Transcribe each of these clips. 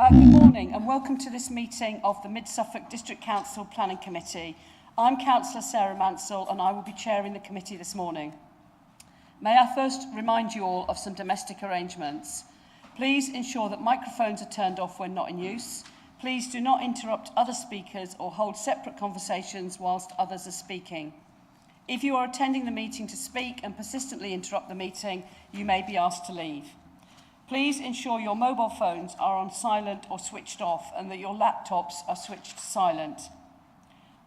Good morning and welcome to this meeting of the Mid Suffolk District Council Planning Committee. I'm Councillor Sarah Mansell and I will be chairing the committee this morning. May I first remind you all of some domestic arrangements. Please ensure that microphones are turned off when not in use. Please do not interrupt other speakers or hold separate conversations whilst others are speaking. If you are attending the meeting to speak and persistently interrupt the meeting, you may be asked to leave. Please ensure your mobile phones are on silent or switched off and that your laptops are switched to silent.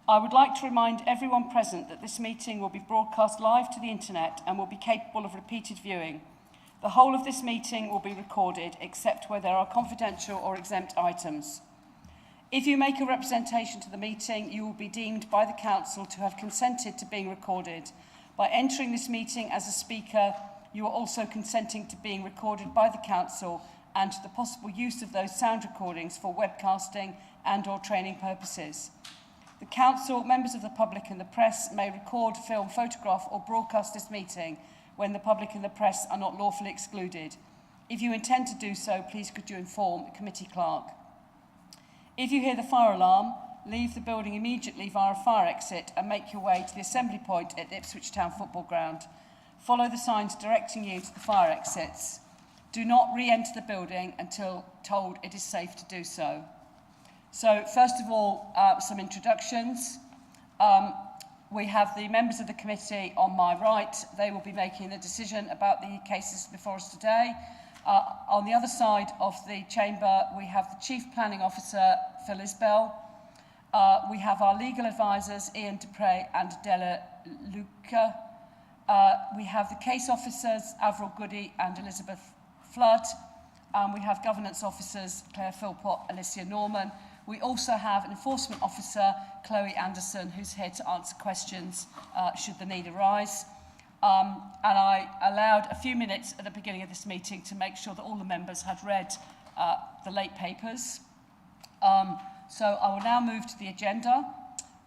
I would like to remind everyone present that this meeting will be broadcast live to the internet and will be capable of repeated viewing. The whole of this meeting will be recorded except where there are confidential or exempt items. If you make a representation to the meeting, you will be deemed by the Council to have consented to being recorded. By entering this meeting as a speaker, you are also consenting to being recorded by the Council and to the possible use of those sound recordings for webcasting and/or training purposes. The Council, members of the public and the press may record, film, photograph or broadcast this meeting when the public and the press are not lawfully excluded. If you intend to do so, please could you inform the committee clerk. If you hear the fire alarm, leave the building immediately via a fire exit and make your way to the assembly point at Ipswich Town Football Ground. Follow the signs directing you to the fire exits. Do not re-enter the building until told it is safe to do so. So, first of all, some introductions. We have the members of the committee on my right. They will be making the decision about the cases before us today. On the other side of the chamber, we have the Chief Planning Officer, Phil Isbell. We have our legal advisors, Ian Dupre and Adela Luca. We have the case officers, Avril Goody and Elizabeth Flood. We have governance officers, Claire Philpott, Alicia Norman. We also have an enforcement officer, Chloe Anderson, who's here to answer questions should the need arise. And I allowed a few minutes at the beginning of this meeting to make sure that all the members had read the late papers. So I will now move to the agenda.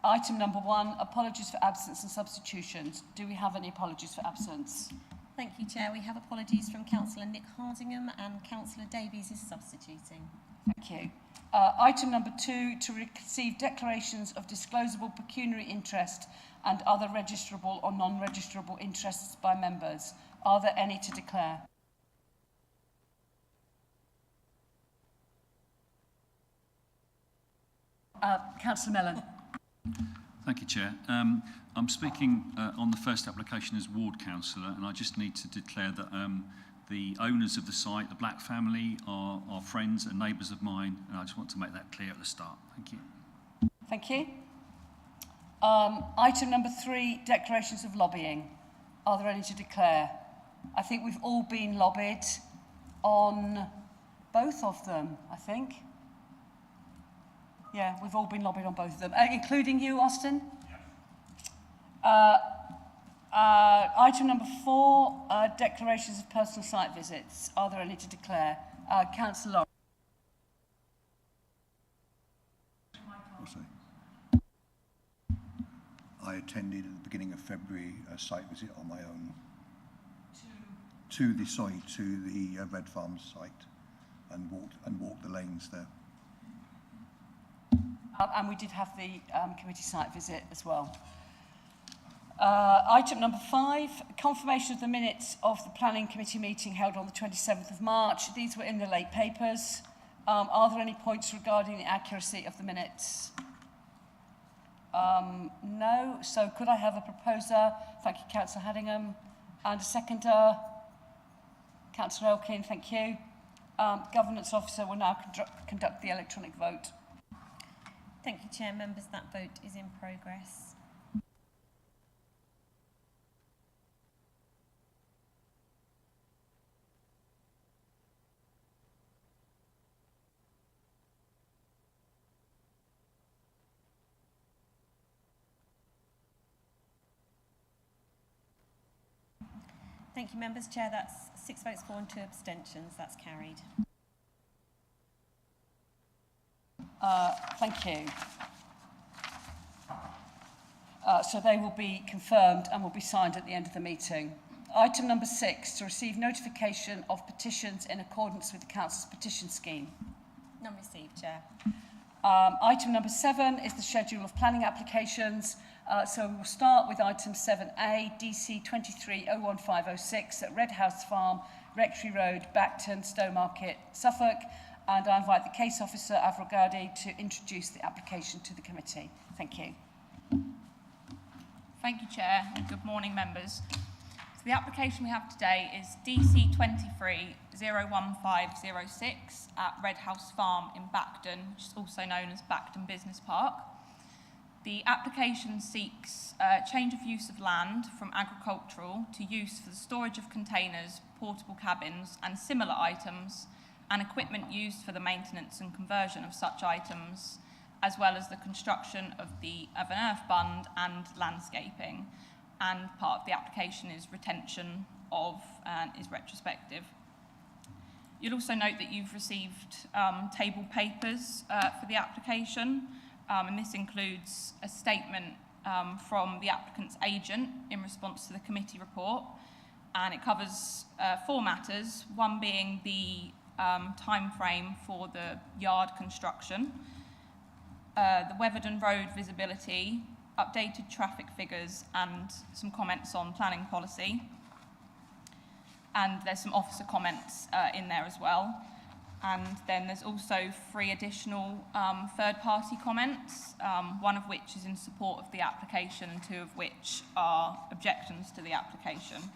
Item number 1, apologies for absence and substitutions. Do we have any apologies for absence? Thank you, Chair. We have apologies from Councillor Nick Hardingham and Councillor Davies is substituting. Thank you. Item number 2, to receive declarations of disclosable pecuniary interest and other registrable or non-registrable interests by members. Are there any to declare? Councillor Mellon. Thank you, Chair. I'm speaking on the first application as ward councillor, and I just need to declare that the owners of the site, the Black family, are friends and neighbours of mine, and I just want to make that clear at the start. Thank you. Thank you. Item number 3, declarations of lobbying. Are there any to declare? I think we've all been lobbied on both of them, I think. Yeah, we've all been lobbied on both of them, including you, Austin. Item number 4, declarations of personal site visits. Are there any to declare? Councillor I attended at the beginning of February a site visit on my own to the Red Farms site and walked the lanes there. And we did have the committee site visit as well. Item number 5, confirmation of the minutes of the Planning Committee meeting held on the 27th of March. These were in the late papers. Are there any points regarding the accuracy of the minutes? No. So could I have a proposer? Thank you, Councillor Hardingham. And a seconder? Councillor Elkin, thank you. Governance officer will now conduct the electronic vote. Thank you, Chair. Members, that vote is in progress. Thank you, members. Chair, that's 6 votes for and 2 abstentions. That's carried. Thank you. So they will be confirmed and will be signed at the end of the meeting. Item number 6, to receive notification of petitions in accordance with the Council's petition scheme. None received, Chair. Item number 7 is the schedule of planning applications. So we will start with item 7A, DC 23-01506 at Red House Farm, Rectory Road, Bacton, Stowmarket, Suffolk. And I invite the case officer, Avril Gowdy, to introduce the application to the committee. Thank you. Thank you, Chair, and good morning, members. So the application we have today is DC 23-01506 at Red House Farm in Bacton, which is also known as Bacton Business Park. The application seeks change of use of land from agricultural to use for the storage of containers, portable cabins and similar items, and equipment used for the maintenance and conversion of such items, as well as the construction of an earth bund and landscaping. And part of the application is retention of and is retrospective. You'll also note that you've received table papers for the application, and this includes a statement from the applicant's agent in response to the committee report, and it covers 4 matters, one being the time frame for the yard construction, the Weatherden Road visibility, updated traffic figures and some comments on planning policy. And there's some officer comments in there as well. And then there's also 3 additional third-party comments, one of which is in support of the application and 2 of which are objections to the application.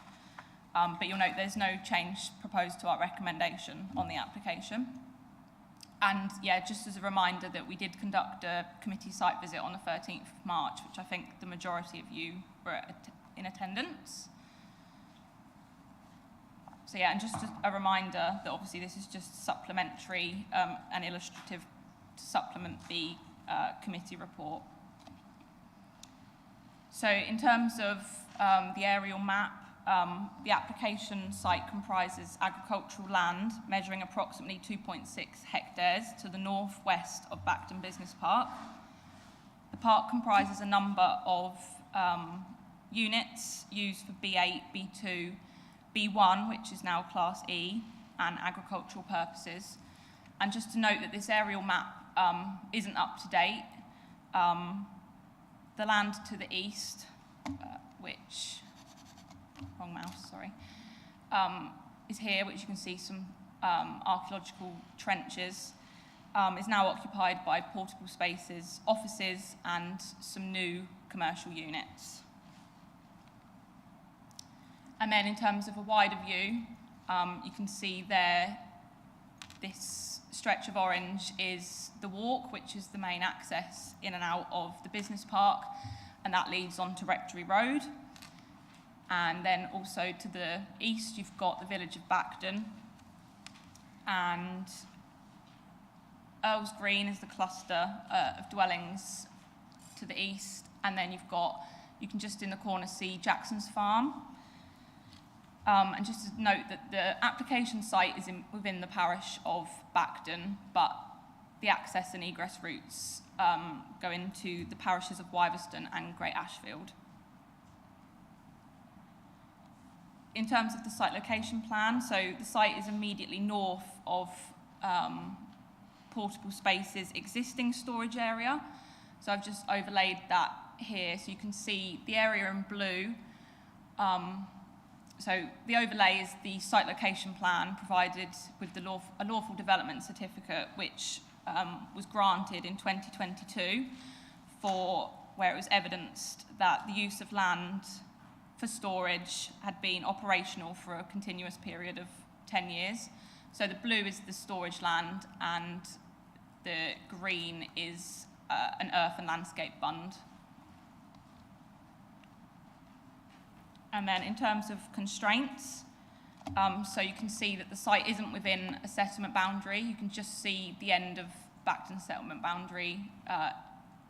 But you'll note there's no change proposed to our recommendation on the application. And yeah, just as a reminder that we did conduct a committee site visit on the 13th of March, which I think the majority of you were in attendance. So yeah, and just a reminder that obviously this is just supplementary and illustrative to supplement the committee report. So in terms of the aerial map, the application site comprises agricultural land measuring approximately 2.6 hectares to the northwest of Bacton Business Park. The park comprises a number of units used for B8, B2, B1, which is now Class E, and agricultural purposes. And just to note that this aerial map isn't up to date. The land to the east, wrong mouse, sorry, is here, which you can see some archaeological trenches, is now occupied by portable spaces, offices, and some new commercial units. And then in terms of a wider view, you can see there, this stretch of orange is the walk, which is the main access in and out of the business park, and that leads on to Rectory Road. And then also to the east, you've got the village of Bacton. And Earls Green is the cluster of dwellings to the east. And then you can just in the corner see Jackson's Farm. And just to note that the application site is within the parish of Bacton, but the access and egress routes go into the parishes of Wiverston and Great Ashfield. In terms of the site location plan, so the site is immediately north of portable spaces existing storage area. So I've just overlaid that here so you can see the area in blue. So the overlay is the site location plan provided with a lawful development certificate, which was granted in 2022 where it was evidenced that the use of land for storage had been operational for a continuous period of 10 years. So the blue is the storage land and the green is an earth and landscape bund. And then in terms of constraints, so you can see that the site isn't within a settlement boundary. You can just see the end of Bacton settlement boundary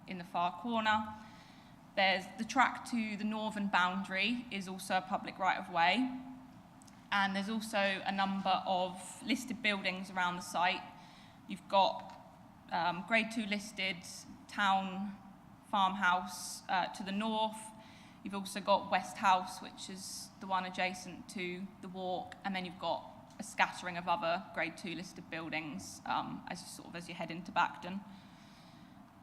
in the far corner. There's the track to the northern boundary is also a public right-of-way. And there's also a number of listed buildings around the site. You've got Grade 2 listed town farmhouse to the north. You've also got West House, which is the one adjacent to the walk. And then you've got a scattering of other Grade 2 listed buildings as you head into Bacton.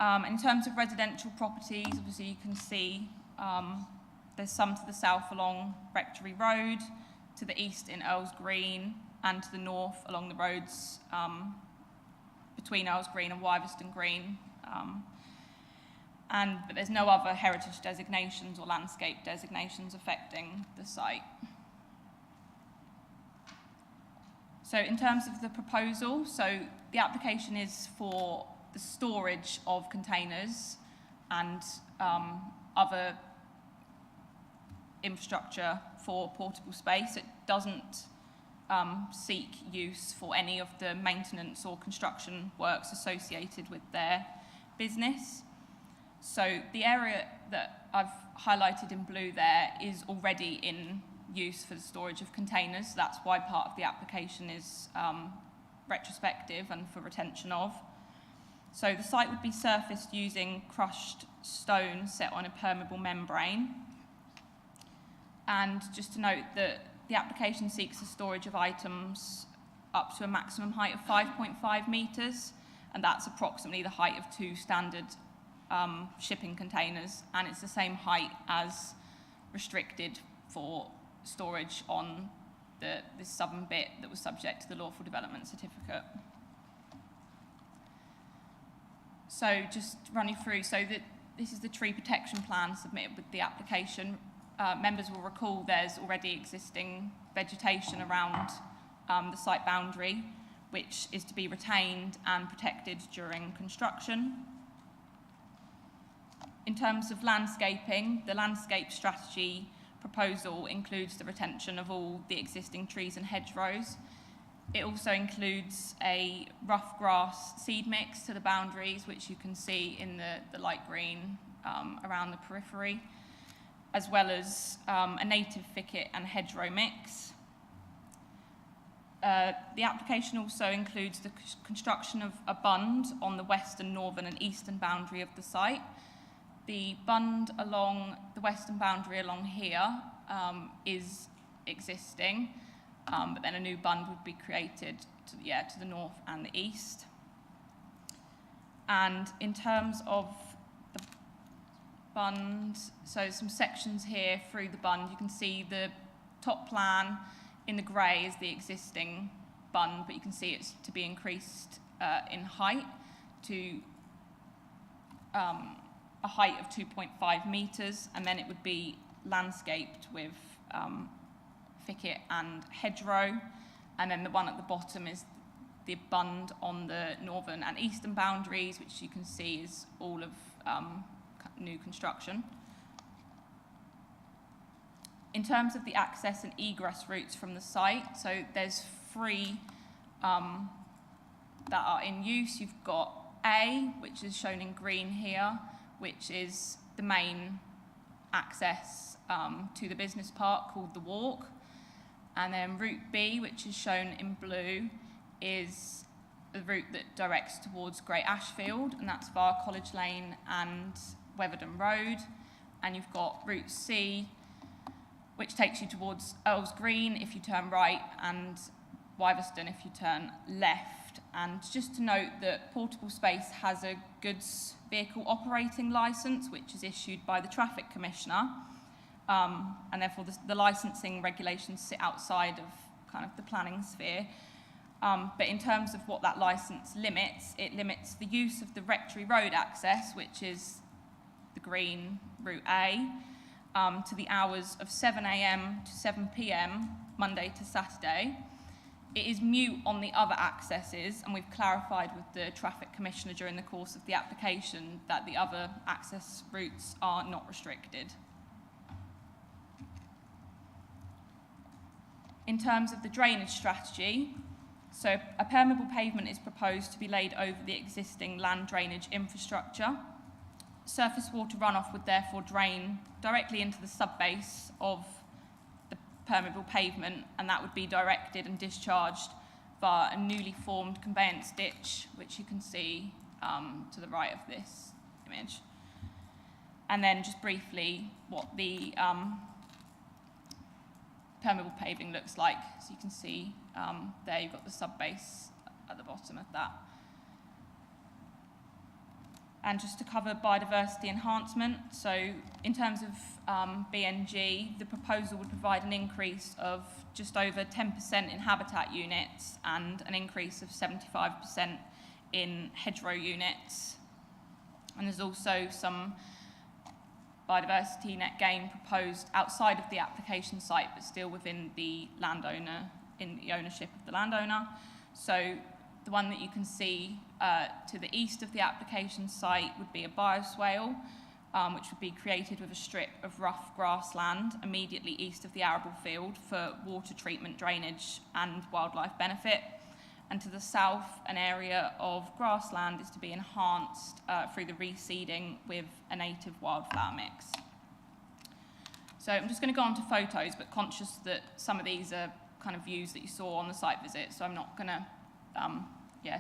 In terms of residential properties, obviously you can see there's some to the south along Rectory Road, to the east in Earls Green, and to the north along the roads between Earls Green and Wiveston Green. But there's no other heritage designations or landscape designations affecting the site. So in terms of the proposal, so the application is for the storage of containers and other infrastructure for portable space. It doesn't seek use for any of the maintenance or construction works associated with their business. So the area that I've highlighted in blue there is already in use for the storage of containers. That's why part of the application is retrospective and for retention of. So the site would be surfaced using crushed stone set on a permeable membrane. And just to note that the application seeks the storage of items up to a maximum height of 5.5 metres, and that's approximately the height of 2 standard shipping containers, and it's the same height as restricted for storage on this southern bit that was subject to the lawful development certificate. So just to run you through, this is the tree protection plan submitted with the application. Members will recall there's already existing vegetation around the site boundary, which is to be retained and protected during construction. In terms of landscaping, the landscape strategy proposal includes the retention of all the existing trees and hedgerows. It also includes a rough grass seed mix to the boundaries, which you can see in the light green around the periphery, as well as a native thicket and hedgerow mix. The application also includes the construction of a bund on the western, northern and eastern boundary of the site. The bund along the western boundary along here is existing, but then a new bund would be created to the north and the east. And in terms of the bund, so some sections here through the bund, you can see the top plan in the grey is the existing bund, but you can see it's to be increased in height to a height of 2.5 metres, and then it would be landscaped with thicket and hedgerow, and then the one at the bottom is the bund on the northern and eastern boundaries, which you can see is all of new construction. In terms of the access and egress routes from the site, so there's 3 that are in use. You've got A, which is shown in green here, which is the main access to the business park called the Walk. And then route B, which is shown in blue, is the route that directs towards Great Ashfield, and that's via College Lane and Weatherden Road. And you've got route C, which takes you towards Earls Green if you turn right, and Wiveston if you turn left. And just to note that Portable Space has a goods vehicle operating licence, which is issued by the Traffic Commissioner, and therefore the licensing regulations sit outside of kind of the planning sphere. But in terms of what that licence limits, it limits the use of the Rectory Road access, which is the green route A, to the hours of 7 AM to 7 PM, Monday to Saturday. It is mute on the other accesses, and we've clarified with the Traffic Commissioner during the course of the application that the other access routes are not restricted. In terms of the drainage strategy, so a permeable pavement is proposed to be laid over the existing land drainage infrastructure. Surface water runoff would therefore drain directly into the subbase of the permeable pavement, and that would be directed and discharged via a newly formed conveyance ditch, which you can see to the right of this image. And then just briefly what the permeable paving looks like. So you can see there you've got the sub-base at the bottom of that. And just to cover biodiversity enhancement, so in terms of BNG, the proposal would provide an increase of just over 10% in habitat units and an increase of 75% in hedgerow units. And there's also some biodiversity net gain proposed outside of the application site, but still within the landowner, in the ownership of the landowner. So the one that you can see to the east of the application site would be a bioswale, which would be created with a strip of rough grassland immediately east of the arable field for water treatment, drainage and wildlife benefit. And to the south, an area of grassland is to be enhanced through the reseeding with a native wildflower mix. So I'm just going to go on to photos, but conscious that some of these are kind of views that you saw on the site visit, so I'm not going to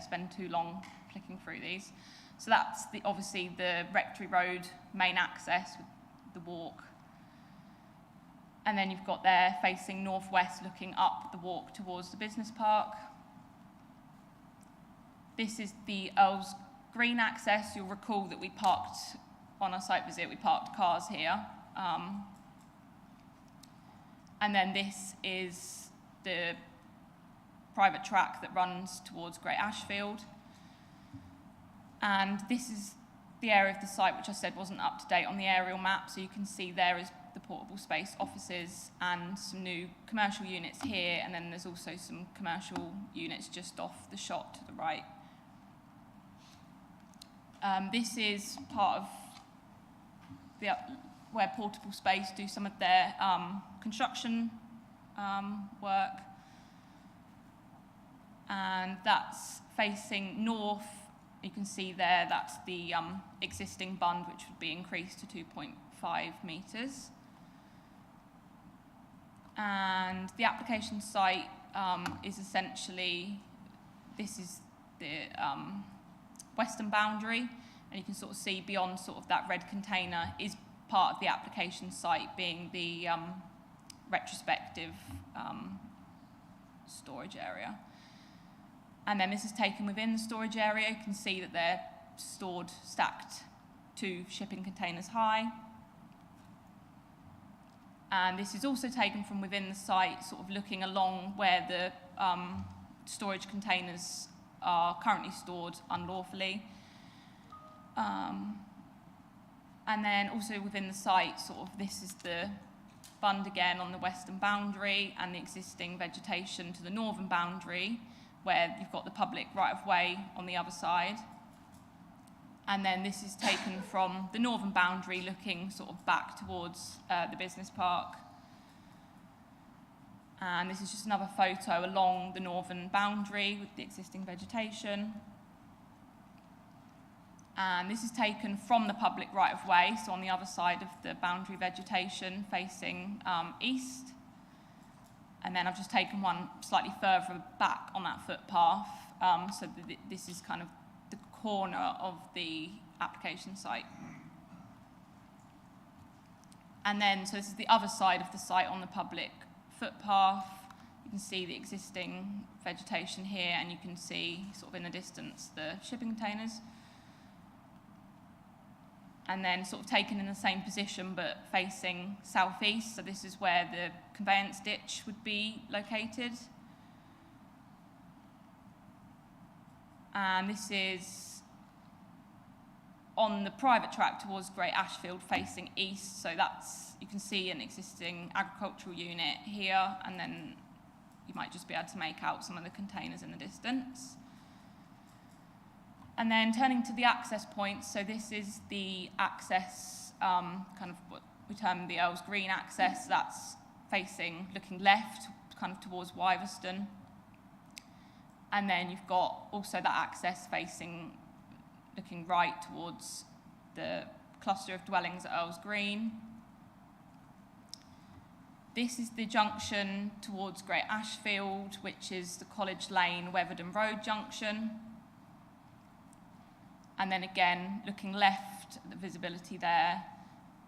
spend too long flicking through these. So that's obviously the Rectory Road main access with the walk. And then you've got there facing northwest, looking up the walk towards the business park. This is the Earl's Green access. You'll recall that we parked on our site visit, we parked cars here. And then this is the private track that runs towards Great Ashfield. And this is the area of the site which I said wasn't up to date on the aerial map. So you can see there is the portable space offices and some new commercial units here. And then there's also some commercial units just off the shot to the right. This is part of where portable space do some of their construction work. And that's facing north. You can see there, that's the existing bund, which would be increased to 2.5 metres. And the application site is essentially, this is the western boundary, and you can sort of see beyond sort of that red container is part of the application site, being the retrospective storage area. And then this is taken within the storage area. You can see that they're stored, stacked 2 shipping containers high. And this is also taken from within the site, sort of looking along where the storage containers are currently stored unlawfully. And then also within the site, sort of this is the bund again on the western boundary and the existing vegetation to the northern boundary, where you've got the public right-of-way on the other side. And then this is taken from the northern boundary looking sort of back towards the business park. And this is just another photo along the northern boundary with the existing vegetation. And this is taken from the public right-of-way, so on the other side of the boundary vegetation facing east. And then I've just taken one slightly further back on that footpath, so this is kind of the corner of the application site. And then, so this is the other side of the site on the public footpath. You can see the existing vegetation here, and you can see sort of in the distance the shipping containers. And then sort of taken in the same position but facing southeast, so this is where the conveyance ditch would be located. And this is on the private track towards Great Ashfield facing east, so that's, you can see an existing agricultural unit here, and then you might just be able to make out some of the containers in the distance. And then turning to the access points, so this is the access, kind of what we term the Earl's Green access, that's facing, looking left, kind of towards Wiverston. And then you've got also that access facing, looking right towards the cluster of dwellings at Earl's Green. This is the junction towards Great Ashfield, which is the College Lane, Weatherden Road junction. And then again, looking left at the visibility there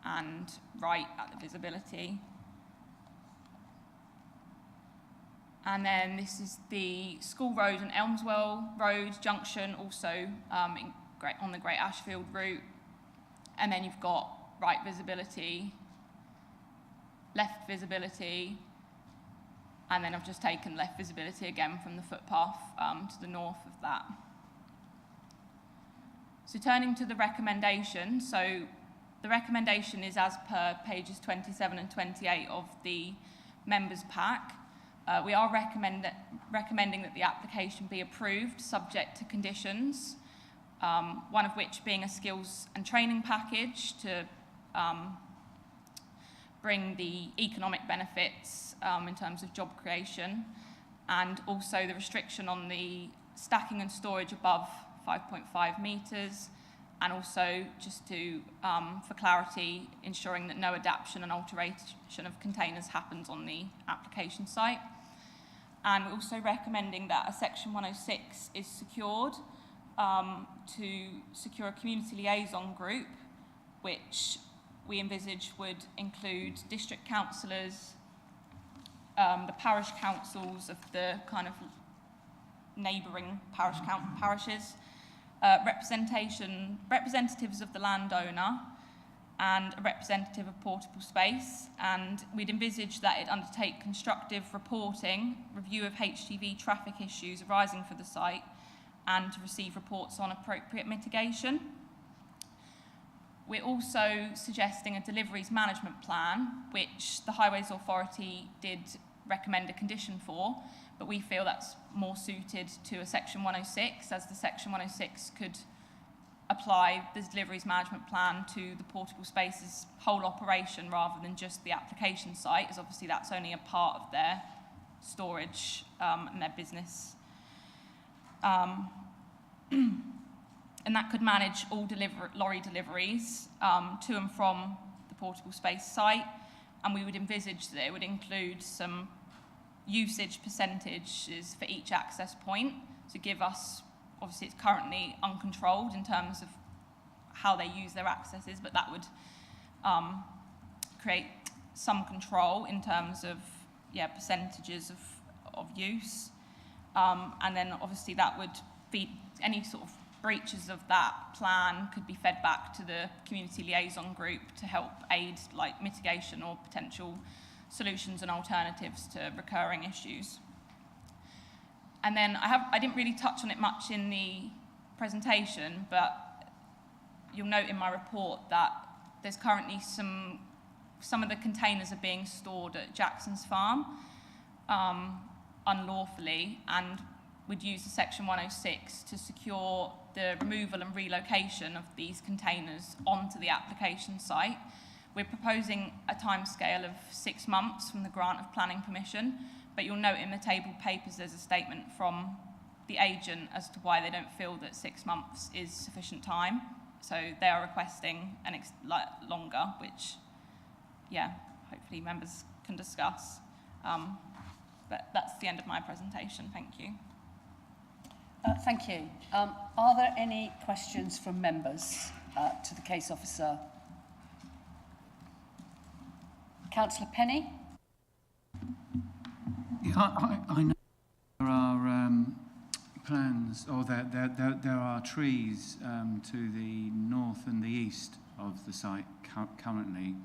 and right at the visibility. And then this is the School Road and Elmswell Road junction, also on the Great Ashfield route. And then you've got right visibility, left visibility, and then I've just taken left visibility again from the footpath to the north of that. So turning to the recommendation, so the recommendation is as per pages 27 and 28 of the members' pack. We are recommending that the application be approved subject to conditions, one of which being a skills and training package to bring the economic benefits in terms of job creation, and also the restriction on the stacking and storage above 5.5 metres, and also just to, for clarity, ensuring that no adaptation and alteration of containers happens on the application site. And we're also recommending that a Section 106 is secured to secure a community liaison group, which we envisage would include district councillors, the parish councils of the kind of neighbouring parishes, representatives of the landowner, and a representative of Portable Space. And we'd envisage that it undertake constructive reporting, review of HGV traffic issues arising for the site, and to receive reports on appropriate mitigation. We're also suggesting a deliveries management plan, which the Highways Authority did recommend a condition for, but we feel that's more suited to a Section 106, as the Section 106 could apply the deliveries management plan to the Portable Space's whole operation rather than just the application site, as obviously that's only a part of their storage and their business. And that could manage all lorry deliveries to and from the Portable Space site, and we would envisage that it would include some usage percentages for each access point to give us, obviously it's currently uncontrolled in terms of how they use their accesses, but that would create some control in terms of percentages of use. And then obviously that would feed any sort of breaches of that plan could be fed back to the community liaison group to help aid like mitigation or potential solutions and alternatives to recurring issues. And then I didn't really touch on it much in the presentation, but you'll note in my report that there's currently some of the containers are being stored at Jackson's farm unlawfully, and would use the Section 106 to secure the removal and relocation of these containers onto the application site. We're proposing a timescale of 6 months from the grant of planning permission, but you'll note in the table papers there's a statement from the agent as to why they don't feel that 6 months is sufficient time. So they are requesting longer, which, hopefully members can discuss. But that's the end of my presentation. Thank you. Thank you. Are there any questions from members to the case officer? Councillor Penny? Yeah, I know there are plans, or there are trees to the north and the east of the site currently.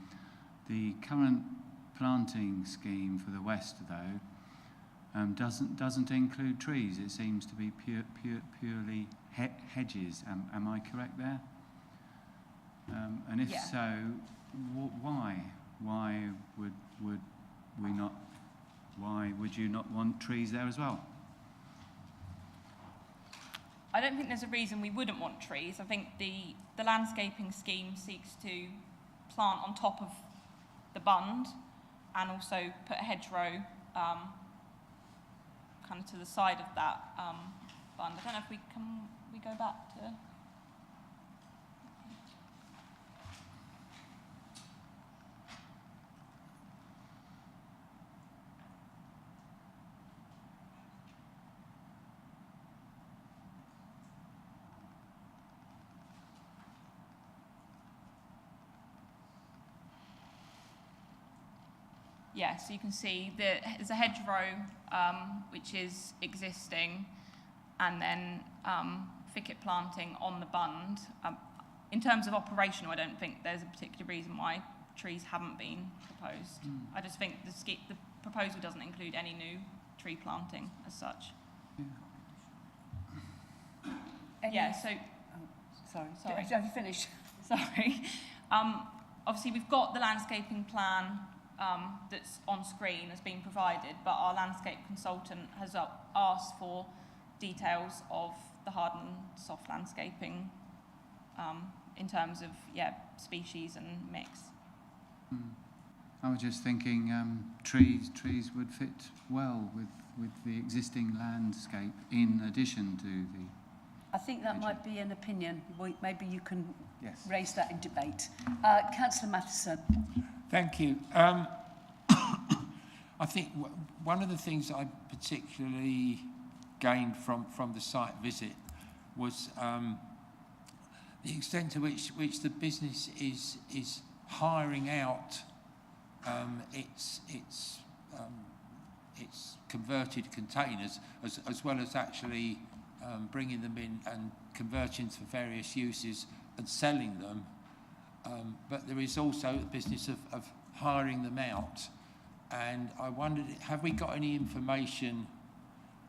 The current planting scheme for the west, though, doesn't include trees. It seems to be purely hedges. Am I correct there? And if so, why? Why would you not want trees there as well? I don't think there's a reason we wouldn't want trees. I think the landscaping scheme seeks to plant on top of the bund and also put a hedgerow kind of to the side of that bund. I don't know if we go back to... Yeah, so you can see there's a hedgerow which is existing, and then thicket planting on the bund. In terms of operational, I don't think there's a particular reason why trees haven't been proposed. I just think the proposal doesn't include any new tree planting as such. Sorry. Have you finished? Sorry. Obviously, we've got the landscaping plan that's on screen has been provided, but our landscape consultant has asked for details of the hard and soft landscaping in terms of species and mix. I was just thinking trees would fit well with the existing landscape in addition to the... I think that might be an opinion. Maybe you can raise that in debate. Councillor Matheson. Thank you. I think one of the things I particularly gained from the site visit was the extent to which the business is hiring out its converted containers as well as actually bringing them in and converting for various uses and selling them. But there is also the business of hiring them out. And I wondered, have we got any information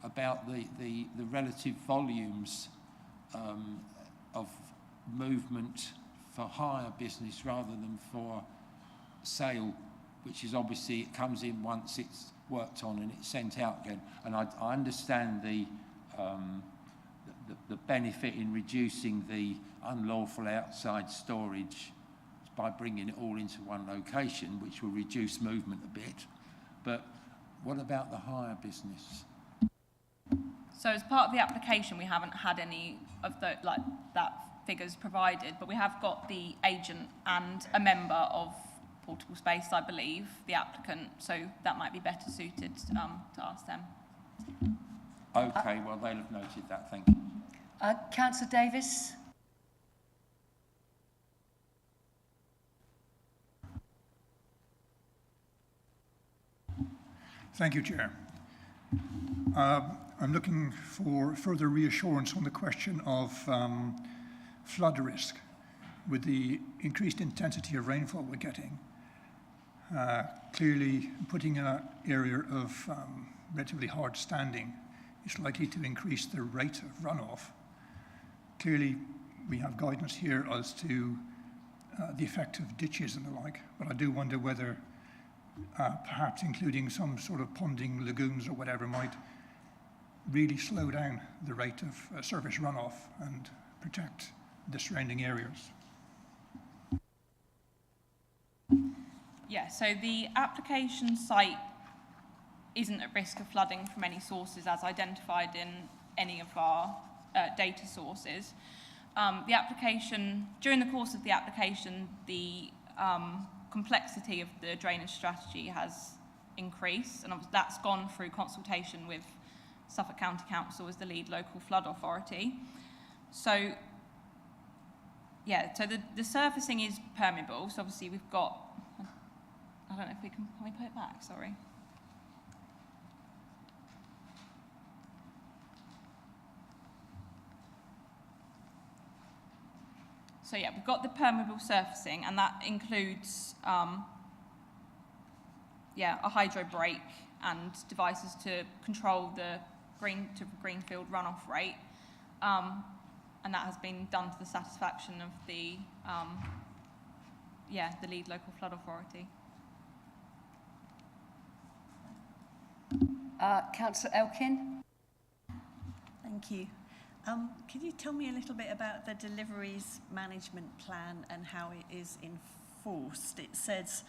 about the relative volumes of movement for hire business rather than for sale, which is obviously it comes in once it's worked on and it's sent out again. And I understand the benefit in reducing the unlawful outside storage by bringing it all into one location, which will reduce movement a bit. But what about the hire business? So as part of the application, we haven't had any of that figures provided, but we have got the agent and a member of Portable Space, I believe, the applicant, so that might be better suited to ask them. Okay, well, they'll have noted that, thank you. Councillor Davis. Thank you, Chair. I'm looking for further reassurance on the question of flood risk. With the increased intensity of rainfall we're getting, clearly putting in an area of relatively hard standing is likely to increase the rate of runoff. Clearly, we have guidance here as to the effect of ditches and the like, but I do wonder whether perhaps including some sort of ponding lagoons or whatever might really slow down the rate of surface runoff and protect the surrounding areas. Yeah, so the application site isn't at risk of flooding from any sources as identified in any of our data sources. The application, during the course of the application, the complexity of the drainage strategy has increased, and that's gone through consultation with Suffolk County Council as the lead local flood authority. So, yeah, so the surfacing is permeable, so obviously we've got, I don't know if we can we put it back, sorry. So yeah, we've got the permeable surfacing, and that includes a hydro brake and devices to control the greenfield runoff rate, and that has been done to the satisfaction of the lead local flood authority. Councillor Elkin. Thank you. Could you tell me a little bit about the deliveries management plan and how it is enforced? It says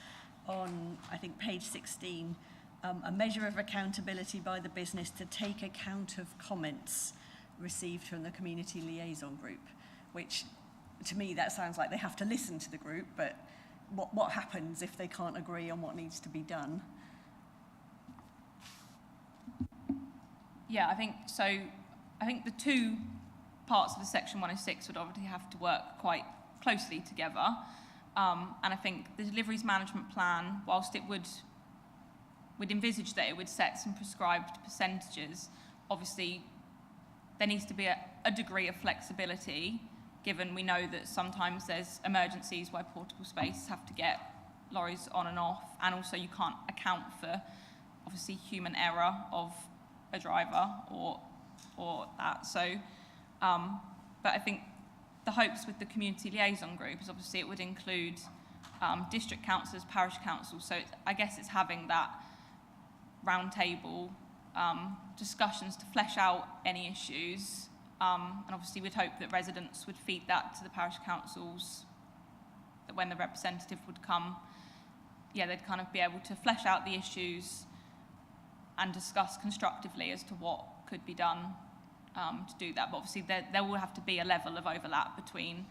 on, I think, page 16, a measure of accountability by the business to take account of comments received from the community liaison group, which to me that sounds like they have to listen to the group, but what happens if they can't agree on what needs to be done? Yeah, I think the two parts of the Section 106 would obviously have to work quite closely together. And I think the deliveries management plan, whilst it would we'd envisage that it would set some prescribed percentages. Obviously, there needs to be a degree of flexibility, given we know that sometimes there's emergencies where portable spaces have to get lorries on and off, and also you can't account for, obviously, human error of a driver or that. So, but I think the hopes with the community liaison group is obviously it would include district councillors, parish councils. So I guess it's having that round table discussions to flesh out any issues. And obviously we'd hope that residents would feed that to the parish councils, that when the representative would come, yeah, they'd kind of be able to flesh out the issues and discuss constructively as to what could be done to do that. But obviously there will have to be a level of overlap between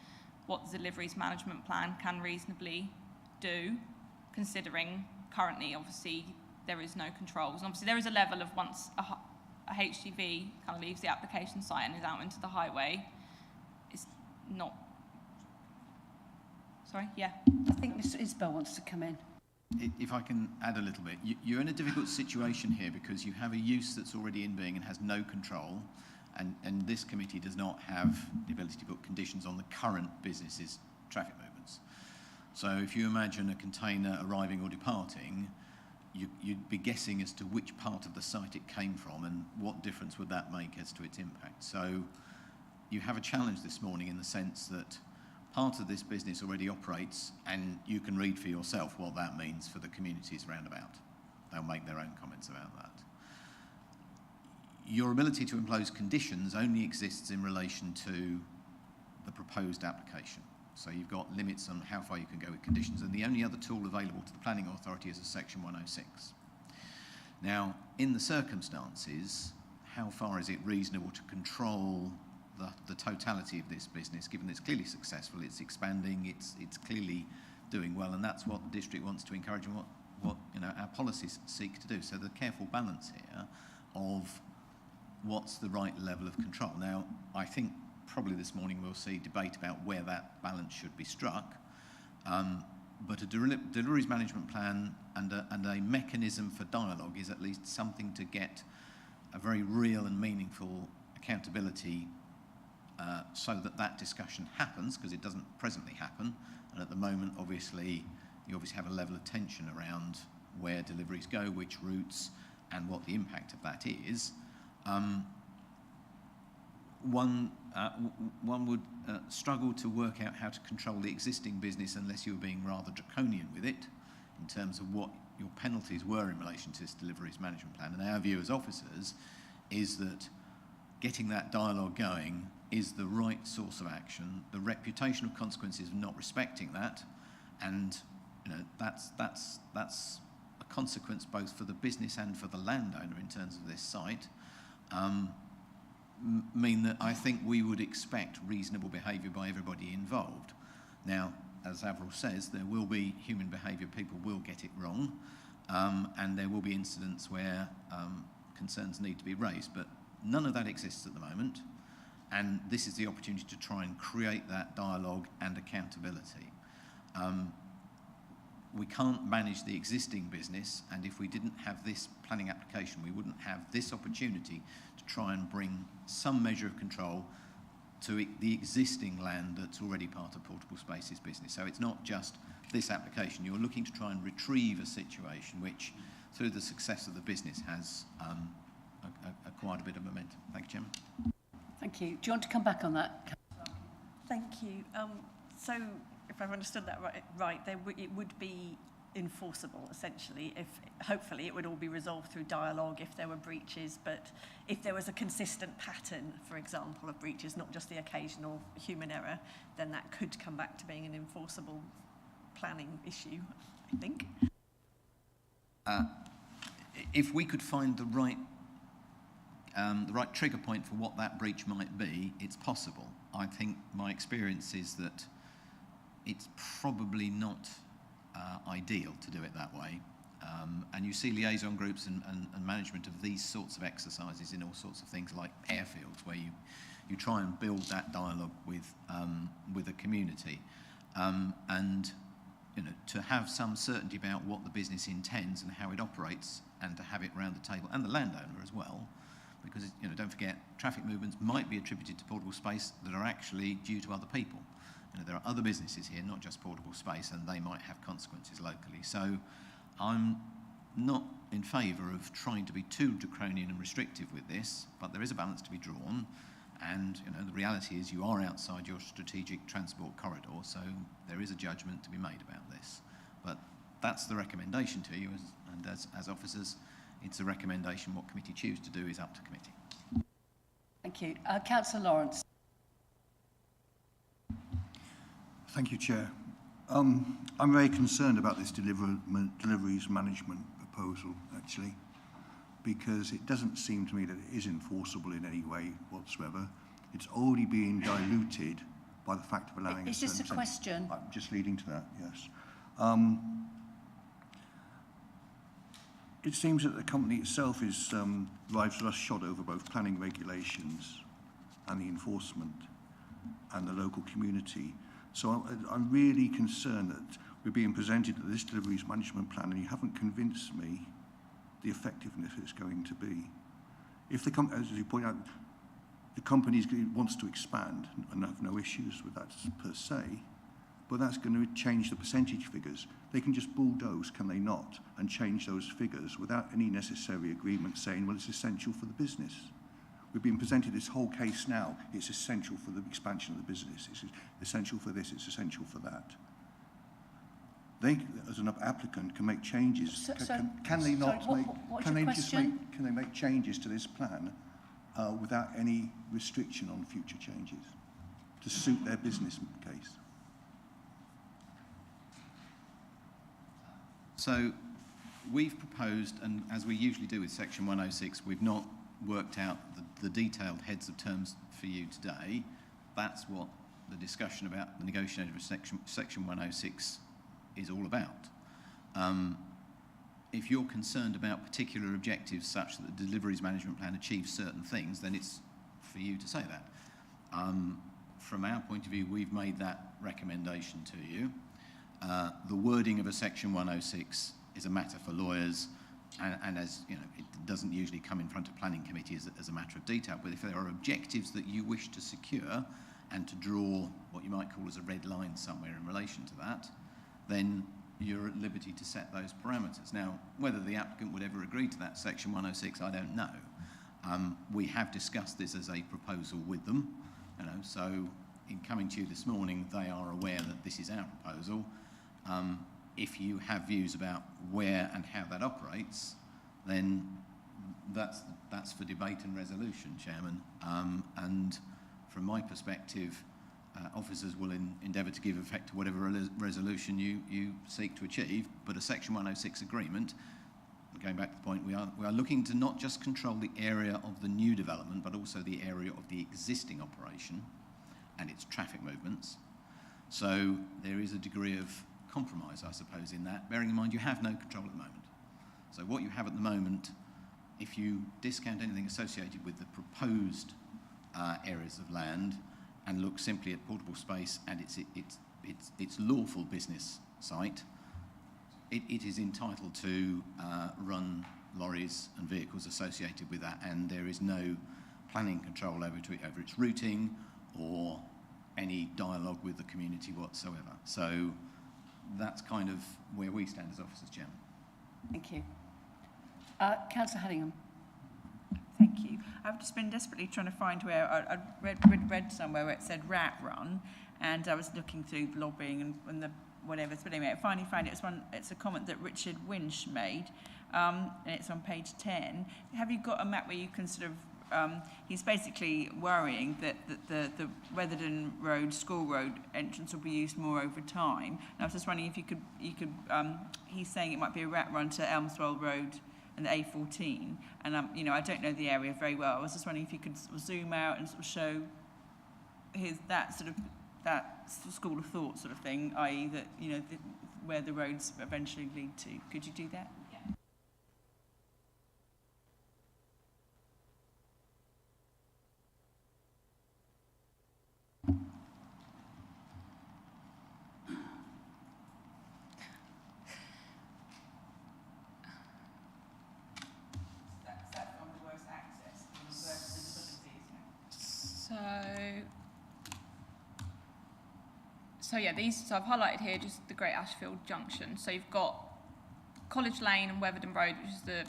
what the deliveries management plan can reasonably do, considering currently obviously there is no controls. And obviously there is a level of once a HGV kind of leaves the application site and is out into the highway, it's not... Sorry, yeah. I think Mr Isbell wants to come in. If I can add a little bit, you're in a difficult situation here because you have a use that's already in being and has no control, and this committee does not have the ability to put conditions on the current business's traffic movements. So if you imagine a container arriving or departing, you'd be guessing as to which part of the site it came from and what difference would that make as to its impact. So you have a challenge this morning in the sense that part of this business already operates, and you can read for yourself what that means for the communities round about. They'll make their own comments about that. Your ability to impose conditions only exists in relation to the proposed application. So you've got limits on how far you can go with conditions, and the only other tool available to the planning authority is a section 106. Now, in the circumstances, how far is it reasonable to control the totality of this business, given it's clearly successful, it's expanding, it's clearly doing well, and that's what the district wants to encourage and what our policies seek to do. So the careful balance here of what's the right level of control. Now, I think probably this morning we'll see debate about where that balance should be struck, but a deliveries management plan and a mechanism for dialogue is at least something to get a very real and meaningful accountability so that discussion happens, because it doesn't presently happen, and at the moment obviously you have a level of tension around where deliveries go, which routes, and what the impact of that is. One would struggle to work out how to control the existing business unless you were being rather draconian with it in terms of what your penalties were in relation to this deliveries management plan. And our view as officers is that getting that dialogue going is the right source of action. The reputational consequences of not respecting that, and that's a consequence both for the business and for the landowner in terms of this site, mean that I think we would expect reasonable behaviour by everybody involved. Now, as Avril says, there will be human behaviour, people will get it wrong, and there will be incidents where concerns need to be raised, but none of that exists at the moment, and this is the opportunity to try and create that dialogue and accountability. We can't manage the existing business, and if we didn't have this planning application, we wouldn't have this opportunity to try and bring some measure of control to the existing land that's already part of Portable Spaces business. So it's not just this application. You're looking to try and retrieve a situation which, through the success of the business, has acquired a bit of momentum. Thank you, Chairman. Thank you. Do you want to come back on that? Thank you. So, if I've understood that right, it would be enforceable, essentially, if hopefully it would all be resolved through dialogue if there were breaches, but if there was a consistent pattern, for example, of breaches, not just the occasional human error, then that could come back to being an enforceable planning issue, I think. If we could find the right trigger point for what that breach might be, it's possible. I think my experience is that it's probably not ideal to do it that way. And you see liaison groups and management of these sorts of exercises in all sorts of things like airfields, where you try and build that dialogue with a community. And to have some certainty about what the business intends and how it operates, and to have it round the table, and the landowner as well, because don't forget, traffic movements might be attributed to portable space that are actually due to other people. There are other businesses here, not just portable space, and they might have consequences locally. So I'm not in favour of trying to be too draconian and restrictive with this, but there is a balance to be drawn, and the reality is you are outside your strategic transport corridor, so there is a judgment to be made about this. But that's the recommendation to you, and as officers, it's a recommendation. What committee choose to do is up to committee. Thank you. Councillor Lawrence. Thank you, Chair. I'm very concerned about this deliveries management proposal, actually, because it doesn't seem to me that it is enforceable in any way whatsoever. It's already being diluted by the fact of allowing... Is this a question? I'm just leading to that, yes. It seems that the company itself is drives roughshod over both planning regulations and the enforcement and the local community. So I'm really concerned that we're being presented this deliveries management plan, and you haven't convinced me the effectiveness it's going to be. If as you point out, the company wants to expand, and I have no issues with that per se, but that's going to change the percentage figures. They can just bulldoze, can they not, and change those figures without any necessary agreement saying, well, it's essential for the business. We've been presented this whole case now. It's essential for the expansion of the business. It's essential for this. It's essential for that. They, as an applicant, can make changes. Can they not make? Can they just make? Can they make changes to this plan without any restriction on future changes to suit their business case? So we've proposed, and as we usually do with Section 106, we've not worked out the detailed heads of terms for you today. That's what the discussion about the negotiation of Section 106 is all about. If you're concerned about particular objectives such that the deliveries management plan achieves certain things, then it's for you to say that. From our point of view, we've made that recommendation to you. The wording of a Section 106 is a matter for lawyers, and as you know, it doesn't usually come in front of planning committees as a matter of detail. But if there are objectives that you wish to secure and to draw what you might call as a red line somewhere in relation to that, then you're at liberty to set those parameters. Now, whether the applicant would ever agree to that Section 106, I don't know. We have discussed this as a proposal with them, so in coming to you this morning, they are aware that this is our proposal. If you have views about where and how that operates, then that's for debate and resolution, Chairman. And from my perspective, officers will endeavour to give effect to whatever resolution you seek to achieve. But a Section 106 agreement, going back to the point, we are looking to not just control the area of the new development, but also the area of the existing operation and its traffic movements. So there is a degree of compromise, I suppose, in that, bearing in mind you have no control at the moment. So what you have at the moment, if you discount anything associated with the proposed areas of land and look simply at portable space and its lawful business site, it is entitled to run lorries and vehicles associated with that, and there is no planning control over its routing or any dialogue with the community whatsoever. So that's kind of where we stand as officers, Chairman. Thank you. Councillor Hedingham. Thank you. I've just been desperately trying to find where I read somewhere where it said rat run, and I was looking through lobbying and the whatever. But anyway, I finally found it. It's a comment that Richard Winch made, and it's on page 10. Have you got a map where you can sort of he's basically worrying that the Weatherden Road, School Road entrance will be used more over time. And I was just wondering if you could he's saying it might be a rat run to Elmswell Road and the A14. And I don't know the area very well. I was just wondering if you could sort of zoom out and sort of show that school of thought sort of thing, i.e. that where the roads eventually lead to. Could you do that? So yeah, so I've highlighted here just the Great Ashfield Junction. So you've got College Lane and Weatherden Road, which is the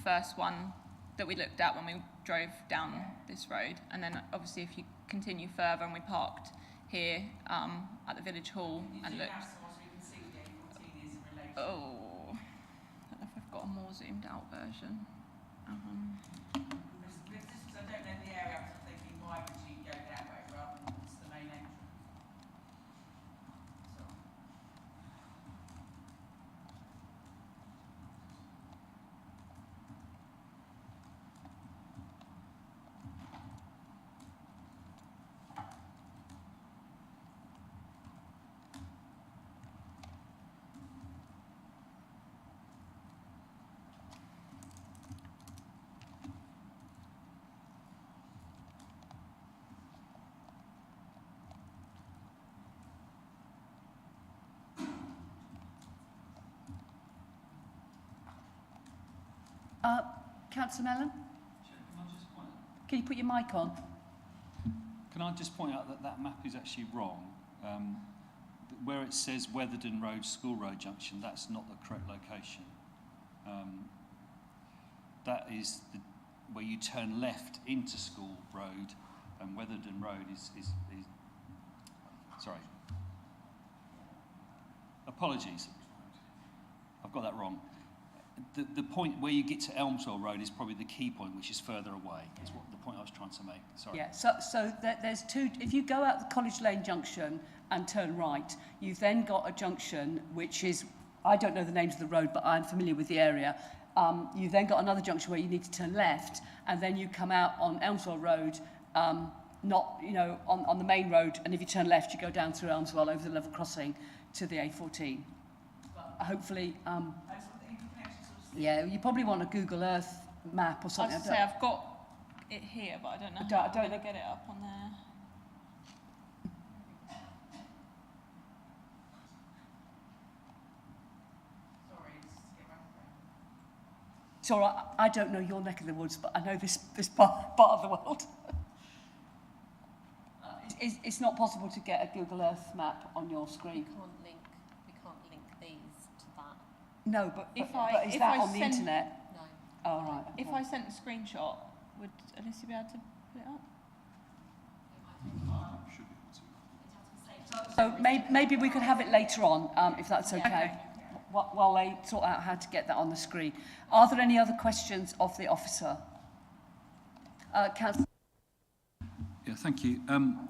first one that we looked at when we drove down this road. And then obviously if you continue further, and we parked here at the Village Hall and looked. Oh, I don't know if I've got a more zoomed out version. I don't know the area, I'm thinking, why would you go that way rather than it's the main entrance? Councillor Mellon? Can you put your mic on? Can I just point out that that map is actually wrong? Where it says Weatherden Road, School Road Junction, that's not the correct location. That is where you turn left into School Road, and Weatherden Road is sorry. Apologies. I've got that wrong. The point where you get to Elmswell Road is probably the key point, which is further away, is what the point I was trying to make. Sorry. Yeah, so there's two. If you go out the College Lane junction and turn right, you've then got a junction which is, I don't know the names of the road, but I'm familiar with the area. You've then got another junction where you need to turn left, and then you come out on Elmswell Road, not, you know, on the main road, and if you turn left, you go down through Elmswell over the level crossing to the A14. Hopefully, yeah, you probably want a Google Earth map or something. I was to say, I've got it here, but I don't know how I'm going to get it up on there. It's all right, I don't know your neck of the woods, but I know this part of the world. It's not possible to get a Google Earth map on your screen. We can't link these to that. No, but is if that I on the send- internet? No. Oh, right. Okay. If I sent a screenshot, would Alicia be able to put it up? So maybe we could have it later on, if that's okay, while they sort out how to get that on the screen. Are there any other questions of the officer? Councillor. Yeah, thank you.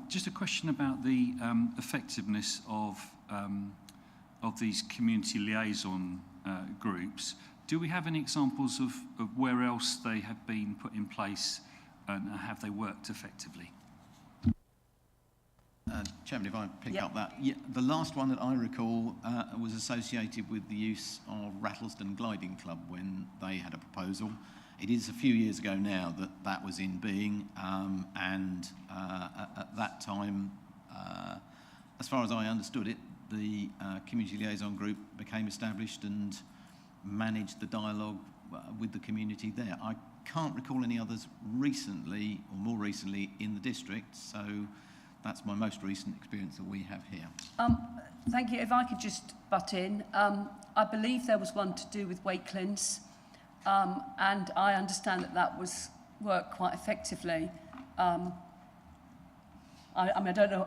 Just a question about the effectiveness of these community liaison groups. Do we have any examples of where else they have been put in place and have they worked effectively? Chairman, if I pick up that. Yeah, the last one that I recall was associated with the use of Rattleston Gliding Club when they had a proposal. It is a few years ago now that was in being, and at that time, as far as I understood it, the community liaison group became established and managed the dialogue with the community there. I can't recall any others recently, or more recently, in the district, so that's my most recent experience that we have here. Thank you. If I could just butt in. I believe there was one to do with Wakelins, and I understand that was worked quite effectively. I mean, I don't know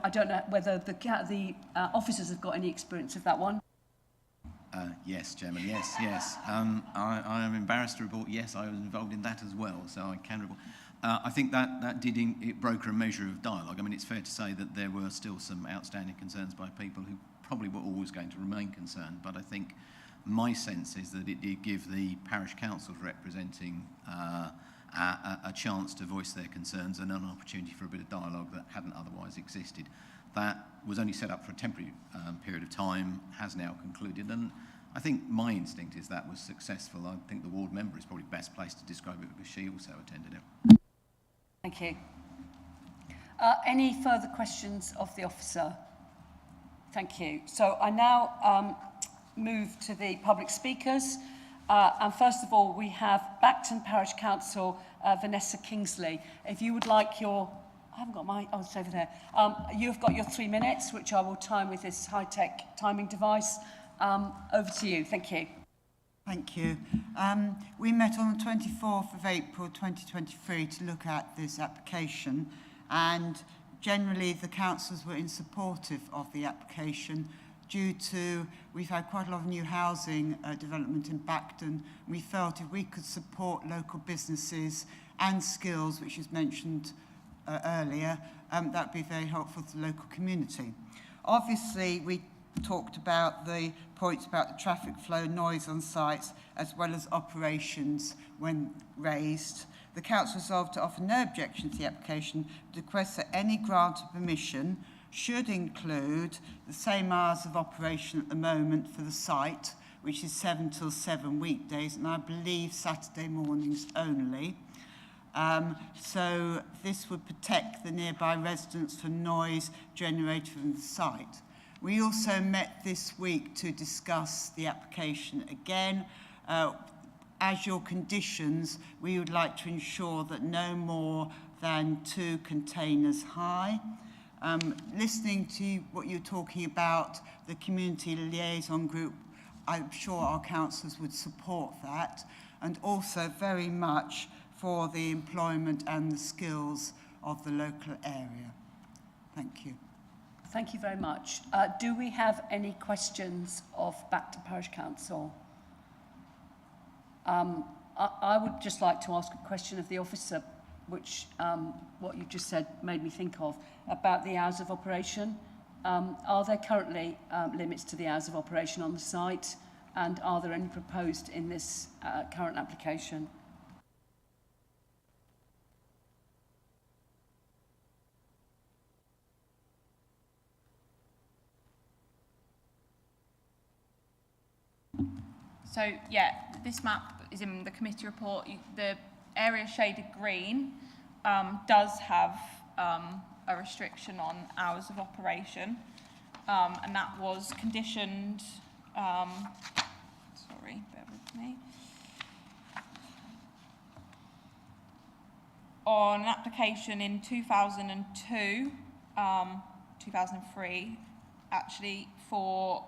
whether the officers have got any experience of that one. Yes, Chairman, yes. I am embarrassed to report, yes, I was involved in that as well, so I can report. I think that did it broker a measure of dialogue. I mean, it's fair to say that there were still some outstanding concerns by people who probably were always going to remain concerned, but I think my sense is that it did give the parish councils representing a chance to voice their concerns and an opportunity for a bit of dialogue that hadn't otherwise existed. That was only set up for a temporary period of time, has now concluded, and I think my instinct is that was successful. I think the ward member is probably best placed to describe it because she also attended it. Thank you. Any further questions of the officer? Thank you. So I now move to the public speakers. And first of all, we have Bacton Parish Council, Vanessa Kingsley. If you would like your I haven't got my, oh, it's over there. You've got your 3 minutes, which I will time with this high-tech timing device. Over to you. Thank you. Thank you. We met on the 24th of April 2023 to look at this application, and generally the councillors were in supportive of the application due to we've had quite a lot of new housing development in Bacton. We felt if we could support local businesses and skills, which is mentioned earlier, that would be very helpful to the local community. Obviously, we talked about the points about the traffic flow, noise on sites, as well as operations when raised. The council resolved to offer no objection to the application, but requests that any grant of permission should include the same hours of operation at the moment for the site, which is 7 till 7 weekdays, and I believe Saturday mornings only. So this would protect the nearby residents from noise generated from the site. We also met this week to discuss the application again. As your conditions, we would like to ensure that no more than 2 containers high. Listening to what you're talking about, the community liaison group, I'm sure our councillors would support that, and also very much for the employment and the skills of the local area. Thank you. Thank you very much. Do we have any questions of Bacton Parish Council? I would just like to ask a question of the officer, which what you just said made me think of, about the hours of operation. Are there currently limits to the hours of operation on the site, and are there any proposed in this current application? So, yeah, this map is in the committee report. The area shaded green does have a restriction on hours of operation, and that was conditioned, sorry, bear with me, on an application in 2002, 2003, actually, for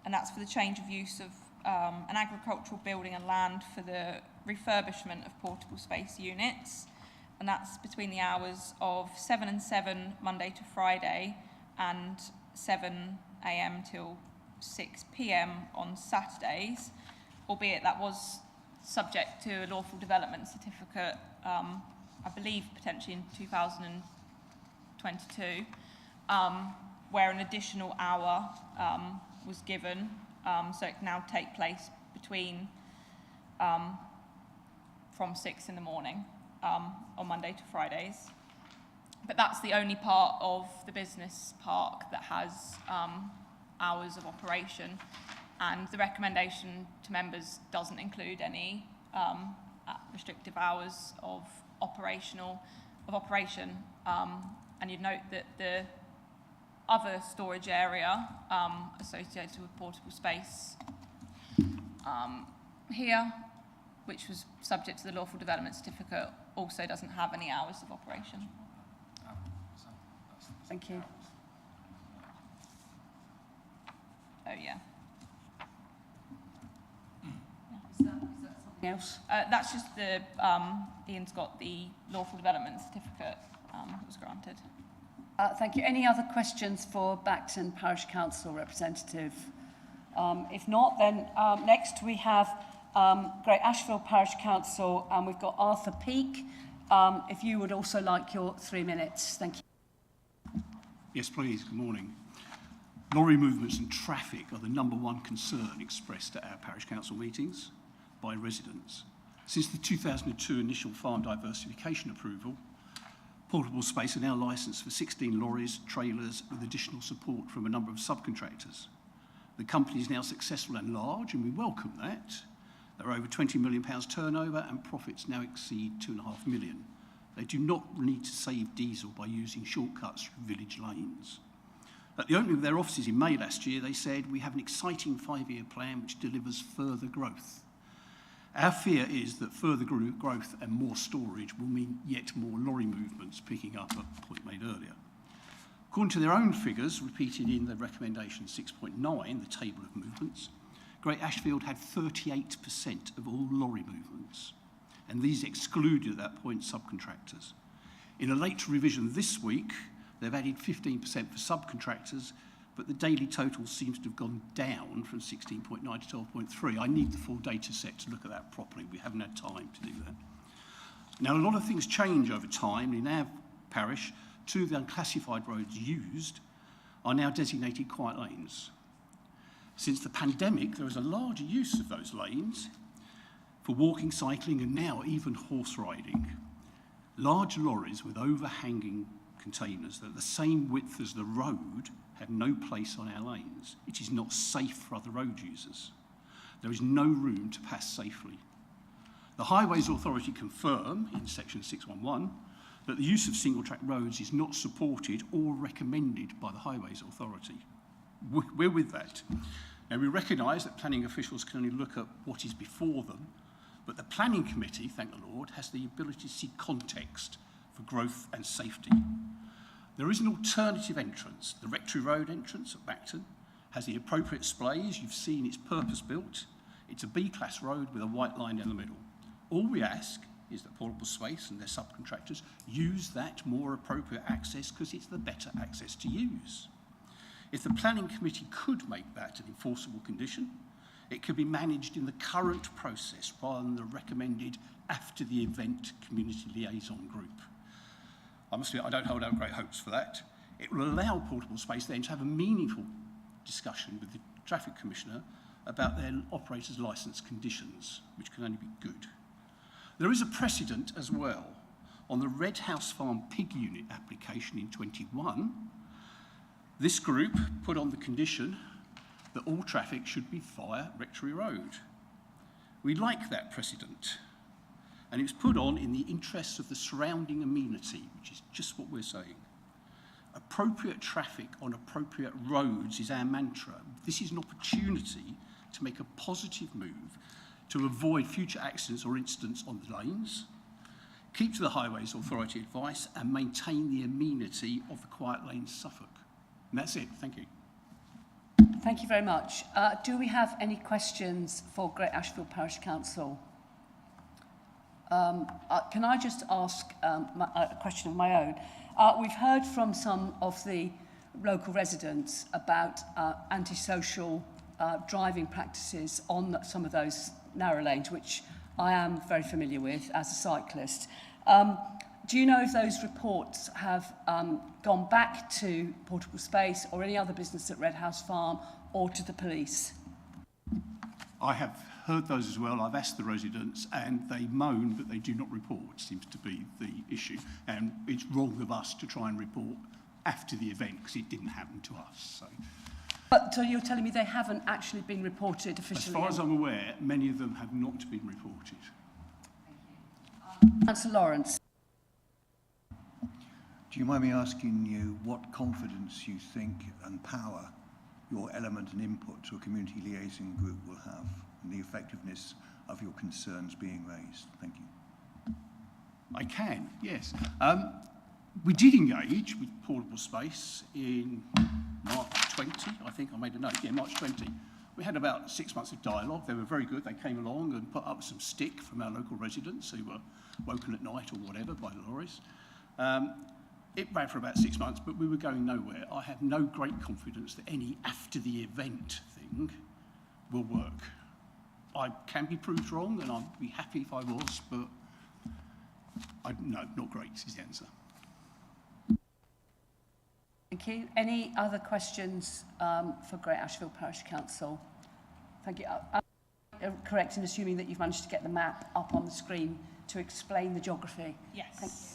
and that's for the change of use of an agricultural building and land for the refurbishment of portable space units, and that's between the hours of 7 and 7 Monday to Friday and 7 a.m. till 6 p.m. on Saturdays, albeit that was subject to a lawful development certificate, I believe potentially in 2022, where an additional hour was given, so it can now take place between from 6 in the morning on Monday to Fridays. But that's the only part of the business park that has hours of operation, and the recommendation to members doesn't include any restrictive hours of operation, and you'd note that the other storage area associated with portable space here, which was subject to the lawful development certificate, also doesn't have any hours of operation. Thank you. Oh, yeah. Is that something else? That's just the, Ian's got the lawful development certificate that was granted. Thank you. Any other questions for Bacton Parish Council representative? If not, then next we have Great Ashfield Parish Council, and we've got Arthur Peake. If you would also like your 3 minutes. Thank you. Yes, please. Good morning. Lorry movements and traffic are the #1 concern expressed at our parish council meetings by residents. Since the 2002 initial farm diversification approval, portable space are now licensed for 16 lorries, trailers, with additional support from a number of subcontractors. The company is now successful and large, and we welcome that. There are over £20 million turnover, and profits now exceed £2.5 million. They do not need to save diesel by using shortcuts through village lanes. At the opening of their offices in May last year, they said, "We have an exciting 5-year plan which delivers further growth." Our fear is that further growth and more storage will mean yet more lorry movements, picking up a point made earlier. According to their own figures, repeated in the recommendation 6.9, the table of movements, Great Ashfield had 38% of all lorry movements, and these excluded at that point subcontractors. In a later revision this week, they've added 15% for subcontractors, but the daily total seems to have gone down from 16.9 to 12.3. I need the full data set to look at that properly. We haven't had time to do that. Now, a lot of things change over time. In our parish, 2 of the unclassified roads used are now designated quiet lanes. Since the pandemic, there is a larger use of those lanes for walking, cycling, and now even horse riding. Large lorries with overhanging containers that are the same width as the road have no place on our lanes. It is not safe for other road users. There is no room to pass safely. The Highways Authority confirm in section 611 that the use of single-track roads is not supported or recommended by the Highways Authority. We're with that. Now, we recognise that planning officials can only look at what is before them, but the Planning Committee, thank the Lord, has the ability to see context for growth and safety. There is an alternative entrance. The Rectory Road entrance at Bacton has the appropriate splays. You've seen it's purpose-built. It's a B-class road with a white line down the middle. All we ask is that Portable Space and their subcontractors use that more appropriate access because it's the better access to use. If the Planning Committee could make that an enforceable condition, it could be managed in the current process rather than the recommended after-the-event community liaison group. I must admit, I don't hold out great hopes for that. It will allow Portable Space then to have a meaningful discussion with the Traffic Commissioner about their operator's licence conditions, which can only be good. There is a precedent as well. On the Red House Farm pig unit application in 21, this group put on the condition that all traffic should be via Rectory Road. We like that precedent. And it was put on in the interests of the surrounding amenity, which is just what we're saying. Appropriate traffic on appropriate roads is our mantra. This is an opportunity to make a positive move to avoid future accidents or incidents on the lanes, keep to the Highways Authority advice, and maintain the amenity of the quiet lanes Suffolk. And that's it. Thank you. Thank you very much. Do we have any questions for Great Ashfield Parish Council? Can I just ask a question of my own? We've heard from some of the local residents about antisocial driving practices on some of those narrow lanes, which I am very familiar with as a cyclist. Do you know if those reports have gone back to Portable Space or any other business at Red House Farm or to the police? I have heard those as well. I've asked the residents and they moan, but they do not report, seems to be the issue. And it's wrong of us to try and report after the event because it didn't happen to us. But so you're telling me they haven't actually been reported officially? As far as I'm aware, many of them have not been reported. Councillor Lawrence. Do you mind me asking you what confidence you think and power your element and input to a community liaison group will have and the effectiveness of your concerns being raised? Thank you. I can, yes. We did engage with Portable Space in March 20, I think I made a note, yeah, March 20. We had about 6 months of dialogue. They were very good. They came along and put up some stick from our local residents who were woken at night or whatever by the lorries. It ran for about 6 months, but we were going nowhere. I have no great confidence that any after-the-event thing will work. I can be proved wrong, and I'd be happy if I was, but no, not great is the answer. Thank you. Any other questions for Great Ashfield Parish Council? Thank you. I'm correct in assuming that you've managed to get the map up on the screen to explain the geography? Yes.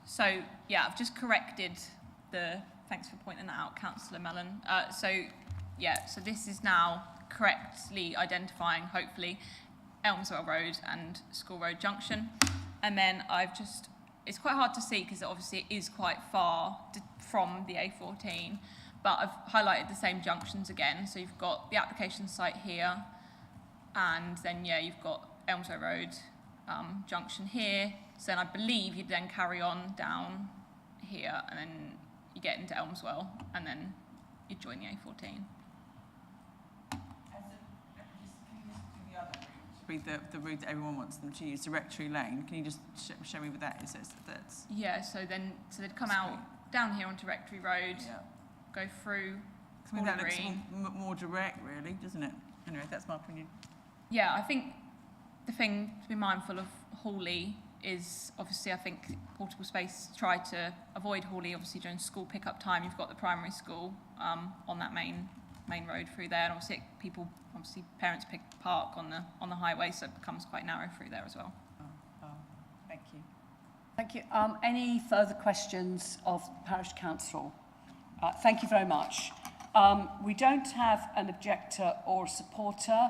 So, yeah, I've just corrected thanks for pointing that out, Councillor Mellon. So this is now correctly identifying, hopefully, Elmswell Road and School Road Junction. And then it's quite hard to see because obviously it is quite far from the A14, but I've highlighted the same junctions again. So you've got the application site here, and then, yeah, you've got Elmsway Road junction here. So then I believe you'd then carry on down here, and then you get into Elmswell, and then you join the A14. The route that everyone wants them to use, Directory Lane. Can you just show me what that is? That's Yeah, so they'd come out down here onto Rectory Road, go through. I mean, that looks more direct, really, doesn't it? Anyway, that's my opinion. Yeah, I think the thing to be mindful of Hawley is, obviously, I think Portable Space try to avoid Hawley, obviously during school pickup time. You've got the primary school on that main road through there, and obviously parents park on the highway, so it becomes quite narrow through there as well. Thank you. Thank you. Any further questions of Parish Council? Thank you very much. We don't have an objector or a supporter.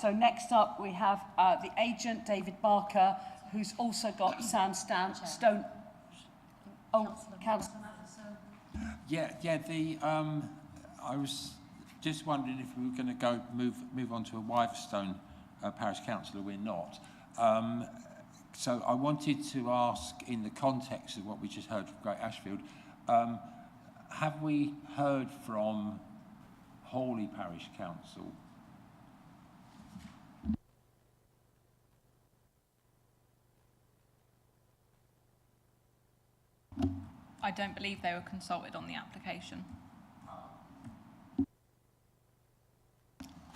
So next up we have the agent, David Barker, who's also got Sam Stone. Oh, Councillor Matheson. I was just wondering if we were going to move on to a Wiverstone Parish Councillor. We're not. So I wanted to ask, in the context of what we just heard from Great Ashfield, have we heard from Hawley Parish Council? I don't believe they were consulted on the application.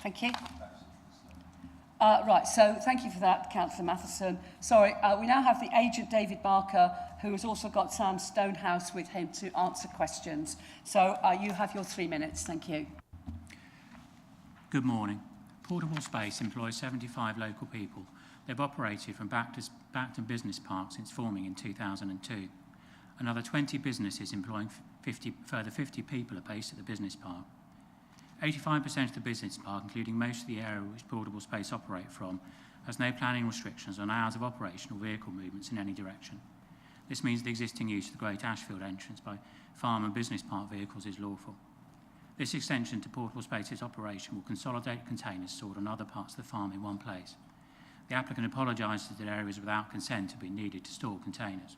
Thank you. Right, so thank you for that, Councillor Matheson. Sorry, we now have the agent, David Barker, who has also got Sam Stonehouse with him to answer questions. So you have your 3 minutes. Thank you. Good morning. Portable Space employs 75 local people. They've operated from Bacton Business Park since forming in 2002. Another 20 businesses employing further 50 people are based at the business park. 85% of the business park, including most of the area which Portable Space operate from, has no planning restrictions on hours of operation or vehicle movements in any direction. This means the existing use of the Great Ashfield entrance by farm and business park vehicles is lawful. This extension to Portable Space's operation will consolidate containers stored on other parts of the farm in one place. The applicant apologises that areas without consent have been needed to store containers.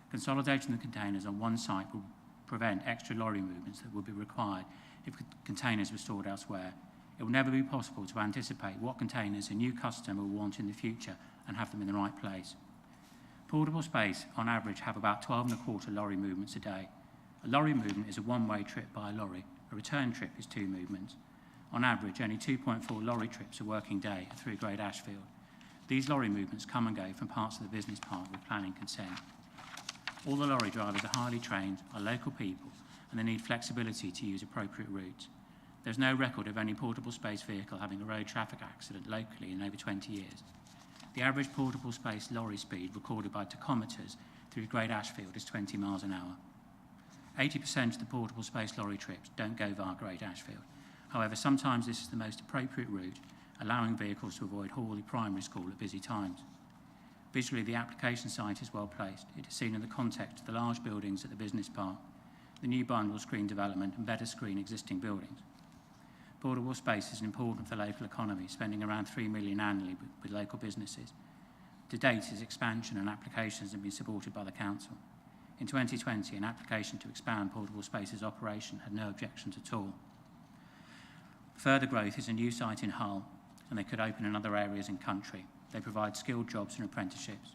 Consolidating the containers on one site will prevent extra lorry movements that would be required if containers were stored elsewhere. It will never be possible to anticipate what containers a new customer will want in the future and have them in the right place. Portable Space, on average, have about 12.25 lorry movements a day. A lorry movement is a one-way trip by a lorry. A return trip is 2 movements. On average, only 2.4 lorry trips a working day through Great Ashfield. These lorry movements come and go from parts of the business park with planning consent. All the lorry drivers are highly trained, are local people, and they need flexibility to use appropriate routes. There's no record of any Portable Space vehicle having a road traffic accident locally in over 20 years. The average Portable Space lorry speed recorded by tachometers through Great Ashfield is 20 miles an hour. 80% of the Portable Space lorry trips don't go via Great Ashfield. However, sometimes this is the most appropriate route, allowing vehicles to avoid Hawley Primary School at busy times. Visually, the application site is well placed. It is seen in the context of the large buildings at the business park, the new bundle screen development and better screen existing buildings. Portable Space is important for the local economy, spending around 3 million annually with local businesses. To date, its expansion and applications have been supported by the Council. In 2020, an application to expand Portable Space's operation had no objections at all. Further growth is a new site in Hull, and they could open in other areas in country. They provide skilled jobs and apprenticeships.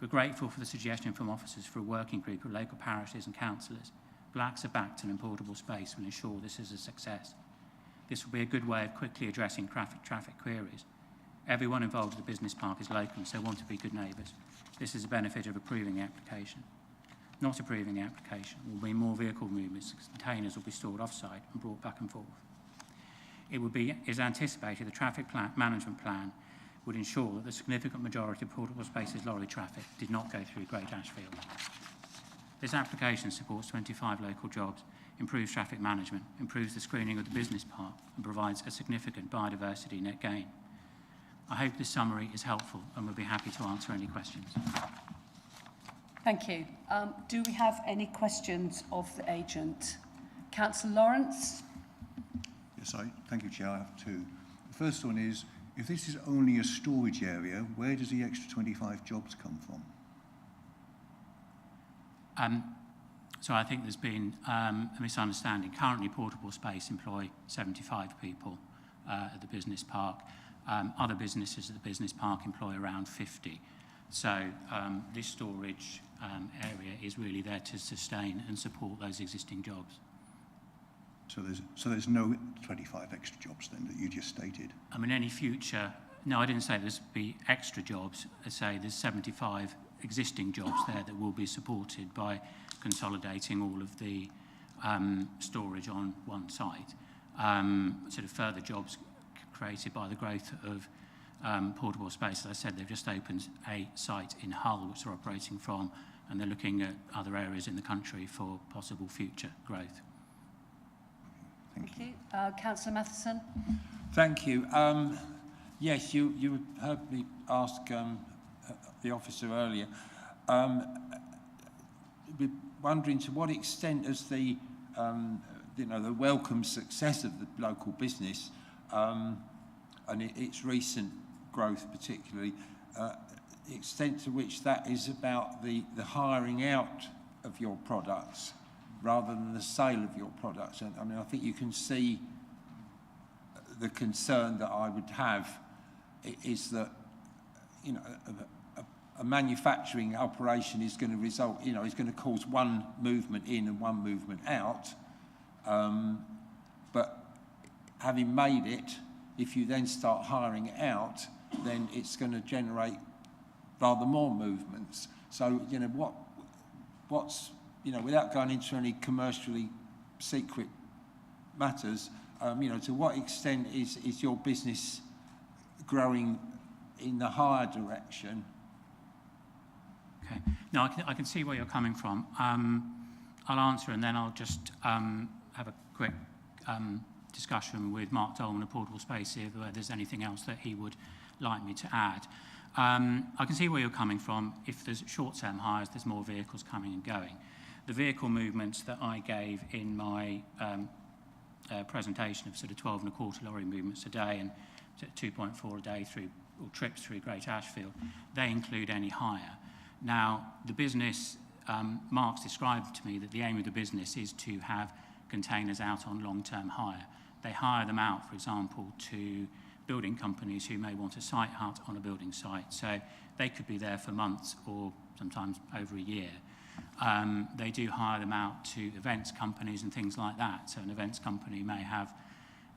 We're grateful for the suggestion from officers for a working group of local parishes and councillors. Blacks of Bacton and Portable Space will ensure this is a success. This will be a good way of quickly addressing traffic queries. Everyone involved at the business park is local, so want to be good neighbours. This is a benefit of approving the application. Not approving the application will mean more vehicle movements, containers will be stored off-site and brought back and forth. It is anticipated the traffic management plan would ensure that the significant majority of Portable Space's lorry traffic did not go through Great Ashfield. This application supports 25 local jobs, improves traffic management, improves the screening of the business park, and provides a significant biodiversity net gain. I hope this summary is helpful and we'll be happy to answer any questions. Thank you. Do we have any questions of the agent? Councillor Lawrence. Yes, thank you, Chair. I have two. The first one is, if this is only a storage area, where does the extra 25 jobs come from? So I think there's been a misunderstanding. Currently, Portable Space employ 75 people at the business park. Other businesses at the business park employ around 50. So this storage area is really there to sustain and support those existing jobs. So there's no 25 extra jobs then that you just stated? I mean, any future... No, I didn't say there's be extra jobs. I say there's 75 existing jobs there that will be supported by consolidating all of the storage on one site. Sort of further jobs created by the growth of Portable Space. As I said, they've just opened a site in Hull, which they're operating from, and they're looking at other areas in the country for possible future growth. Thank you. Councillor Matheson. Thank you. Yes, you heard me ask the officer earlier. We're wondering to what extent has the the welcome success of the local business and its recent growth, particularly, the extent to which that is about the hiring out of your products rather than the sale of your products. And I mean, I think you can see the concern that I would have is that, a manufacturing operation is going to result, is going to cause one movement in and one movement out. But having made it, if you then start hiring it out, then it's going to generate rather more movements. So, what's without going into any commercially secret matters, to what extent is your business growing in the higher direction? Okay. No, I can see where you're coming from. I'll answer and then I'll just have a quick discussion with Mark Dolman of Portable Space here, whether there's anything else that he would like me to add. I can see where you're coming from. If there's short-term hires, there's more vehicles coming and going. The vehicle movements that I gave in my presentation of sort of 12 and a quarter lorry movements a day and 2.4 a day through, or trips through Great Ashfield, they include any hire. Now, the business, Mark's described to me that the aim of the business is to have containers out on long-term hire. They hire them out, for example, to building companies who may want a site hut on a building site. So they could be there for months or sometimes over a year. They do hire them out to events companies and things like that. So an events company may have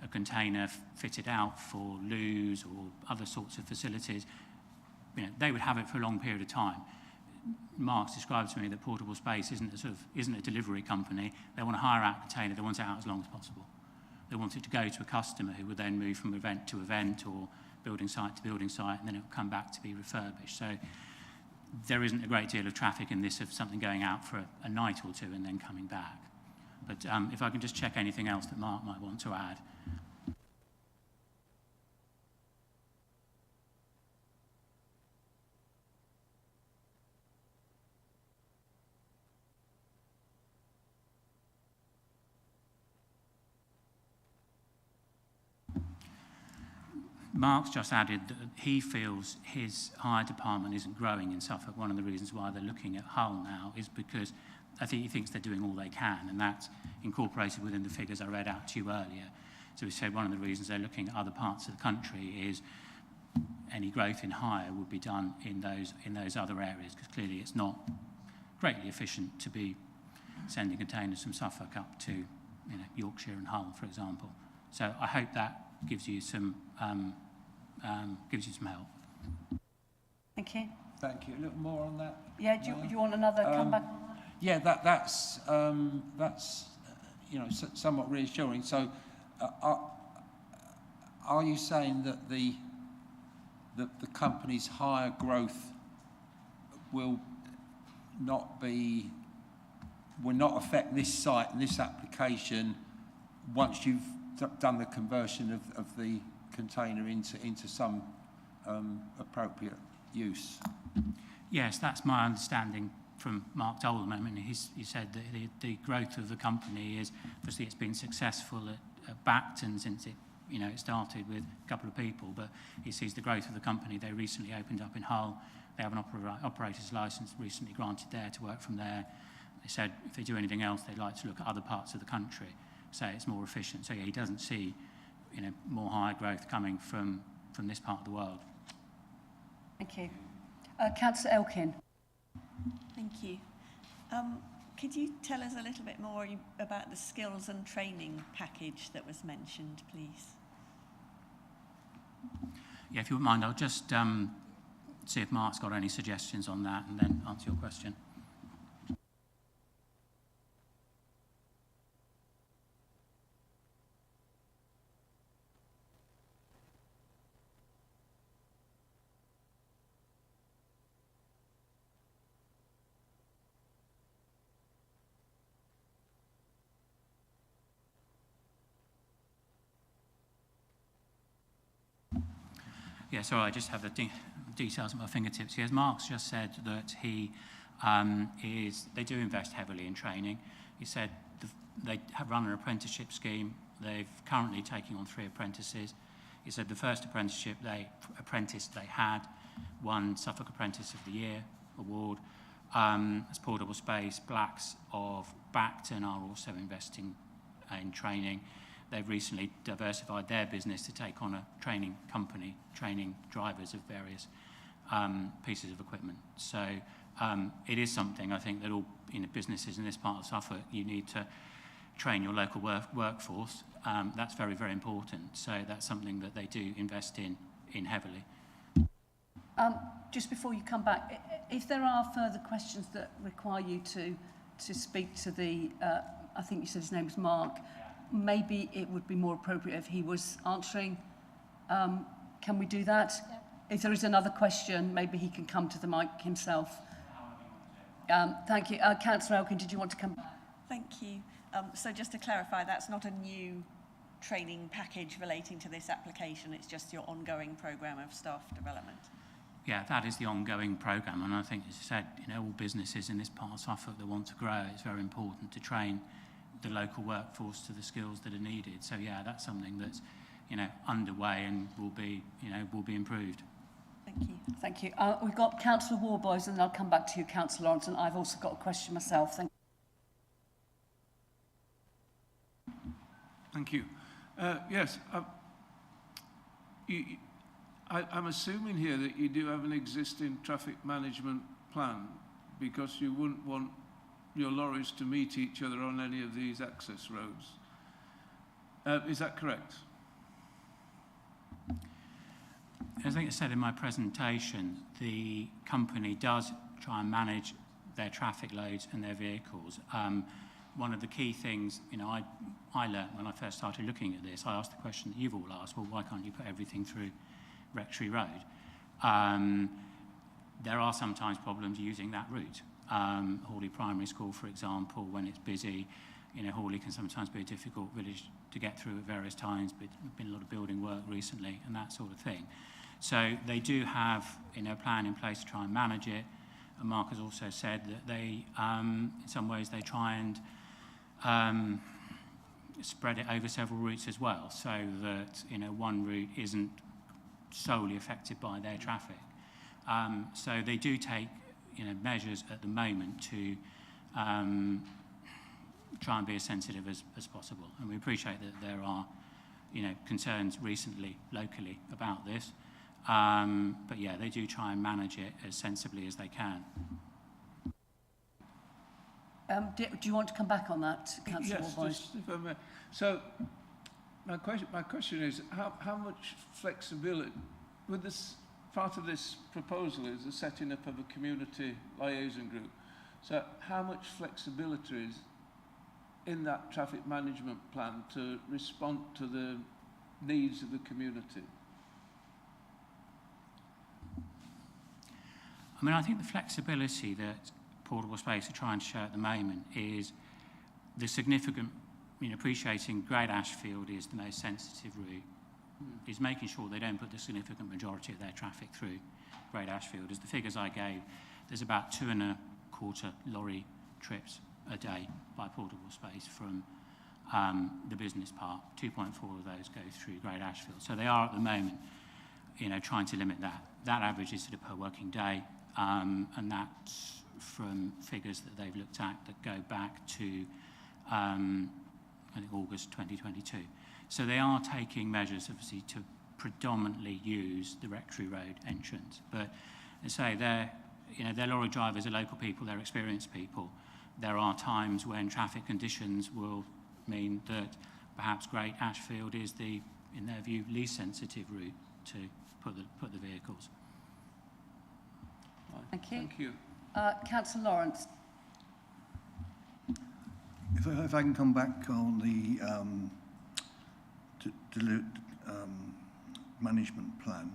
a container fitted out for loos or other sorts of facilities. They would have it for a long period of time. Mark's described to me that Portable Space isn't a delivery company. They want to hire out a container. They want it out as long as possible. They want it to go to a customer who would then move from event to event or building site to building site, and then it will come back to be refurbished. So there isn't a great deal of traffic in this of something going out for a night or two and then coming back. But if I can just check anything else that Mark might want to add. Mark's just added that he feels his hire department isn't growing in Suffolk. One of the reasons why they're looking at Hull now is because I think he thinks they're doing all they can, and that's incorporated within the figures I read out to you earlier. So we said one of the reasons they're looking at other parts of the country is any growth in hire would be done in those other areas, because clearly it's not greatly efficient to be sending containers from Suffolk up to Yorkshire and Hull, for example. So I hope that gives you some help. Thank you. Thank you. A little more on that. Yeah. Do you want another comeback? Yeah, that's somewhat reassuring. So, are you saying that the company's higher growth will not affect this site and this application once you've done the conversion of the container into some appropriate use? Yes, that's my understanding from Mark Dolan. I mean, he said that the growth of the company is, obviously it's been successful at Bacton since it, you know, it started with a couple of people, but he sees the growth of the company. They recently opened up in Hull. They have an operator's license recently granted there to work from there. They said if they do anything else, they'd like to look at other parts of the country, so it's more efficient. So yeah, he doesn't see, you know, more higher growth coming from this part of the world. Thank you. Councillor Elkin. Thank you. Could you tell us a little bit more about the skills and training package that was mentioned, please? Yeah, if you wouldn't mind, I'll just see if Mark's got any suggestions on that and then answer your question. Yeah, sorry, I just have the details at my fingertips. Yes, Mark's just said that they do invest heavily in training. He said they have run an apprenticeship scheme. They've currently taking on 3 apprentices. He said the first apprentice they had won Suffolk Apprentice of the Year award. As Portable Space, Blacks of Bacton are also investing in training. They've recently diversified their business to take on a training company, training drivers of various pieces of equipment. So it is something I think that all businesses in this part of Suffolk, you need to train your local workforce. That's very, very important. So that's something that they do invest in heavily. Just before you come back, if there are further questions that require you to speak to the, I think you said his name was Mark, maybe it would be more appropriate if he was answering. Can we do that? Yeah. If there is another question, maybe he can come to the mic himself. Thank you. Councillor Elkin, did you want to come back? Thank you. So just to clarify, that's not a new training package relating to this application, it's just your ongoing programme of staff development? Yeah, that is the ongoing programme, and I think, as I said, you know, all businesses in this part of Suffolk that want to grow, it's very important to train the local workforce to the skills that are needed. So yeah, that's something that's, you know, underway and will be improved. Thank you. Thank you. We've got Councillor Warboys, and then I'll come back to you, Councillor Lawrence, and I've also got a question myself. Thank you. Yes, I'm assuming here that you do have an existing traffic management plan, because you wouldn't want your lorries to meet each other on any of these access roads. Is that correct? As I think I said in my presentation, the company does try and manage their traffic loads and their vehicles. One of the key things, you know, I learned when I first started looking at this, I asked the question that you've all asked, well, why can't you put everything through Rectory Road? There are sometimes problems using that route. Hawley Primary School, for example, when it's busy, you know, Hawley can sometimes be a difficult village to get through at various times, but there's been a lot of building work recently and that sort of thing. So they do have, you know, a plan in place to try and manage it. And Mark has also said that they, in some ways, they try and spread it over several routes as well, so that, you know, one route isn't solely affected by their traffic. So they do take, you know, measures at the moment to try and be as sensitive as possible. And we appreciate that there are, you know, concerns recently, locally, about this. But yeah, they do try and manage it as sensibly as they can. Do you want to come back on that, Councillor Warboys? Yes, just if I may. So my question is, how much flexibility, with this, part of this proposal is the setting up of a community liaison group. So how much flexibility is in that traffic management plan to respond to the needs of the community? I mean, I think the flexibility that Portable Space are trying to show at the moment is the significant, you know, appreciating Great Ashfield is the most sensitive route, is making sure they don't put the significant majority of their traffic through Great Ashfield. As the figures I gave, there's about 2.25 3.25 lorry trips a day by portable space from the business park. 2.4 of those go through Great Ashfield. So they are at the moment, trying to limit that. That average is sort of per working day, and that's from figures that they've looked at that go back to, I think, August 2022. So they are taking measures, obviously, to predominantly use the Rectory Road entrance. But as I say, they're lorry drivers, are local people, they're experienced people. There are times when traffic conditions will mean that perhaps Great Ashfield is the, in their view, least sensitive route to put the vehicles. Thank you. Thank you. Councillor Lawrence. If I can come back on the management plan,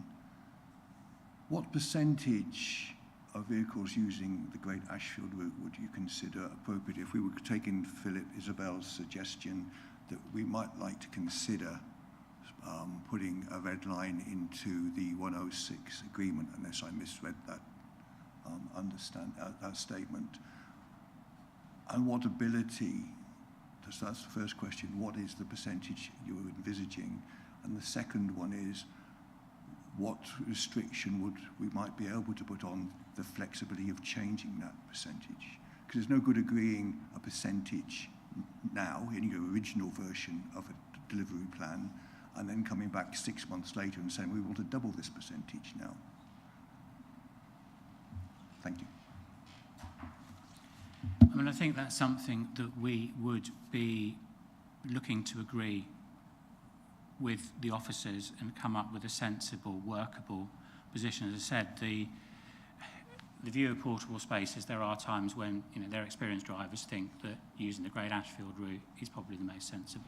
what percentage of vehicles using the Great Ashfield route would you consider appropriate? If we were taking Philip Isabel's suggestion that we might like to consider putting a red line into the 106 agreement, unless I misread that that statement. And what ability, that's the first question, what is the percentage you're envisaging? And the second one is, what restriction would we might be able to put on the flexibility of changing that percentage? Because there's no good agreeing a percentage now in your original version of a delivery plan and then coming back 6 months later and saying we want to double this percentage now. Thank you. I mean, I think that's something that we would be looking to agree with the officers and come up with a sensible, workable position. As I said, the view of portable spaces, there are times when their experienced drivers think that using the Great Ashfield route is probably the most sensible.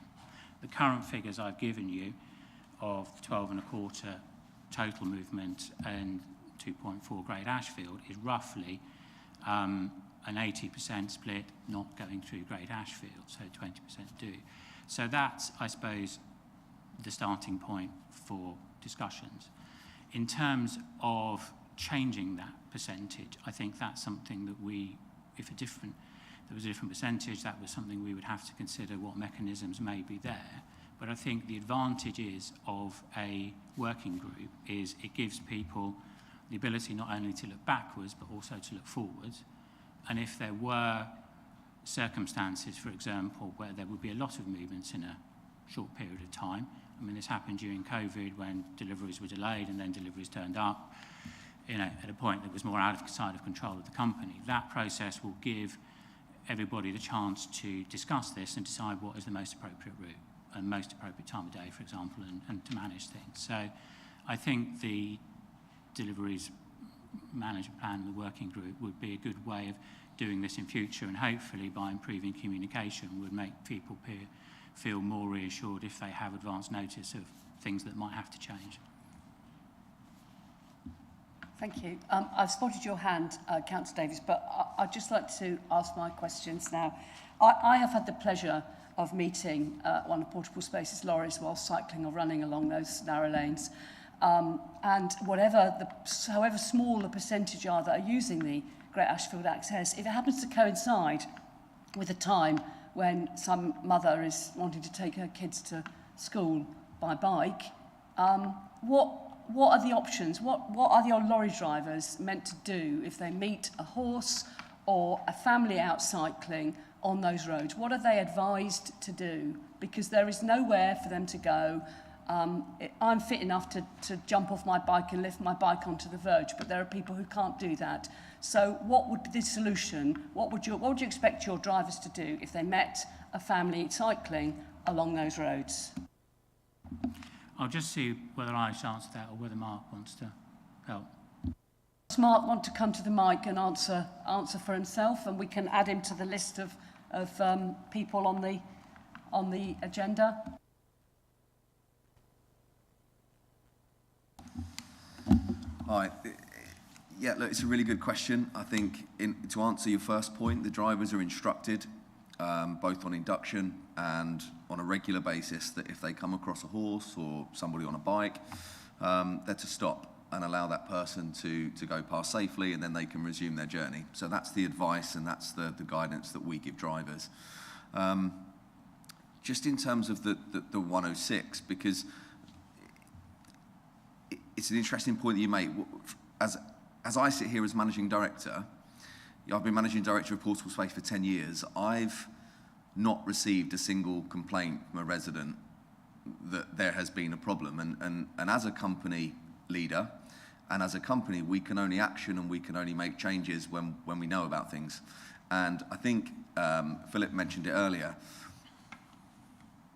The current figures I've given you of 12.25 total movement and 2.4 Great Ashfield is roughly an 80% split not going through Great Ashfield, so 20% do. So that's, I suppose, the starting point for discussions. In terms of changing that percentage, I think that's something that if there was a different percentage, that was something we would have to consider what mechanisms may be there. But I think the advantage of a working group is it gives people the ability not only to look backwards, but also to look forwards. And if there were circumstances, for example, where there would be a lot of movements in a short period of time, I mean, this happened during COVID when deliveries were delayed and then deliveries turned up, at a point that was more outside of control of the company. That process will give everybody the chance to discuss this and decide what is the most appropriate route and most appropriate time of day, for example, and to manage things. So I think the deliveries management plan and the working group would be a good way of doing this in future, and hopefully by improving communication would make people feel more reassured if they have advance notice of things that might have to change. Thank you. I've spotted your hand, Councillor Davies, but I'd just like to ask my questions now. I have had the pleasure of meeting one of Portable Spaces lorries while cycling or running along those narrow lanes. And however small the percentage are that are using the Great Ashfield access, if it happens to coincide with a time when some mother is wanting to take her kids to school by bike, what are the options? What are your lorry drivers meant to do if they meet a horse or a family out cycling on those roads? What are they advised to do? Because there is nowhere for them to go. I'm fit enough to jump off my bike and lift my bike onto the verge, but there are people who can't do that. So what would be the solution? What would you expect your drivers to do if they met a family cycling along those roads? I'll just see whether I should answer that or whether Mark wants to help. Does Mark want to come to the mic and answer for himself, and we can add him to the list of people on the agenda? Hi. Yeah, look, it's a really good question. I think to answer your first point, the drivers are instructed both on induction and on a regular basis that if they come across a horse or somebody on a bike, they're to stop. and allow that person to go past safely, and then they can resume their journey. So that's the advice and that's the guidance that we give drivers. Just in terms of the 106, because it's an interesting point that you make. As I sit here as managing director, I've been managing director of Portable Space for 10 years. I've not received a single complaint from a resident that there has been a problem. And as a company leader and as a company, we can only action and we can only make changes when we know about things. And I think Philip mentioned it earlier.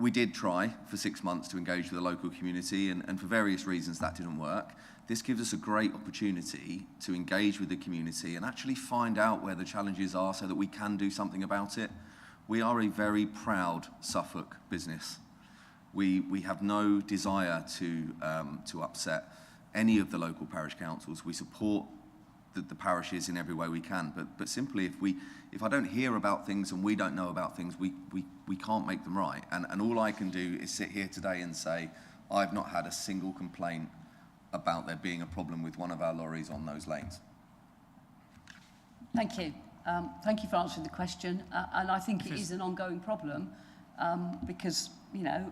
We did try for 6 months to engage with the local community, and for various reasons that didn't work. This gives us a great opportunity to engage with the community and actually find out where the challenges are so that we can do something about it. We are a very proud Suffolk business. We have no desire to upset any of the local parish councils. We support the parishes in every way we can, but simply if I don't hear about things and we don't know about things, we can't make them right. And all I can do is sit here today and say, I've not had a single complaint about there being a problem with one of our lorries on those lanes. Thank you. Thank you for answering the question. And I think it is an ongoing problem because, you know,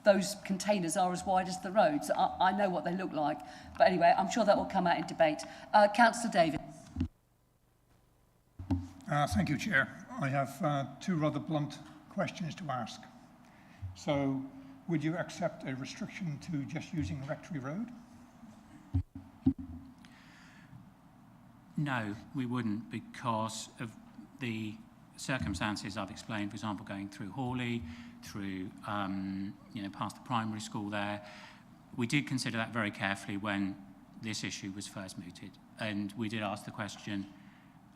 those containers are as wide as the roads. I know what they look like. But anyway, I'm sure that will come out in debate. Councillor Davis. Thank you, Chair. I have two rather blunt questions to ask. So, would you accept a restriction to just using Rectory Road? No, we wouldn't, because of the circumstances I've explained, for example, going through Hawley, through, past the primary school there. We did consider that very carefully when this issue was first mooted. And we did ask the question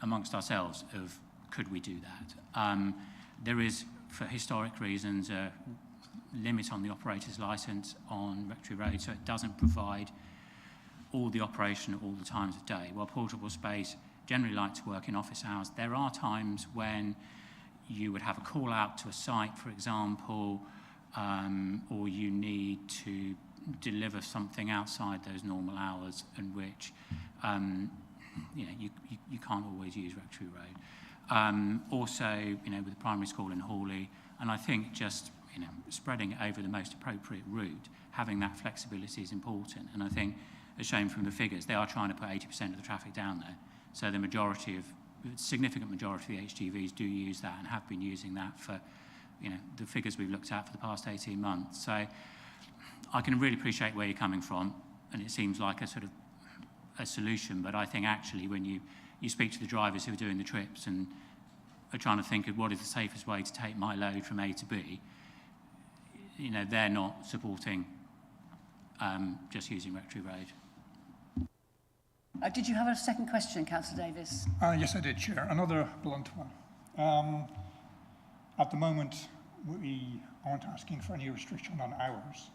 amongst ourselves of, could we do that? There is, for historic reasons, a limit on the operator's licence on Rectory Road, so it doesn't provide all the operation at all the times of day. While Portable Space generally like to work in office hours, there are times when you would have a call out to a site, for example, or you need to deliver something outside those normal hours in which you can't always use Rectory Road. Also, with the primary school in Hawley, and I think just spreading it over the most appropriate route, having that flexibility is important. And I think, as shown from the figures, they are trying to put 80% of the traffic down there. So the significant majority of the HGVs do use that and have been using that for, the figures we've looked at for the past 18 months. So I can really appreciate where you're coming from, and it seems like a sort of a solution, but I think actually when you speak to the drivers who are doing the trips and are trying to think of what is the safest way to take my load from A to B, they're not supporting just using Rectory Road. Did you have a second question, Councillor Davis? Yes, I did, Chair. Another blunt one. At the moment, we aren't asking for any restriction on hours.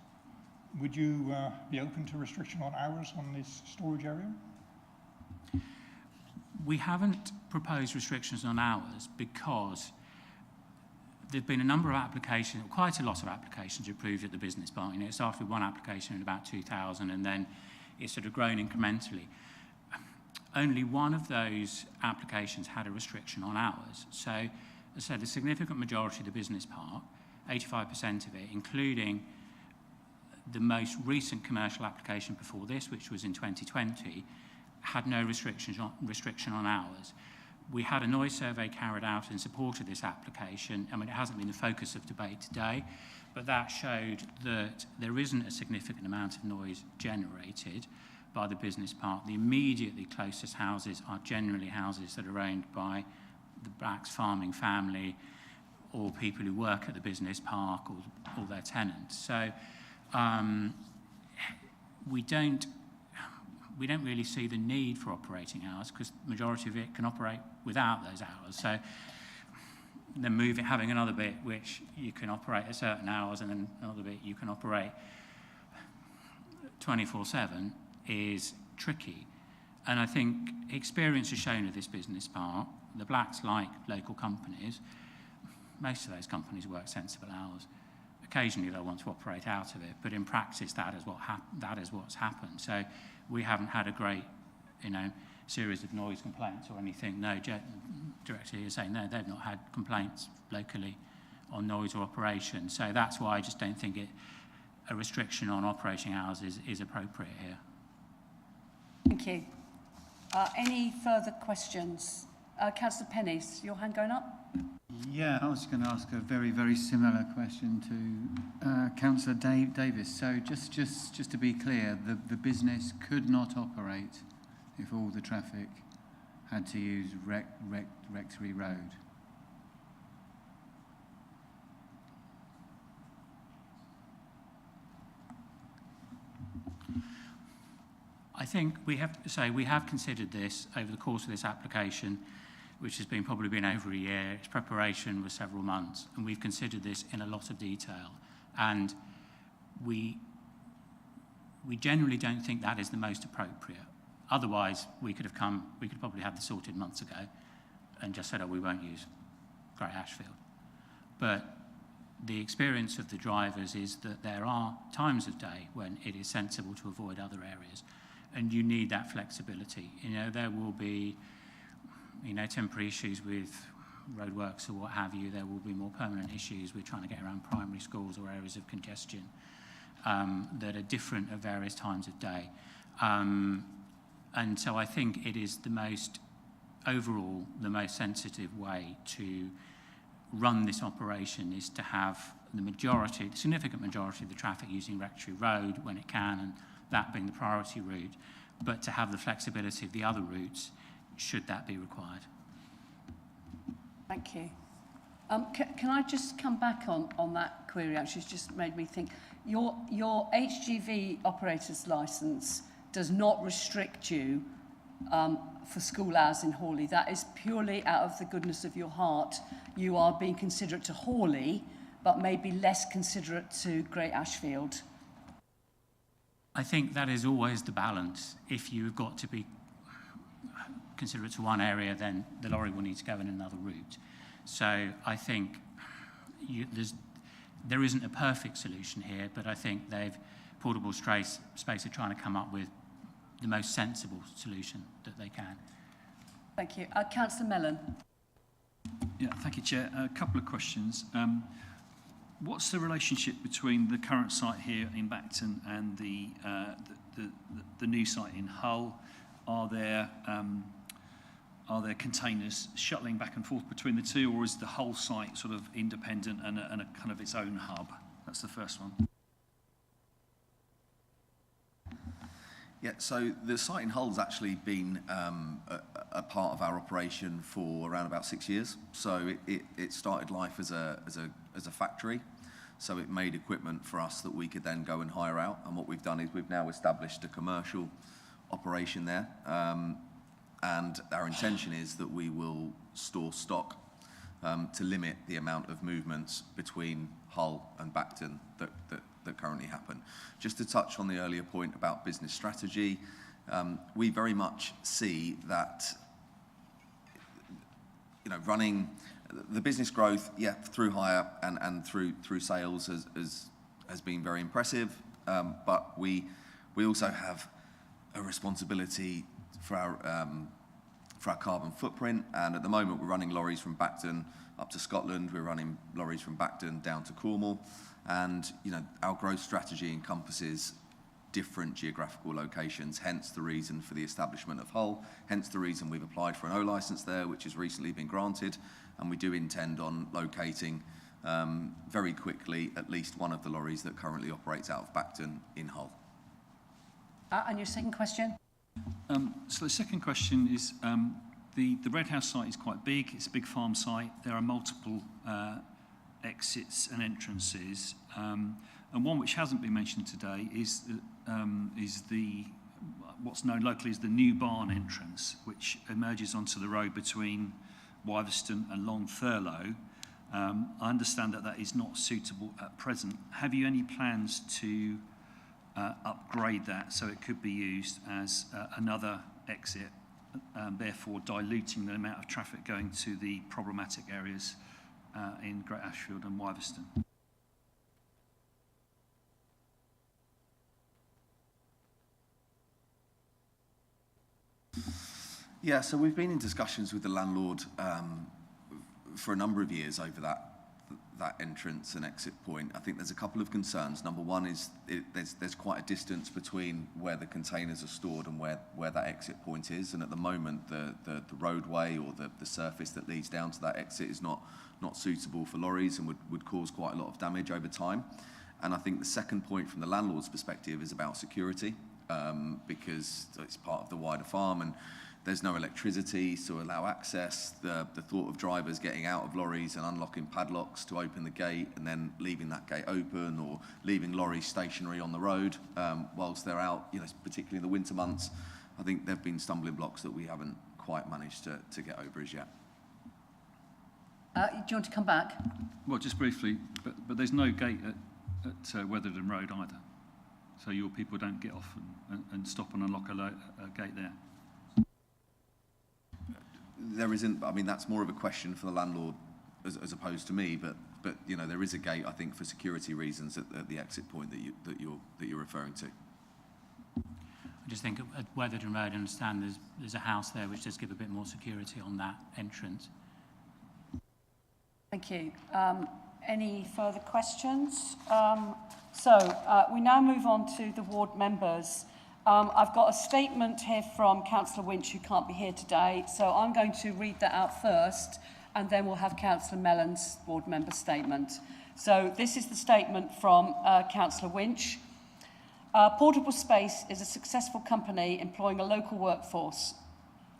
Would you be open to restriction on hours on this storage area? We haven't proposed restrictions on hours because there've been a number of applications, quite a lot of applications approved at the business park. It started with one application in about 2000 and then it's sort of grown incrementally. Only one of those applications had a restriction on hours. So, as I said, the significant majority of the business park, 85% of it, including the most recent commercial application before this, which was in 2020, had no restriction on hours. We had a noise survey carried out in support of this application. I mean, it hasn't been the focus of debate today, but that showed that there isn't a significant amount of noise generated by the business park. The immediately closest houses are generally houses that are owned by the Blacks farming family or people who work at the business park or their tenants. So we don't really see the need for operating hours because the majority of it can operate without those hours. So then having another bit which you can operate at certain hours and then another bit you can operate 24/7 is tricky. And I think experience has shown of this business park, the Blacks like local companies. Most of those companies work sensible hours. Occasionally they'll want to operate out of it, but in practice that is what's happened. So we haven't had a great, series of noise complaints or anything. No, Director here is saying no, they've not had complaints locally on noise or operation. So that's why I just don't think a restriction on operating hours is appropriate here. Thank you. Any further questions? Councillor Pennies, your hand going up? Yeah, I was going to ask a very, very similar question to Councillor Davis. So just to be clear, the business could not operate if all the traffic had to use Rectory Road. I think we have considered this over the course of this application, which has probably been over a year. Its preparation was several months, and we've considered this in a lot of detail. And we generally don't think that is the most appropriate. Otherwise, we could probably have this sorted months ago and just said, oh, we won't use Great Ashfield. But the experience of the drivers is that there are times of day when it is sensible to avoid other areas, and you need that flexibility. There will be, temporary issues with roadworks or what have you. There will be more permanent issues with trying to get around primary schools or areas of congestion that are different at various times of day. And so I think it is the most sensitive way to run this operation is to have the significant majority of the traffic using Rectory Road when it can, and that being the priority route, but to have the flexibility of the other routes should that be required. Thank you. Can I just come back on that query? Actually, it's just made me think. Your HGV operator's licence does not restrict you for school hours in Hawley. That is purely out of the goodness of your heart. You are being considerate to Hawley, but maybe less considerate to Great Ashfield. I think that is always the balance. If you've got to be considerate to one area, then the lorry will need to go in another route. So I think there isn't a perfect solution here, but I think Portable Space are trying to come up with the most sensible solution that they can. Thank you. Councillor Mellon. Yeah, thank you, Chair. A couple of questions. What's the relationship between the current site here in Bacton and the new site in Hull? Are there containers shuttling back and forth between the two, or is the whole site sort of independent and a kind of its own hub? That's the first one. Yeah, so the site in Hull's actually been a part of our operation for around about 6 years. So it started life as a factory. So it made equipment for us that we could then go and hire out. And what we've done is we've now established a commercial operation there. And our intention is that we will store stock to limit the amount of movements between Hull and Bacton that currently happen. Just to touch on the earlier point about business strategy, we very much see that running the business growth, through hire and through sales has been very impressive, but we also have a responsibility for our carbon footprint, and at the moment we're running lorries from Bacton up to Scotland, we're running lorries from Bacton down to Cornwall, and our growth strategy encompasses different geographical locations, hence the reason for the establishment of Hull, hence the reason we've applied for an O licence there, which has recently been granted, and we do intend on locating very quickly at least one of the lorries that currently operates out of Bacton in Hull. And your second question? So the second question is, the Red House site is quite big, it's a big farm site, there are multiple exits and entrances, and one which hasn't been mentioned today is what's known locally as the New Barn entrance, which emerges onto the road between Wiveston and Long Thurlow. I understand that is not suitable at present. Have you any plans to upgrade that so it could be used as another exit, therefore diluting the amount of traffic going to the problematic areas in Great Ashfield and Wiveston? Yeah, so we've been in discussions with the landlord for a number of years over that entrance and exit point. I think there's a couple of concerns. Number one is there's quite a distance between where the containers are stored and where that exit point is, and at the moment the roadway or the surface that leads down to that exit is not suitable for lorries and would cause quite a lot of damage over time. And I think the second point from the landlord's perspective is about security, because it's part of the wider farm and there's no electricity to allow access. The thought of drivers getting out of lorries and unlocking padlocks to open the gate and then leaving that gate open, or leaving lorries stationary on the road whilst they're out, particularly in the winter months, I think there have been stumbling blocks that we haven't quite managed to get over as yet. Do you want to come back? Well, just briefly, but there's no gate at Weatherden Road either. So your people don't get off and stop and unlock a gate there. There isn't. I mean, that's more of a question for the landlord as opposed to me. But there is a gate, I think, for security reasons at the exit point that you're referring to. I just think at Weatherden Road, I understand there's a house there which does give a bit more security on that entrance. Thank you. Any further questions? We now move on to the ward members. I've got a statement here from Councillor Winch, who can't be here today, so I'm going to read that out first, and then we'll have Councillor Mellon's ward member statement. So this is the statement from Councillor Winch. Portable Space is a successful company employing a local workforce.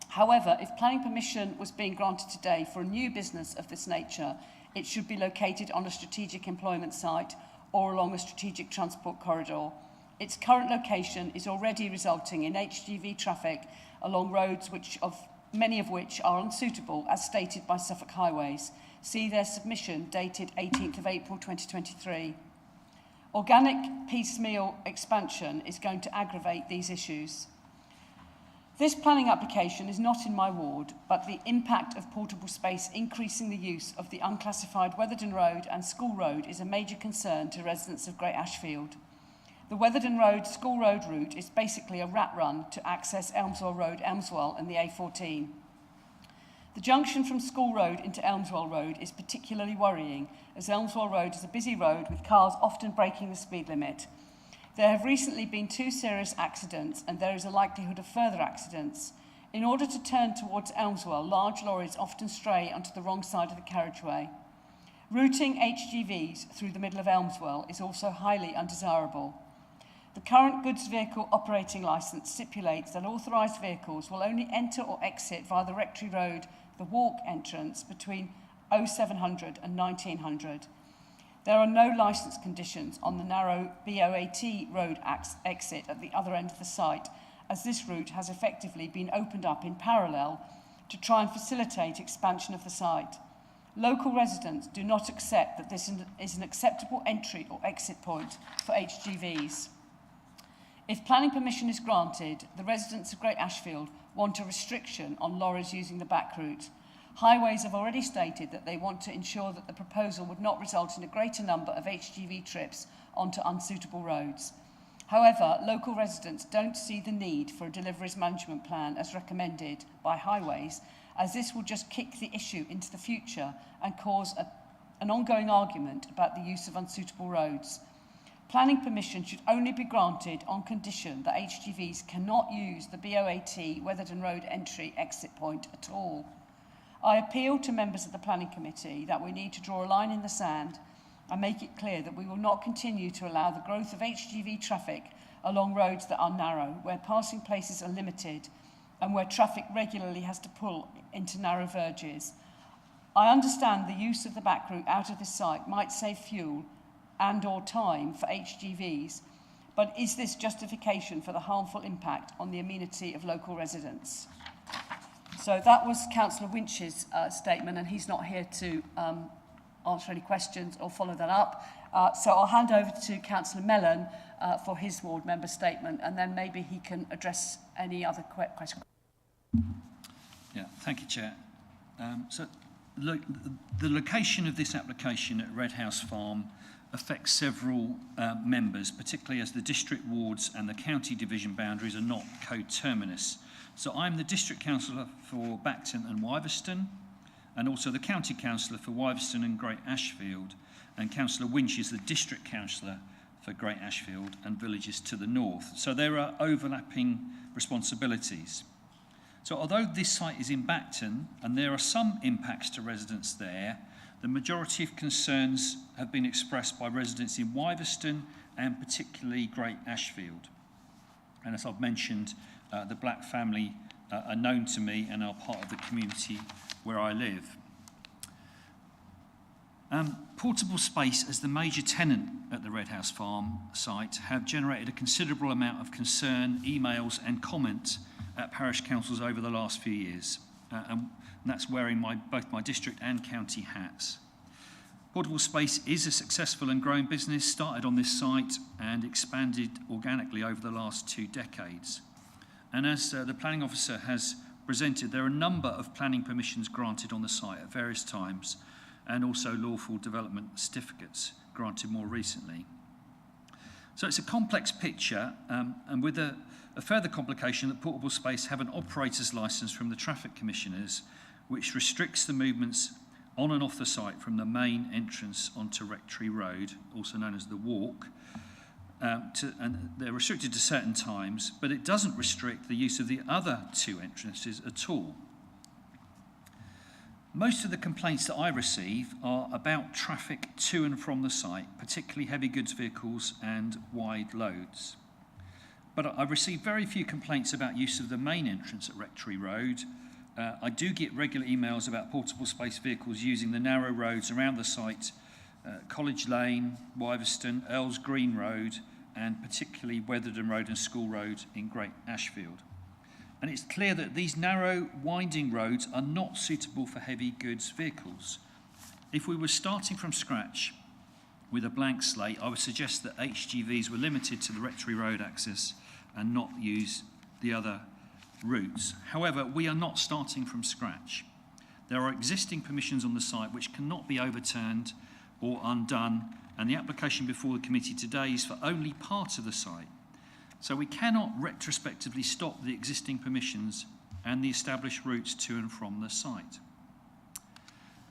However, if planning permission was being granted today for a new business of this nature, it should be located on a strategic employment site or along a strategic transport corridor. Its current location is already resulting in HGV traffic along roads many of which are unsuitable, as stated by Suffolk Highways. See their submission dated 18th of April 2023. Organic piecemeal expansion is going to aggravate these issues. This planning application is not in my ward, but the impact of portable space increasing the use of the unclassified Weatherden Road and School Road is a major concern to residents of Great Ashfield. The Weatherden Road School Road route is basically a rat run to access Elmswell Road, Elmswell and the A14. The junction from School Road into Elmswell Road is particularly worrying, as Elmswell Road is a busy road with cars often breaking the speed limit. There have recently been 2 serious accidents, and there is a likelihood of further accidents. In order to turn towards Elmswell, large lorries often stray onto the wrong side of the carriageway. Routing HGVs through the middle of Elmswell is also highly undesirable. The current goods vehicle operating licence stipulates that authorised vehicles will only enter or exit via the Rectory Road, the walk entrance, between 0700 and 1900. There are no licence conditions on the narrow BOAT road exit at the other end of the site, as this route has effectively been opened up in parallel to try and facilitate expansion of the site. Local residents do not accept that this is an acceptable entry or exit point for HGVs. If planning permission is granted, the residents of Great Ashfield want a restriction on lorries using the back route. Highways have already stated that they want to ensure that the proposal would not result in a greater number of HGV trips onto unsuitable roads. However, local residents don't see the need for a deliveries management plan as recommended by Highways, as this will just kick the issue into the future and cause an ongoing argument about the use of unsuitable roads. Planning permission should only be granted on condition that HGVs cannot use the BOAT Weatherden Road entry-exit point at all. I appeal to members of the Planning Committee that we need to draw a line in the sand and make it clear that we will not continue to allow the growth of HGV traffic along roads that are narrow, where passing places are limited and where traffic regularly has to pull into narrow verges. I understand the use of the back route out of this site might save fuel and/or time for HGVs, but is this justification for the harmful impact on the amenity of local residents? So that was Councillor Winch's statement, and he's not here to answer any questions or follow that up. So I'll hand over to Councillor Mellon for his ward member statement, and then maybe he can address any other questions. Yeah, thank you, Chair. So look, the location of this application at Red House Farm affects several members, particularly as the district wards and the county division boundaries are not coterminous. So I'm the District Councillor for Bacton and Wiveston, and also the County Councillor for Wiveston and Great Ashfield, and Councillor Winch is the District Councillor for Great Ashfield and villages to the north. So there are overlapping responsibilities. So although this site is in Bacton and there are some impacts to residents there, the majority of concerns have been expressed by residents in Wiveston and particularly Great Ashfield. And as I've mentioned, the Black family are known to me and are part of the community where I live. Portable space as the major tenant at the Red House Farm site have generated a considerable amount of concern, emails and comment at parish councils over the last few years. And that's wearing both my district and county hats. Portable space is a successful and growing business, started on this site and expanded organically over the last 2 decades. And as the planning officer has presented, there are a number of planning permissions granted on the site at various times, and also lawful development certificates granted more recently. So it's a complex picture, and with a further complication that portable space have an operator's licence from the traffic commissioners, which restricts the movements on and off the site from the main entrance onto Rectory Road, also known as the Walk, and they're restricted to certain times, but it doesn't restrict the use of the other 2 entrances at all. Most of the complaints that I receive are about traffic to and from the site, particularly heavy goods vehicles and wide loads. But I receive very few complaints about use of the main entrance at Rectory Road. I do get regular emails about portable space vehicles using the narrow roads around the site, College Lane, Wiveston, Earls Green Road, and particularly Weatherden Road and School Road in Great Ashfield. And it's clear that these narrow, winding roads are not suitable for heavy goods vehicles. If we were starting from scratch with a blank slate, I would suggest that HGVs were limited to the Rectory Road access and not use the other routes. However, we are not starting from scratch. There are existing permissions on the site which cannot be overturned or undone, and the application before the committee today is for only part of the site. So we cannot retrospectively stop the existing permissions and the established routes to and from the site.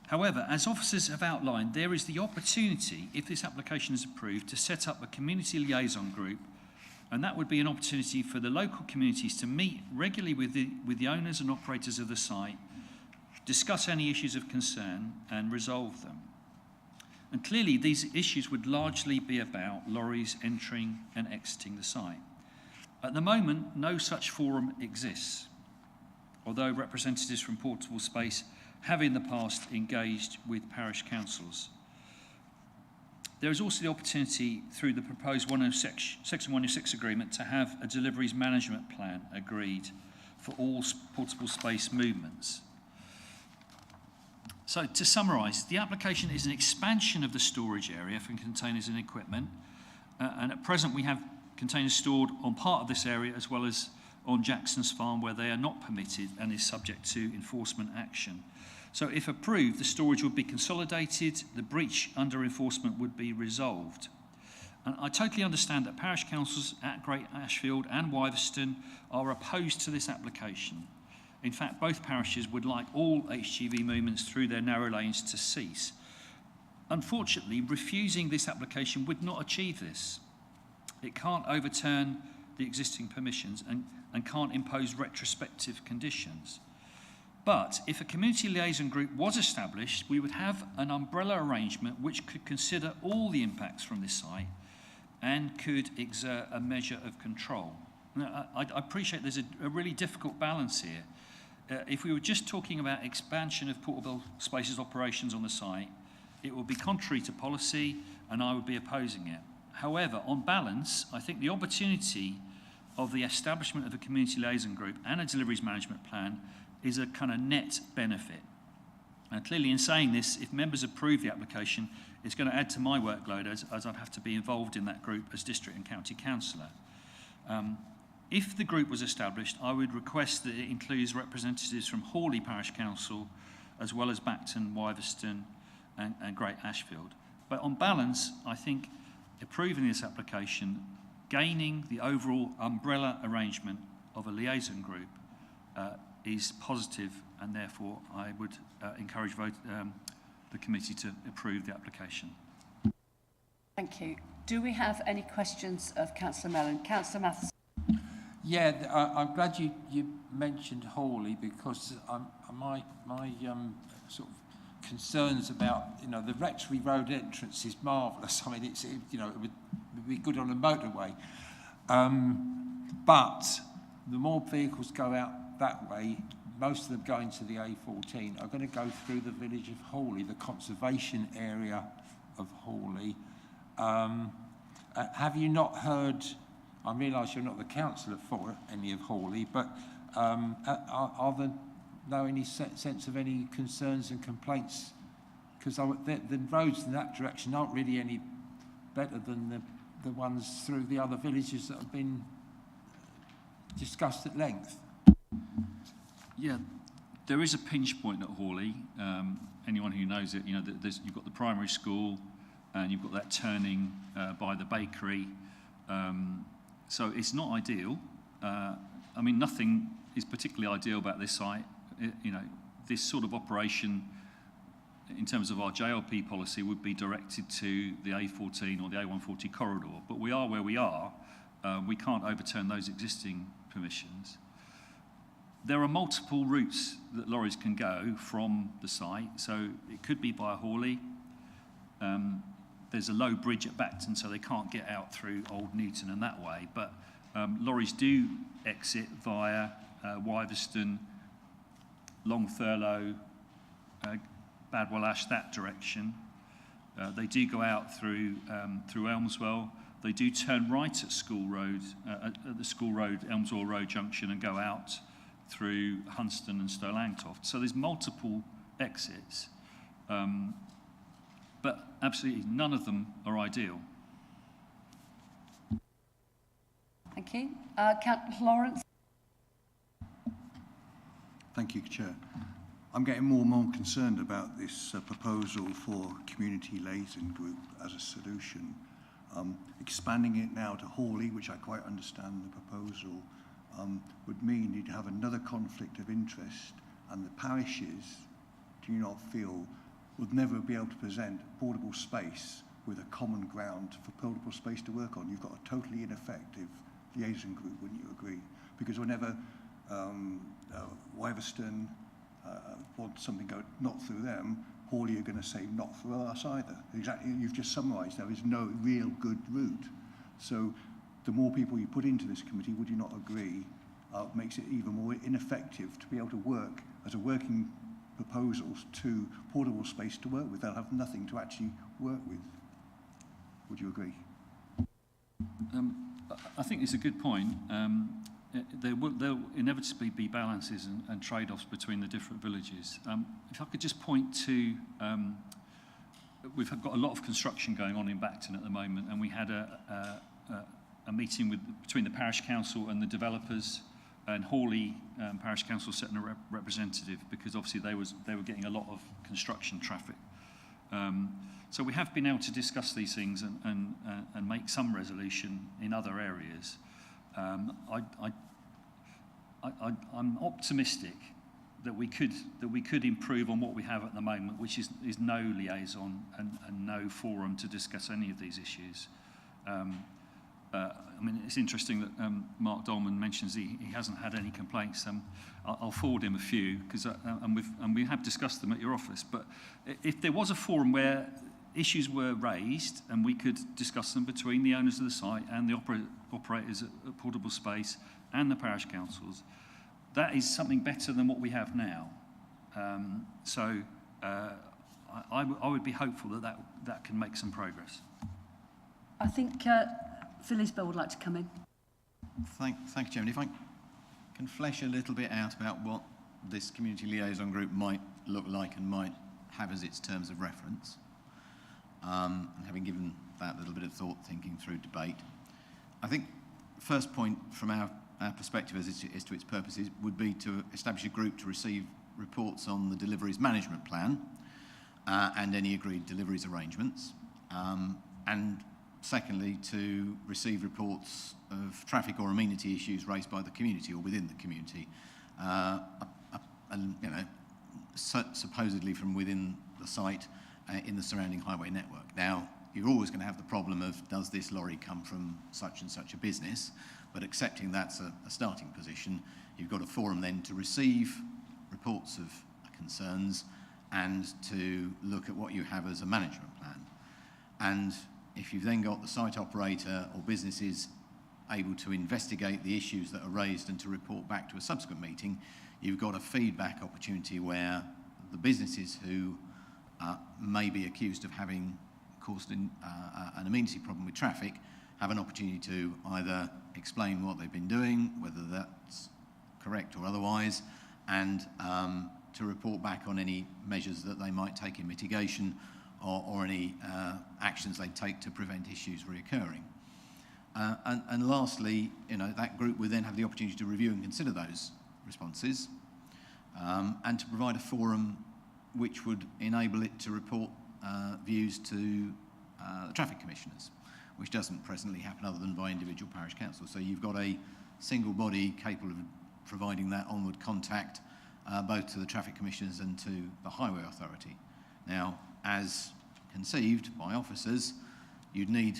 However, as officers have outlined, there is the opportunity, if this application is approved, to set up a community liaison group, and that would be an opportunity for the local communities to meet regularly with the owners and operators of the site, discuss any issues of concern and resolve them. And clearly these issues would largely be about lorries entering and exiting the site. At the moment, no such forum exists, although representatives from Portable Space have in the past engaged with parish councils. There is also the opportunity through the proposed Section 106 agreement to have a deliveries management plan agreed for all portable space movements. So to summarise, the application is an expansion of the storage area for containers and equipment, and at present we have containers stored on part of this area as well as on Jackson's farm where they are not permitted and is subject to enforcement action. So if approved, the storage would be consolidated, the breach under enforcement would be resolved. And I totally understand that parish councils at Great Ashfield and Wiveston are opposed to this application. In fact, both parishes would like all HGV movements through their narrow lanes to cease. Unfortunately, refusing this application would not achieve this. It can't overturn the existing permissions and can't impose retrospective conditions. But if a community liaison group was established, we would have an umbrella arrangement which could consider all the impacts from this site and could exert a measure of control. Now, I appreciate there's a really difficult balance here. If we were just talking about expansion of portable spaces operations on the site, it would be contrary to policy and I would be opposing it. However, on balance, I think the opportunity of the establishment of a community liaison group and a deliveries management plan is a kind of net benefit. And clearly in saying this, if members approve the application, it's going to add to my workload as I'd have to be involved in that group as district and county councillor. If the group was established, I would request that it includes representatives from Hawley Parish Council, as well as Bacton, Wiveston and Great Ashfield. But on balance, I think approving this application, gaining the overall umbrella arrangement of a liaison group, is positive, and therefore I would encourage the committee to approve the application. Thank you. Do we have any questions of Councillor Mellon? Councillor Matheson. Yeah, I'm glad you mentioned Hawley, because my sort of concerns about, you know, the Rectory Road entrance is marvellous. I mean, it would be good on a motorway. But the more vehicles go out that way, most of them going to the A14 are going to go through the village of Hawley, the conservation area of Hawley. Have you not heard, I realise you're not the councillor for any of Hawley, but are there any sense of any concerns and complaints? Because the roads in that direction aren't really any better than the ones through the other villages that have been discussed at length. Yeah, there is a pinch point at Hawley. Anyone who knows it, you know, you've got the primary school and you've got that turning by the bakery. So it's not ideal. I mean, nothing is particularly ideal about this site. You know, this sort of operation, in terms of our JLP policy, would be directed to the A14 or the A140 corridor. But we are where we are. We can't overturn those existing permissions. There are multiple routes that lorries can go from the site. So it could be via Hawley. There's a low bridge at Bacton, so they can't get out through Old Newton and that way. But lorries do exit via Wiverston, Long Thurlow, Badwell Ash, that direction. They do go out through Elmswell. They do turn right at School Road, at the School Road, Elmswell Road junction, and go out through Hunston and Stow Langtoft. So there's multiple exits. But absolutely none of them are ideal. Thank you. Councillor Lawrence. Thank you, Chair. I'm getting more and more concerned about this proposal for community liaison group as a solution. Expanding it now to Hawley, which I quite understand the proposal, would mean you'd have another conflict of interest, and the parishes, do you not feel, would never be able to present portable space with a common ground for portable space to work on. You've got a totally ineffective liaison group, wouldn't you agree? Because whenever Wiverston wants something go not through them, Hawley are going to say not for us either. Exactly, you've just summarised, there is no real good route. So the more people you put into this committee, would you not agree, makes it even more ineffective to be able to work as a working proposals to portable space to work with. They'll have nothing to actually work with. Would you agree? I think it's a good point. There'll inevitably be balances and trade-offs between the different villages. If I could just point to, we've got a lot of construction going on in Bacton at the moment, and we had a meeting between the parish council and the developers, and Hawley Parish Council sent a representative because obviously they were getting a lot of construction traffic. So we have been able to discuss these things and make some resolution in other areas. I'm optimistic that we could improve on what we have at the moment, which is no liaison and no forum to discuss any of these issues. I mean, it's interesting that Mark Dolman mentions he hasn't had any complaints. I'll forward him a few, because and we have discussed them at your office. But if there was a forum where issues were raised and we could discuss them between the owners of the site and the operators at Portable Space and the parish councils, that is something better than what we have now. I would be hopeful that can make some progress. I think Phil Isbell would like to come in. Thank you, Chairman. If I can flesh a little bit out about what this community liaison group might look like and might have as its terms of reference, and having given that little bit of thought, thinking through debate, I think first point from our perspective as to its purposes would be to establish a group to receive reports on the deliveries management plan and any agreed deliveries arrangements, and secondly, to receive reports of traffic or amenity issues raised by the community or within the community, you know, supposedly from within the site in the surrounding highway network. Now, you're always going to have the problem of, does this lorry come from such and such a business? But accepting that's a starting position, you've got a forum then to receive reports of concerns and to look at what you have as a management plan. And if you've then got the site operator or businesses able to investigate the issues that are raised and to report back to a subsequent meeting, you've got a feedback opportunity where the businesses who may be accused of having caused an amenity problem with traffic have an opportunity to either explain what they've been doing, whether that's correct or otherwise, and to report back on any measures that they might take in mitigation or any actions they take to prevent issues reoccurring. And lastly, you know, that group would then have the opportunity to review and consider those responses and to provide a forum which would enable it to report views to the traffic commissioners, which doesn't presently happen other than by individual parish councils. So you've got a single body capable of providing that onward contact both to the traffic commissioners and to the highway authority. Now, as conceived by officers, you'd need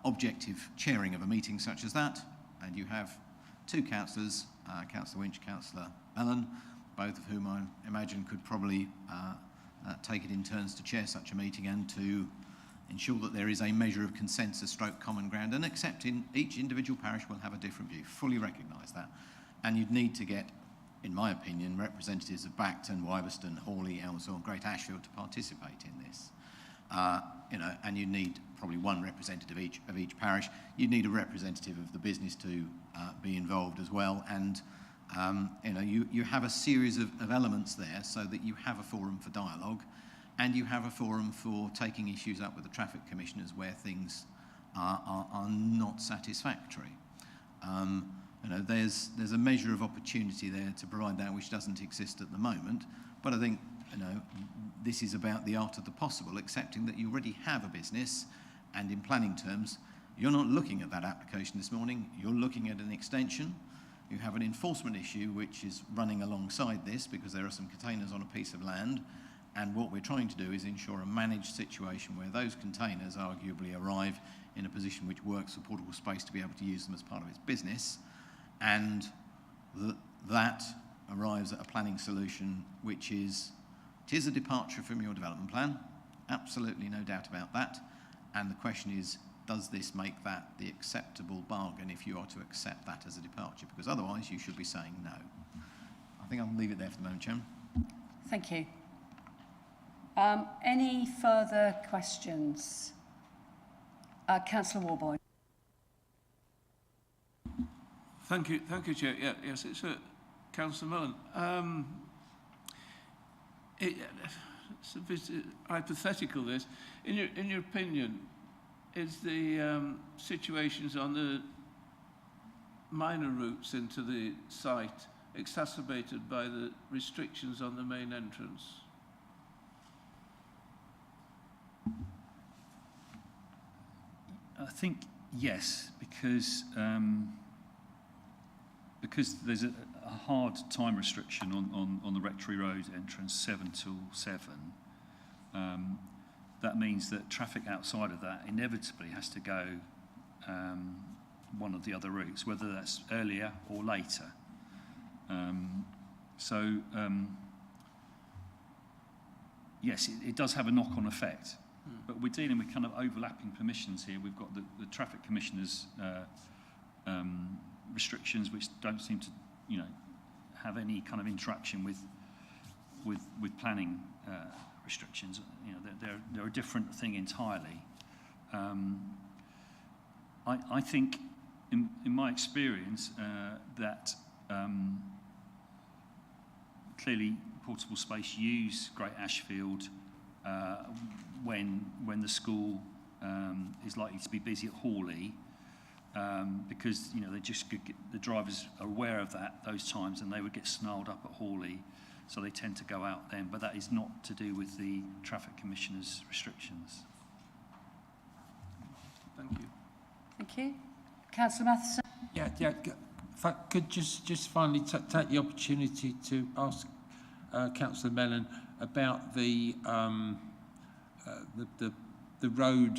objective chairing of a meeting such as that, and you have two councillors, Councillor Winch, Councillor Mellon, both of whom I imagine could probably take it in turns to chair such a meeting and to ensure that there is a measure of consensus stroke common ground, and accepting each individual parish will have a different view, fully recognise that. And you'd need to get, in my opinion, representatives of Bacton, Wyverston, Hawley, Elmsall, Great Ashfield to participate in this. You know, and you need probably one representative of each parish. You need a representative of the business to be involved as well, and you know, you have a series of elements there so that you have a forum for dialogue, and you have a forum for taking issues up with the traffic commissioners where things are not satisfactory. You know, there's a measure of opportunity there to provide that which doesn't exist at the moment, but I think, you know, this is about the art of the possible, accepting that you already have a business, and in planning terms, you're not looking at that application this morning, you're looking at an extension. You have an enforcement issue which is running alongside this because there are some containers on a piece of land, and what we're trying to do is ensure a managed situation where those containers arguably arrive in a position which works for Portable Space to be able to use them as part of its business, and that arrives at a planning solution which is, it is a departure from your development plan, absolutely no doubt about that, and the question is, does this make that the acceptable bargain if you are to accept that as a departure? Because otherwise you should be saying no. I think I'll leave it there for the moment, Chairman. Thank you. Any further questions? Councillor Warboy. Thank you, Chair. Yeah, yes, it's Councillor Mellon. It's a bit hypothetical, this. In your opinion, is the situations on the minor routes into the site exacerbated by the restrictions on the main entrance? I think yes, because there's a hard time restriction on the Rectory Road entrance, 7 till 7. That means that traffic outside of that inevitably has to go one of the other routes, whether that's earlier or later. Yes, it does have a knock-on effect, but we're dealing with kind of overlapping permissions here. We've got the traffic commissioners' restrictions, which don't seem to, you know, have any kind of interaction with planning restrictions. You know, they're a different thing entirely. I think, in my experience, that clearly Portable Space use Great Ashfield when the school is likely to be busy at Hawley, because, you know, the drivers are aware of those times, and they would get snarled up at Hawley, so they tend to go out then. But that is not to do with the traffic commissioner's restrictions. Thank you. Thank you. Councillor Matheson. Yeah. If I could just finally take the opportunity to ask Councillor Mellon about the road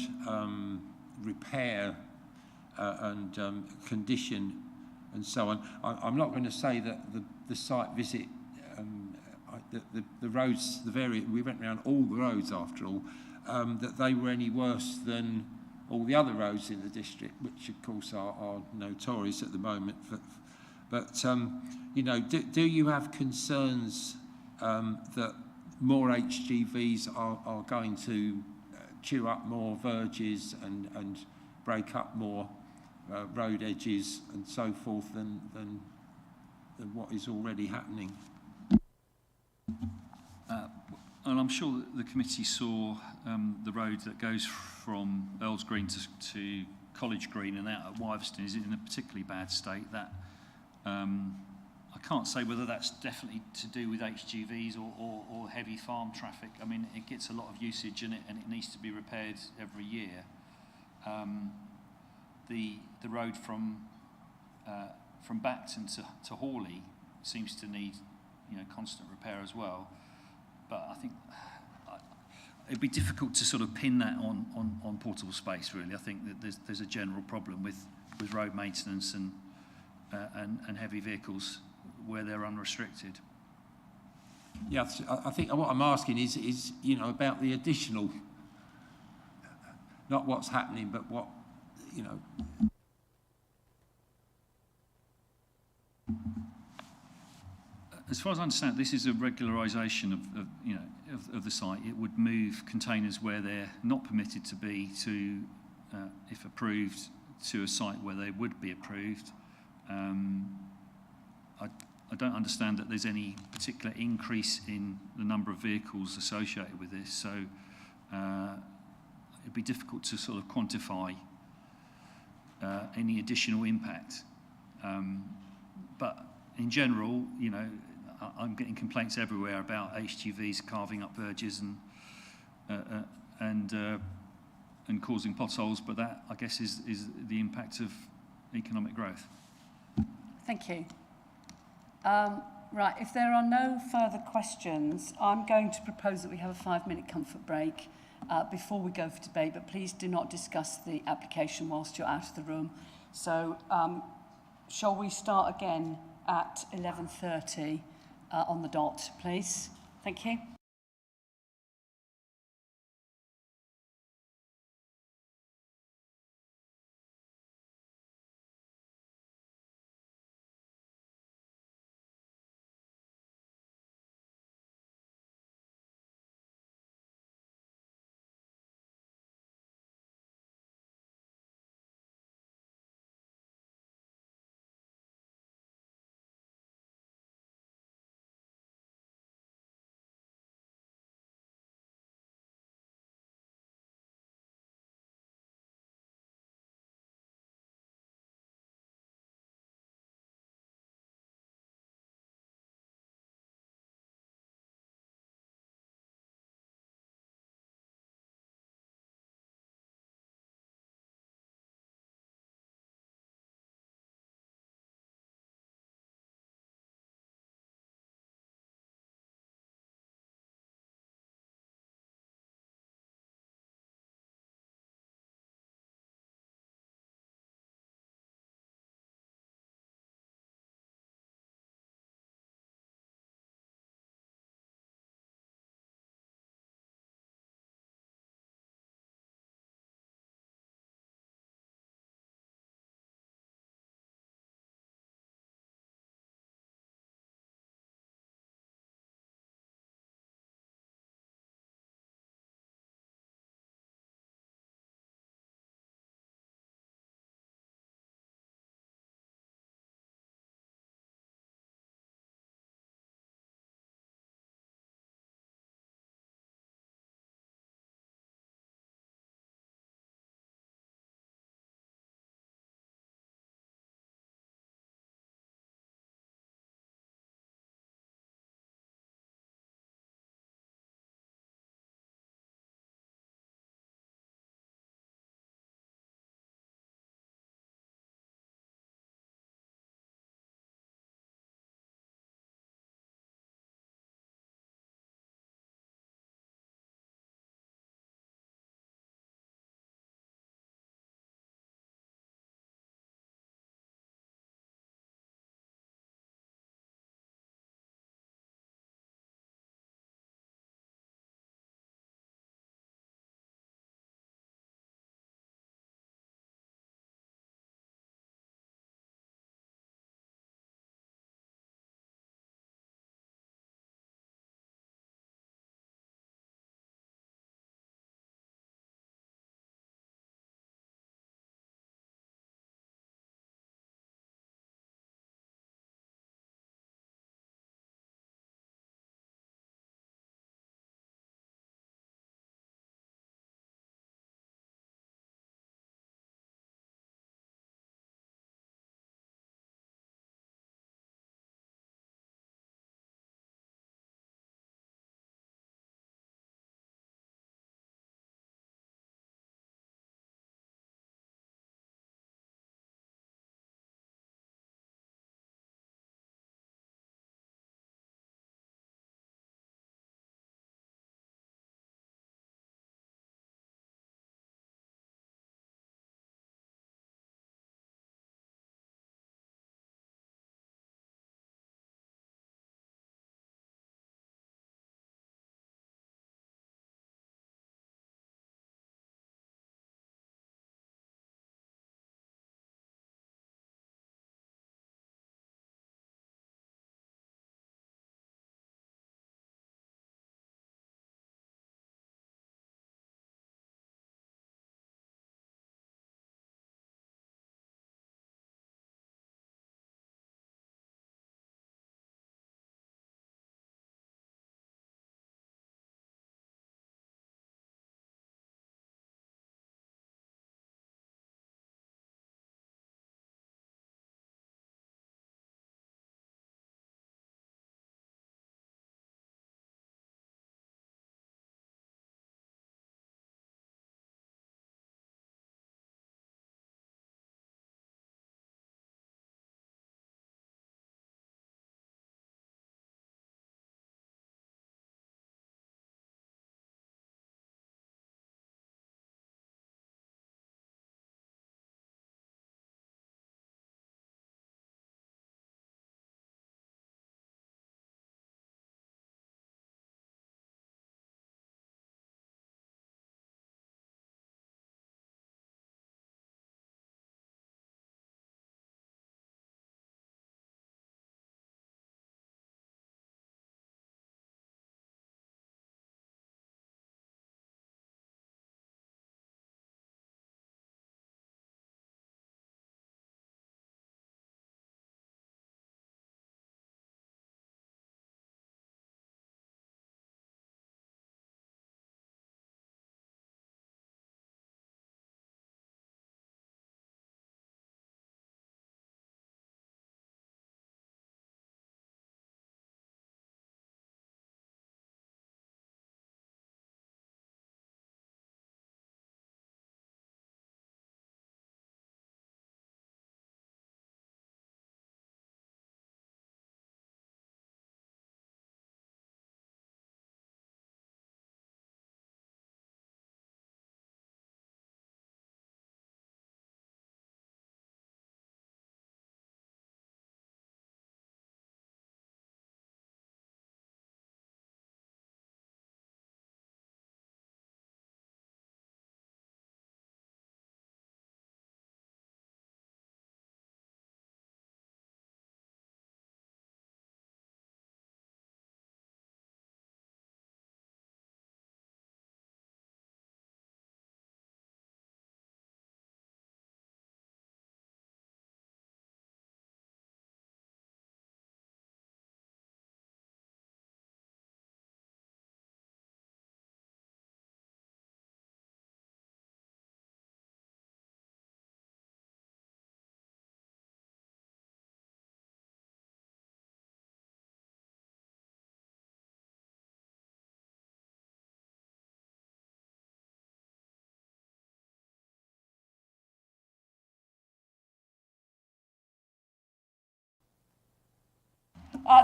repair and condition and so on. I'm not going to say that the site visit, the roads, we went around all the roads after all, that they were any worse than all the other roads in the district, which of course are notorious at the moment. But you know, do you have concerns that more HGVs are going to chew up more verges and break up more road edges and so forth than what is already happening? And I'm sure that the committee saw the road that goes from Earls Green to College Green and out at Wiveston is in a particularly bad state. That I can't say whether that's definitely to do with HGVs or heavy farm traffic. I mean, it gets a lot of usage in it and it needs to be repaired every year. The road from Bacton to Hawley seems to need, you know, constant repair as well. But I think it'd be difficult to sort of pin that on portable space, really. I think that there's a general problem with road maintenance and heavy vehicles where they're unrestricted. Yeah, I think what I'm asking is you know, about the additional, not what's happening, but what, you know. As far as I understand, this is a regularisation of the site. It would move containers where they're not permitted to be to, if approved, to a site where they would be approved. I don't understand that there's any particular increase in the number of vehicles associated with this, so it'd be difficult to sort of quantify any additional impact. But in general, you know, I'm getting complaints everywhere about HGVs carving up verges and causing potholes, but that, I guess, is the impact of economic growth. Thank you. Right, if there are no further questions, I'm going to propose that we have a 5-minute comfort break before we go for debate, but please do not discuss the application whilst you're out of the room. So shall we start again at 11:30 on the dot, please? Thank you.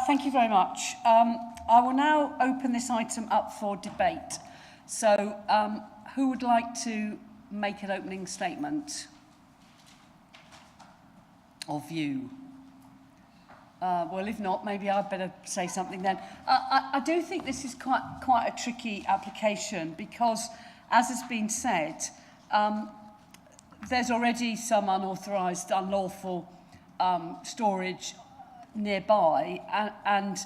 Thank you very much. I will now open this item up for debate. So, who would like to make an opening statement or view? Well, if not, maybe I'd better say something then. I do think this is quite a tricky application because, as has been said, there's already some unauthorised, unlawful storage nearby, and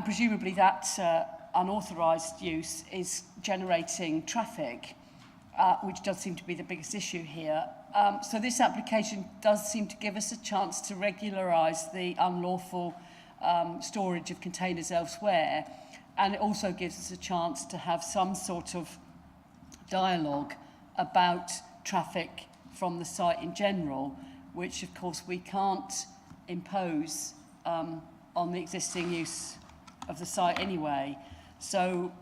presumably that unauthorised use is generating traffic, which does seem to be the biggest issue here. So this application does seem to give us a chance to regularise the unlawful storage of containers elsewhere, and it also gives us a chance to have some sort of dialogue about traffic from the site in general, which of course we can't impose on the existing use of the site anyway. So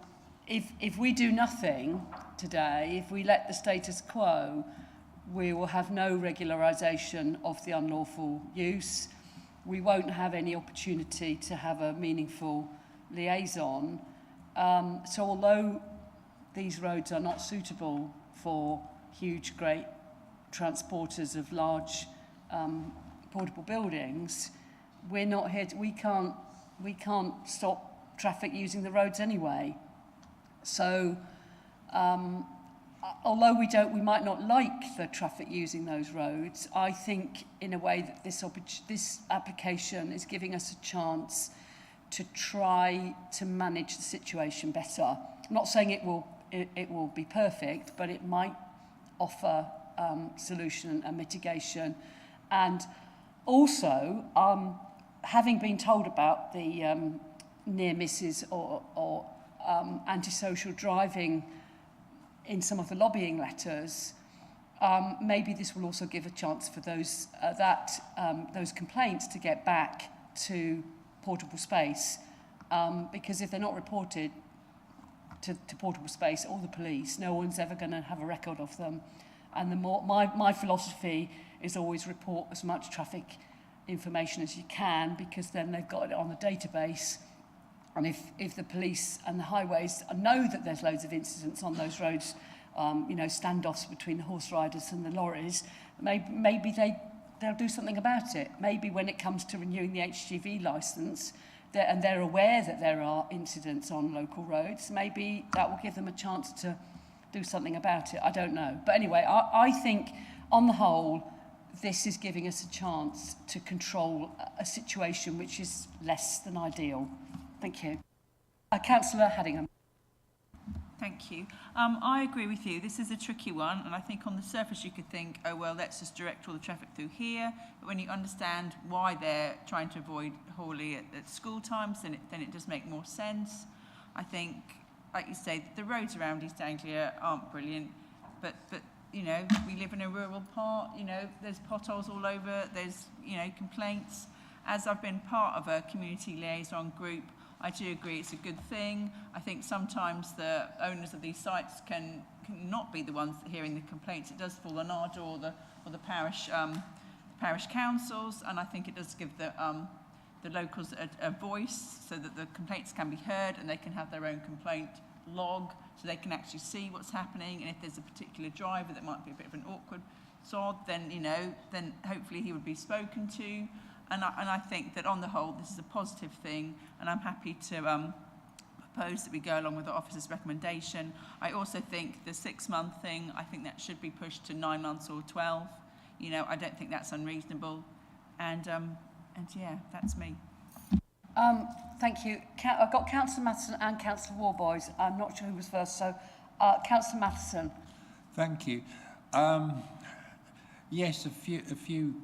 if we do nothing today, if we let the status quo, we will have no regularisation of the unlawful use. We won't have any opportunity to have a meaningful liaison. So although these roads are not suitable for huge, great transporters of large portable buildings, we're not here to, we can't stop traffic using the roads anyway. So although we might not like the traffic using those roads, I think in a way that this application is giving us a chance to try to manage the situation better. I'm not saying it will be perfect, but it might offer solution and mitigation. And also, having been told about the near misses or antisocial driving in some of the lobbying letters, maybe this will also give a chance for those complaints to get back to portable space, because if they're not reported to portable space or the police, no one's ever going to have a record of them. And the more my philosophy is always report as much traffic information as you can, because then they've got it on the database. And if the police and the highways know that there's loads of incidents on those roads, standoffs between the horse riders and the lorries, maybe they'll do something about it. Maybe when it comes to renewing the HGV licence, and they're aware that there are incidents on local roads, maybe that will give them a chance to do something about it. I don't know. But anyway, I think on the whole, this is giving us a chance to control a situation which is less than ideal. Thank you. Councillor Haddingham. Thank you. I agree with you. This is a tricky one, and I think on the surface you could think, oh, well, let's just direct all the traffic through here. But when you understand why they're trying to avoid Hawley at school times, then it does make more sense. I think, like you say, the roads around East Anglia aren't brilliant, but we live in a rural part, there's potholes all over, there's, complaints. As I've been part of a community liaison group, I do agree it's a good thing. I think sometimes the owners of these sites can not be the ones hearing the complaints. It does fall on our door or the parish councils, and I think it does give the locals a voice so that the complaints can be heard and they can have their own complaint log so they can actually see what's happening. And if there's a particular driver that might be a bit of an awkward sod, then then hopefully he would be spoken to. And I think that on the whole, this is a positive thing, and I'm happy to propose that we go along with the officer's recommendation. I also think the 6-month thing, I think that should be pushed to 9 months or 12. I don't think that's unreasonable. And yeah, that's me. Thank you. I've got Councillor Matheson and Councillor Warboys. I'm not sure who was first, so Councillor Matheson. Thank you. Yes, a few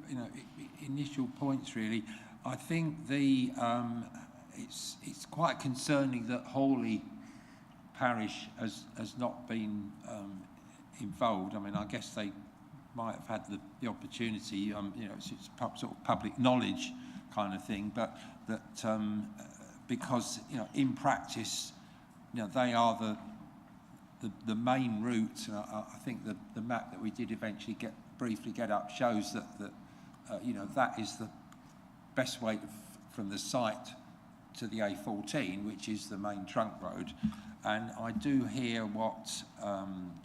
initial points really. I think it's quite concerning that Hawley Parish has not been involved. I mean, I guess they might have had the opportunity. It's sort of public knowledge kind of thing, but that because in practice, they are the main route. I think the map that we did eventually briefly get up shows that that is the best way from the site to the A14, which is the main trunk road. And I do hear what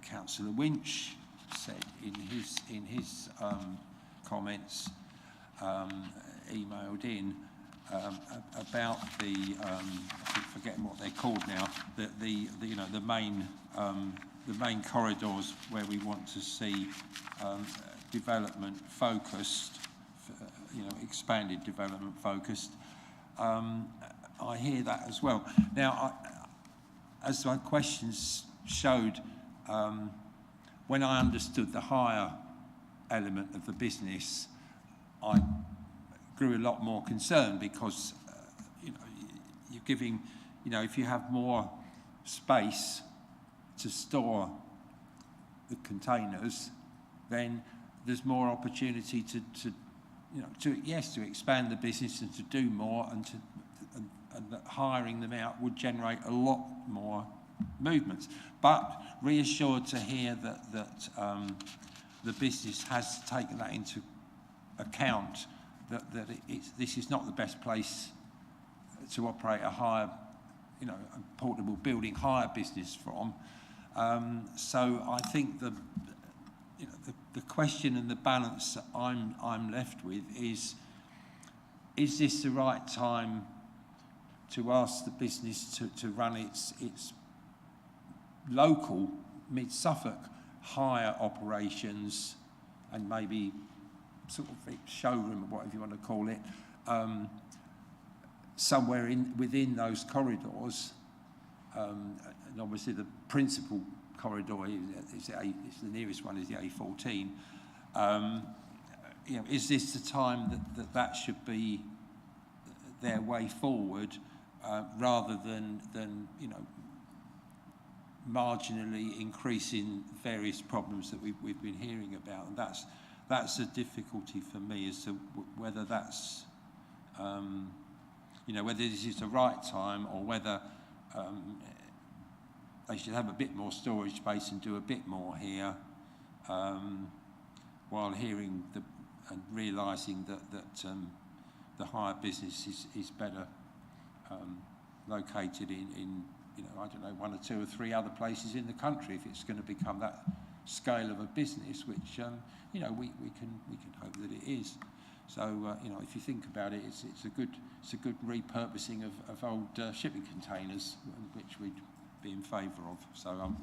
Councillor Winch said in his comments, emailed in, about the I keep forgetting what they're called now, the main corridors where we want to see development focused, expanded development focused. I hear that as well. Now, as my questions showed, when I understood the hire element of the business, I grew a lot more concerned because, you're giving, if you have more space to store the containers, then there's more opportunity to expand the business and to do more, and that hiring them out would generate a lot more movements. But reassured to hear that the business has taken that into account, that this is not the best place to operate a hire, a portable building hire business from. So I think the question and the balance that I'm left with is this the right time to ask the business to run its local Mid Suffolk hire operations, and maybe sort of showroom or whatever you want to call it, somewhere within those corridors, and obviously the principal corridor is the nearest one is the A14. Is this the time that should be their way forward, rather than marginally increasing various problems that we've been hearing about? And that's a difficulty for me as to whether that's whether this is the right time, or whether they should have a bit more storage space and do a bit more here, while hearing and realising that the hire business is better located in I don't know, 1 or 2 or 3 other places in the country, if it's going to become that scale of a business, which we can hope that it is. So if you think about it, it's a good repurposing of old shipping containers, which we'd be in favour of. So I'm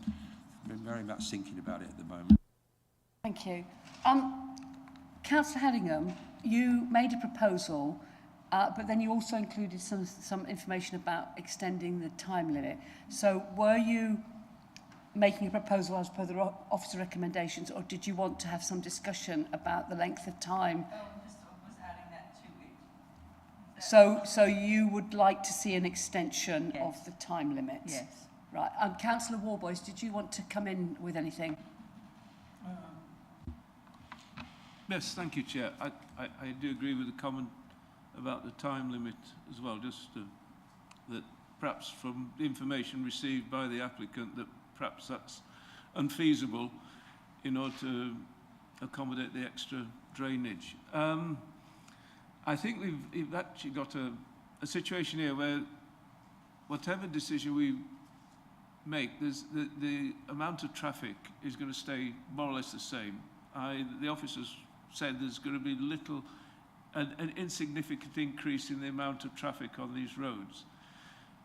very much thinking about it at the moment. Thank you. Councillor Hedingham, you made a proposal, but then you also included some information about extending the time limit. So were you making a proposal as per the officer recommendations, or did you want to have some discussion about the length of time? I was adding that to it. So you would like to see an extension Yes. of the time limit? Yes. Right. Councillor Warboys, did you want to come in with anything? Yes, thank you, Chair. I do agree with the comment about the time limit as well, that perhaps from the information received by the applicant, that perhaps that's unfeasible in order to accommodate the extra drainage. I think we've actually got a situation here where whatever decision we make, the amount of traffic is going to stay more or less the same. The officers said there's going to be an insignificant increase in the amount of traffic on these roads.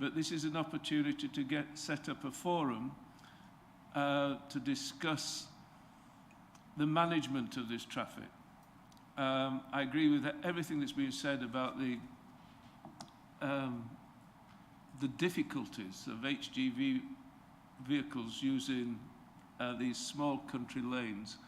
But this is an opportunity to set up a forum to discuss the management of this traffic. I agree with everything that's been said about the difficulties of HGV vehicles using these small country lanes.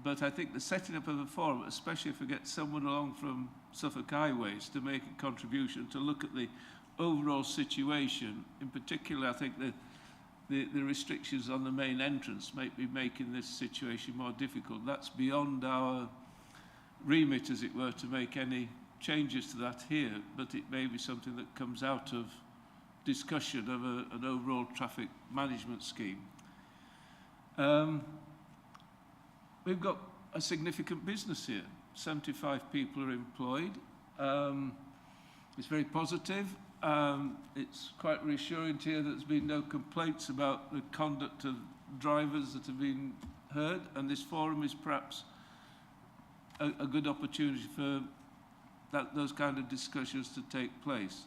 But I think the setting up of a forum, especially if we get someone along from Suffolk Highways to make a contribution to look at the overall situation, in particular, I think the restrictions on the main entrance might be making this situation more difficult. That's beyond our remit, as it were, to make any changes to that here, but it may be something that comes out of discussion of an overall traffic management scheme. We've got a significant business here. 75 people are employed. It's very positive. It's quite reassuring to hear that there's been no complaints about the conduct of drivers that have been heard, and this forum is perhaps a good opportunity for those kind of discussions to take place.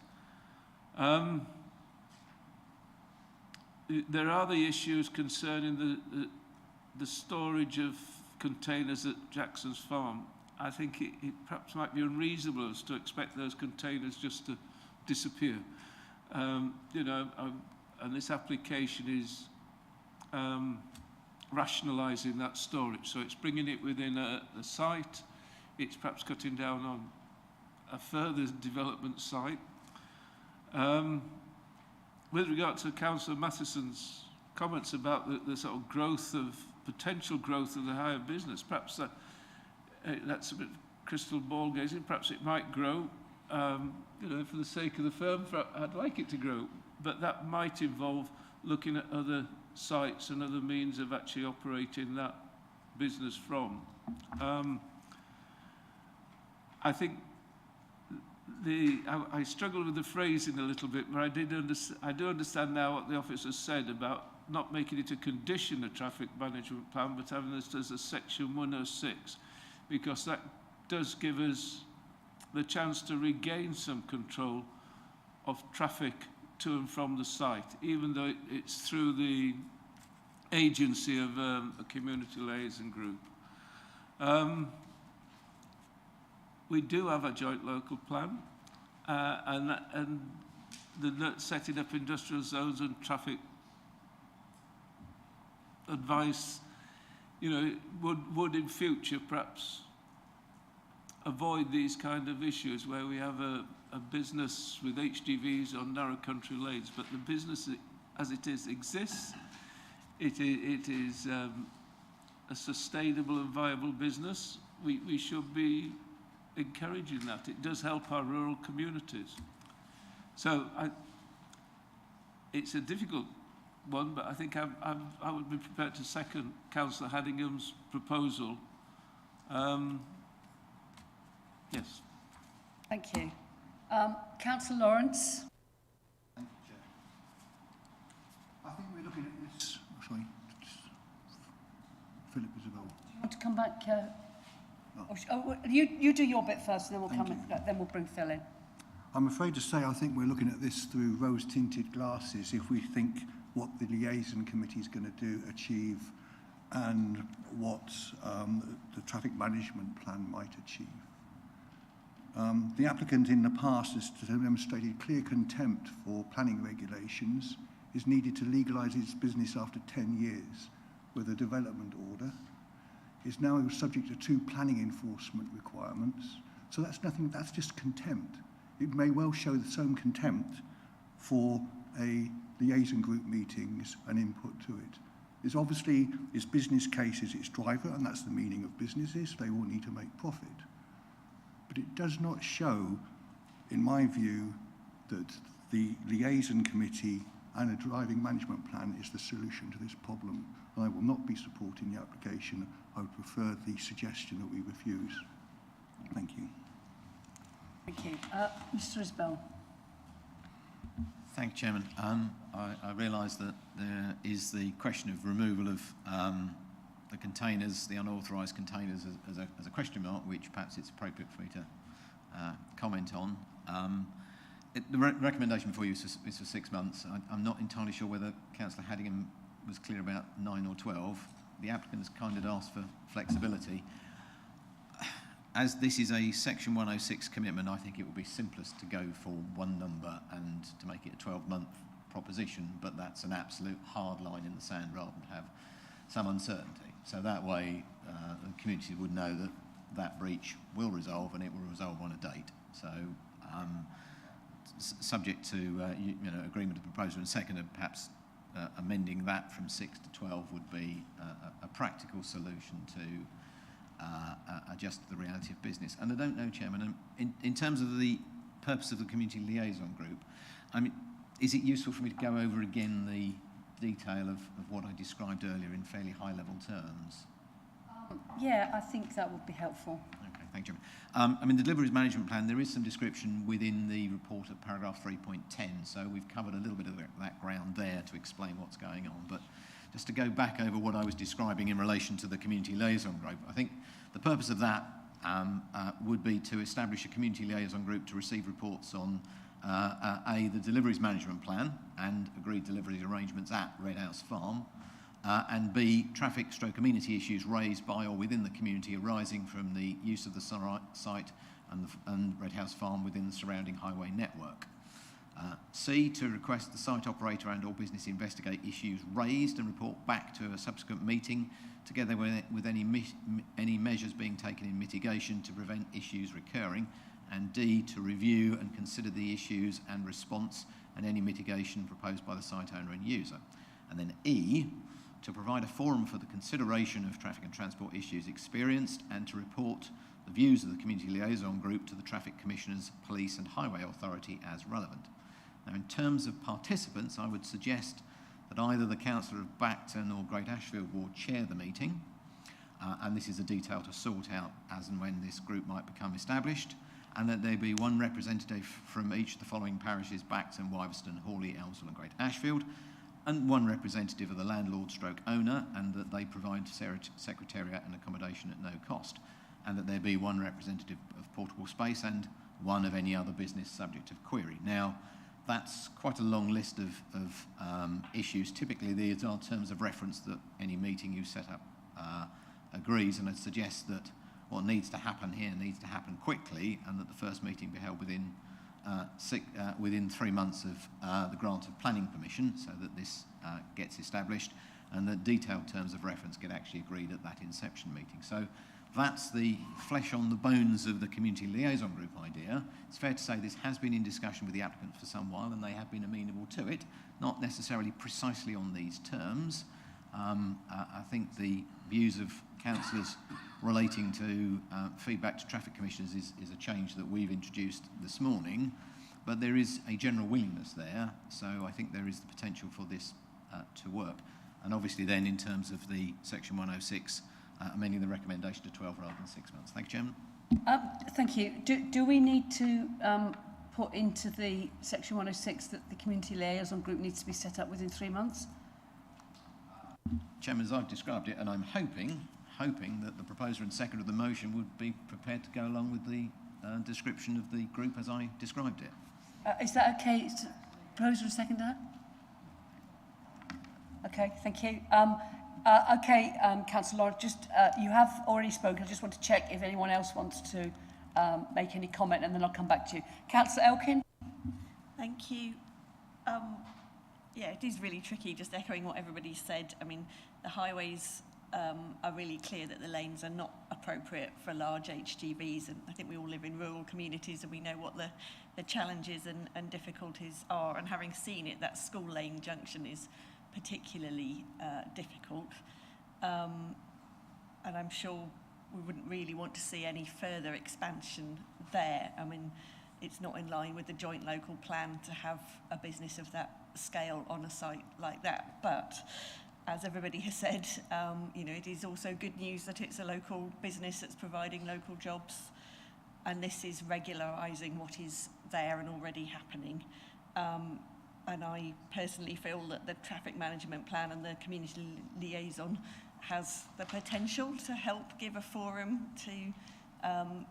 There are the issues concerning the storage of containers at Jackson's Farm. I think it perhaps might be unreasonable to expect those containers just to disappear. You know, and this application is rationalising that storage. So it's bringing it within a site. It's perhaps cutting down on a further development site. With regard to Councillor Matheson's comments about the sort of growth of, potential growth of the hire business, perhaps that's a bit crystal ball gazing. Perhaps it might grow, you know, for the sake of the firm. I'd like it to grow, but that might involve looking at other sites and other means of actually operating that business from. I think I struggled with the phrasing a little bit, but I do understand now what the officer said about not making it a condition of traffic management plan, but having this as a section 106, because that does give us the chance to regain some control of traffic to and from the site, even though it's through the agency of a community liaison group. We do have a joint local plan, and the setting up industrial zones and traffic advice, you know, would in future perhaps avoid these kind of issues where we have a business with HGVs on narrow country lanes, but the business as it is exists. It is a sustainable and viable business. We should be encouraging that. It does help our rural communities. So it's a difficult one, but I think I would be prepared to second Councillor Haddingham's proposal. Yes. Thank you. Councillor Lawrence. Thank you, Chair. I think we're looking at this. Oh, sorry. Philip Isabel. Do you want to come back? You do your bit first, and then then we'll bring Phil in. I'm afraid to say I think we're looking at this through rose-tinted glasses if we think what the liaison committee is going to achieve and what the traffic management plan might achieve. The applicant in the past has demonstrated clear contempt for planning regulations, is needed to legalise its business after 10 years with a development order, is now subject to 2 planning enforcement requirements. So that's nothing, that's just contempt. It may well show some contempt for a liaison group meetings and input to it. It's obviously, its business case is its driver, and that's the meaning of businesses. They all need to make profit. But it does not show, in my view, that the liaison committee and a driving management plan is the solution to this problem. I will not be supporting the application. I would prefer the suggestion that we refuse. Thank you. Thank you. Mr. Isbell. Thank you, Chairman. I realise that there is the question of removal of the containers, the unauthorised containers, as a question mark, which perhaps it's appropriate for me to comment on. The recommendation for you is for 6 months. I'm not entirely sure whether Councillor Haddingham was clear about 9 or 12. The applicant has kind of asked for flexibility. As this is a Section 106 commitment, I think it would be simplest to go for one number and to make it a 12-month proposition, but that's an absolute hard line in the sand rather than have some uncertainty. So that way the community would know that that breach will resolve and it will resolve on a date. So subject to agreement of proposal and second, and perhaps amending that from 6 to 12 would be a practical solution to adjust to the reality of business. And I don't know, Chairman, in terms of the purpose of the community liaison group, I mean, is it useful for me to go over again the detail of what I described earlier in fairly high-level terms? Yeah, I think that would be helpful. Okay, Thank you, Chairman. I mean, the deliveries management plan, there is some description within the report at paragraph 3.10, so we've covered a little bit of that ground there to explain what's going on. But just to go back over what I was describing in relation to the community liaison group, I think the purpose of that would be to establish a community liaison group to receive reports on A, the deliveries management plan and agreed deliveries arrangements at Red House Farm, and B, traffic/amenity issues raised by or within the community arising from the use of the site and Red House Farm within the surrounding highway network. C, to request the site operator and or business investigate issues raised and report back to a subsequent meeting, together with any measures being taken in mitigation to prevent issues recurring. And D, to review and consider the issues and response and any mitigation proposed by the site owner and user. And then E, to provide a forum for the consideration of traffic and transport issues experienced and to report the views of the community liaison group to the traffic commissioners, police and highway authority as relevant. Now, in terms of participants, I would suggest that either the Councillor of Bacton or Great Ashfield Ward chair the meeting, and this is a detail to sort out as and when this group might become established, and that there be one representative from each of the following parishes: Bacton, Wiveston, Hawley, Elmsall and Great Ashfield, and one representative of the landlord/owner, and that they provide secretariat and accommodation at no cost, and that there be one representative of portable space and one of any other business subject of query. Now, that's quite a long list of issues. Typically, these are terms of reference that any meeting you set up agrees, and I'd suggest that what needs to happen here needs to happen quickly, and that the first meeting be held within 3 months of the grant of planning permission, so that this gets established, and that detailed terms of reference get actually agreed at that inception meeting. So that's the flesh on the bones of the community liaison group idea. It's fair to say this has been in discussion with the applicant for some while, and they have been amenable to it, not necessarily precisely on these terms. I think the views of councillors relating to feedback to traffic commissioners is a change that we've introduced this morning, but there is a general willingness there, so I think there is the potential for this to work. And obviously then, in terms of the section 106, amending the recommendation to 12 rather than 6 months. Thank you, Chairman. Thank you. Do we need to put into the section 106 that the community liaison group needs to be set up within 3 months? Chairman, as I've described it, and I'm hoping that the proposer and seconder of the motion would be prepared to go along with the description of the group as I described it. Is that okay? Proposer and seconder? Okay, thank you. Councillor Lawrence, just you have already spoken. I just want to check if anyone else wants to make any comment, and then I'll come back to you. Councillor Elkin? Thank you. Yeah, it is really tricky, just echoing what everybody said. I mean, the highways are really clear that the lanes are not appropriate for large HGVs, and I think we all live in rural communities and we know what the challenges and difficulties are, and having seen it, that school lane junction is particularly difficult, and I'm sure we wouldn't really want to see any further expansion there. I mean, it's not in line with the joint local plan to have a business of that scale on a site like that, but as everybody has said, you know, it is also good news that it's a local business that's providing local jobs, and this is regularising what is there and already happening. And I personally feel that the traffic management plan and the community liaison has the potential to help give a forum to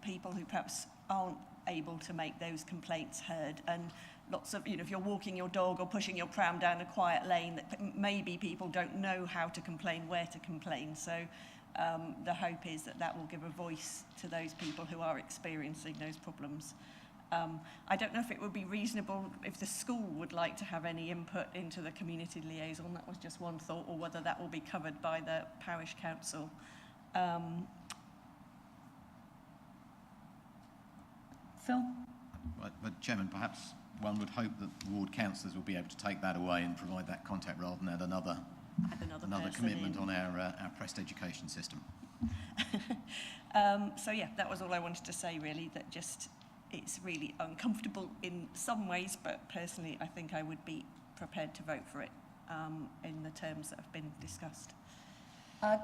people who perhaps aren't able to make those complaints heard. And lots of, you know, if you're walking your dog or pushing your pram down a quiet lane, that maybe people don't know how to complain, where to complain. So the hope is that that will give a voice to those people who are experiencing those problems. I don't know if it would be reasonable if the school would like to have any input into the community liaison. That was just one thought, or whether that will be covered by the parish council. Phil? Right, but Chairman, perhaps one would hope that ward councillors will be able to take that away and provide that contact rather than add another commitment on our pressed education system. So yeah, that was all I wanted to say really, that just it's really uncomfortable in some ways, but personally I think I would be prepared to vote for it in the terms that have been discussed.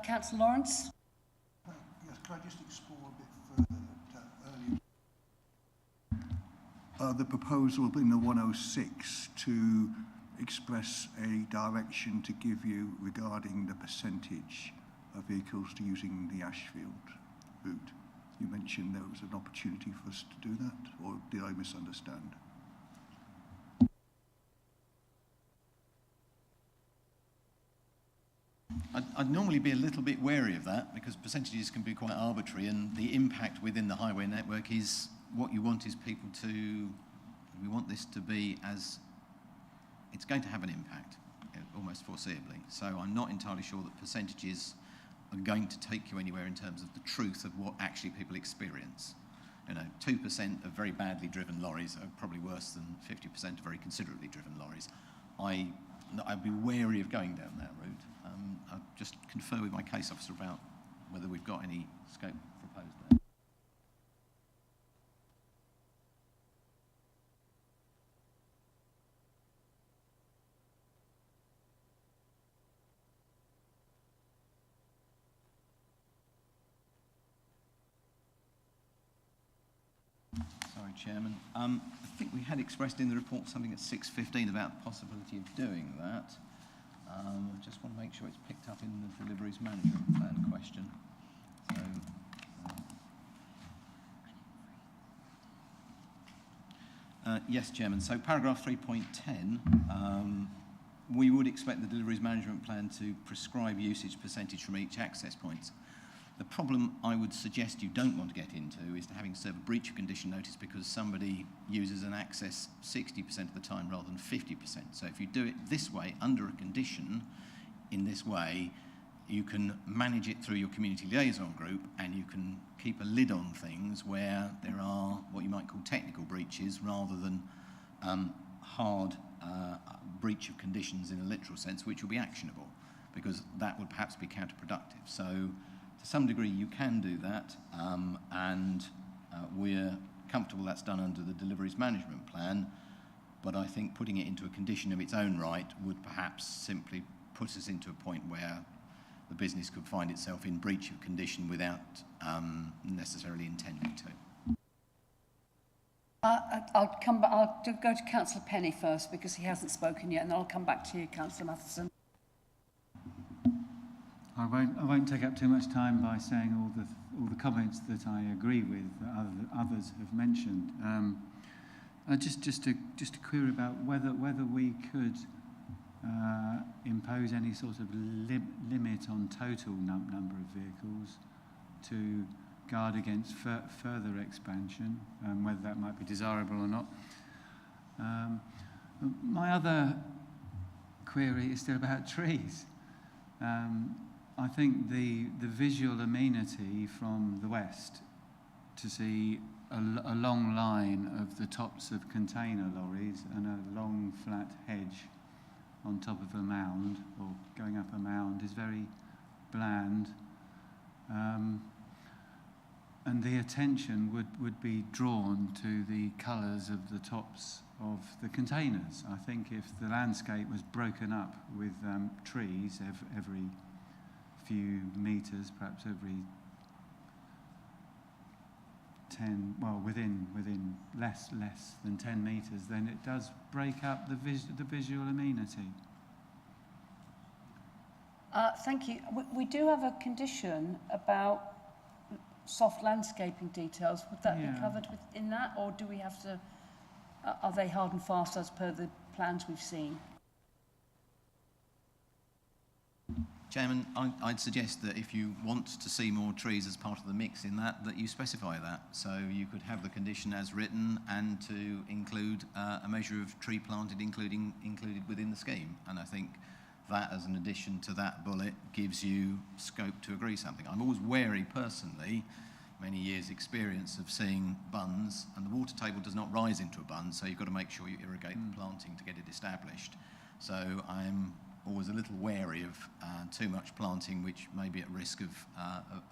Councillor Lawrence? Yes, could I just explore a bit further that the proposal in the 106 to express a direction to give you regarding the percentage of vehicles to using the Ashfield route. You mentioned there was an opportunity for us to do that, or did I misunderstand? I'd normally be a little bit wary of that because percentages can be quite arbitrary, and the impact within the highway network is what you want is people to, we want this to be as, it's going to have an impact, almost foreseeably. So I'm not entirely sure that percentages are going to take you anywhere in terms of the truth of what actually people experience. You know, 2% of very badly driven lorries are probably worse than 50% of very considerately driven lorries. I'd be wary of going down that route. I'll just confer with my case officer about whether we've got any scope proposed there. Sorry, Chairman. I think we had expressed in the report something at 6:15 about the possibility of doing that. I just want to make sure it's picked up in the deliveries management plan question. So, yes, Chairman. So paragraph 3.10, we would expect the deliveries management plan to prescribe usage percentage from each access point. The problem I would suggest you don't want to get into is to having to serve a breach of condition notice because somebody uses an access 60% of the time rather than 50%. So if you do it this way, under a condition, in this way, you can manage it through your community liaison group and you can keep a lid on things where there are what you might call technical breaches rather than hard breach of conditions in a literal sense, which will be actionable because that would perhaps be counterproductive. So to some degree you can do that and we're comfortable that's done under the deliveries management plan, but I think putting it into a condition of its own right would perhaps simply put us into a point where the business could find itself in breach of condition without necessarily intending to. I'll come back. I'll go to Councillor Penny first because he hasn't spoken yet, and then I'll come back to you, Councillor Matheson. I won't take up too much time by saying all the comments that I agree with that others have mentioned. Just a query about whether we could impose any sort of limit on total number of vehicles to guard against further expansion, whether that might be desirable or not. My other query is still about trees. I think the visual amenity from the west to see a long line of the tops of container lorries and a long flat hedge on top of a mound or going up a mound is very bland. And the attention would be drawn to the colours of the tops of the containers. I think if the landscape was broken up with trees every few metres, perhaps every 10, well, within less than 10 metres, then it does break up the visual amenity. Thank you. We do have a condition about soft landscaping details. Would that be covered within that, or do we have to, are they hard and fast as per the plans we've seen? Chairman, I'd suggest that if you want to see more trees as part of the mix in that you specify that. So you could have the condition as written and to include a measure of tree planted included within the scheme. And I think that as an addition to that bullet gives you scope to agree something. I'm always wary personally, many years experience of seeing bunds, and the water table does not rise into a bund, so you've got to make sure you irrigate the planting to get it established. So I'm always a little wary of too much planting which may be at risk of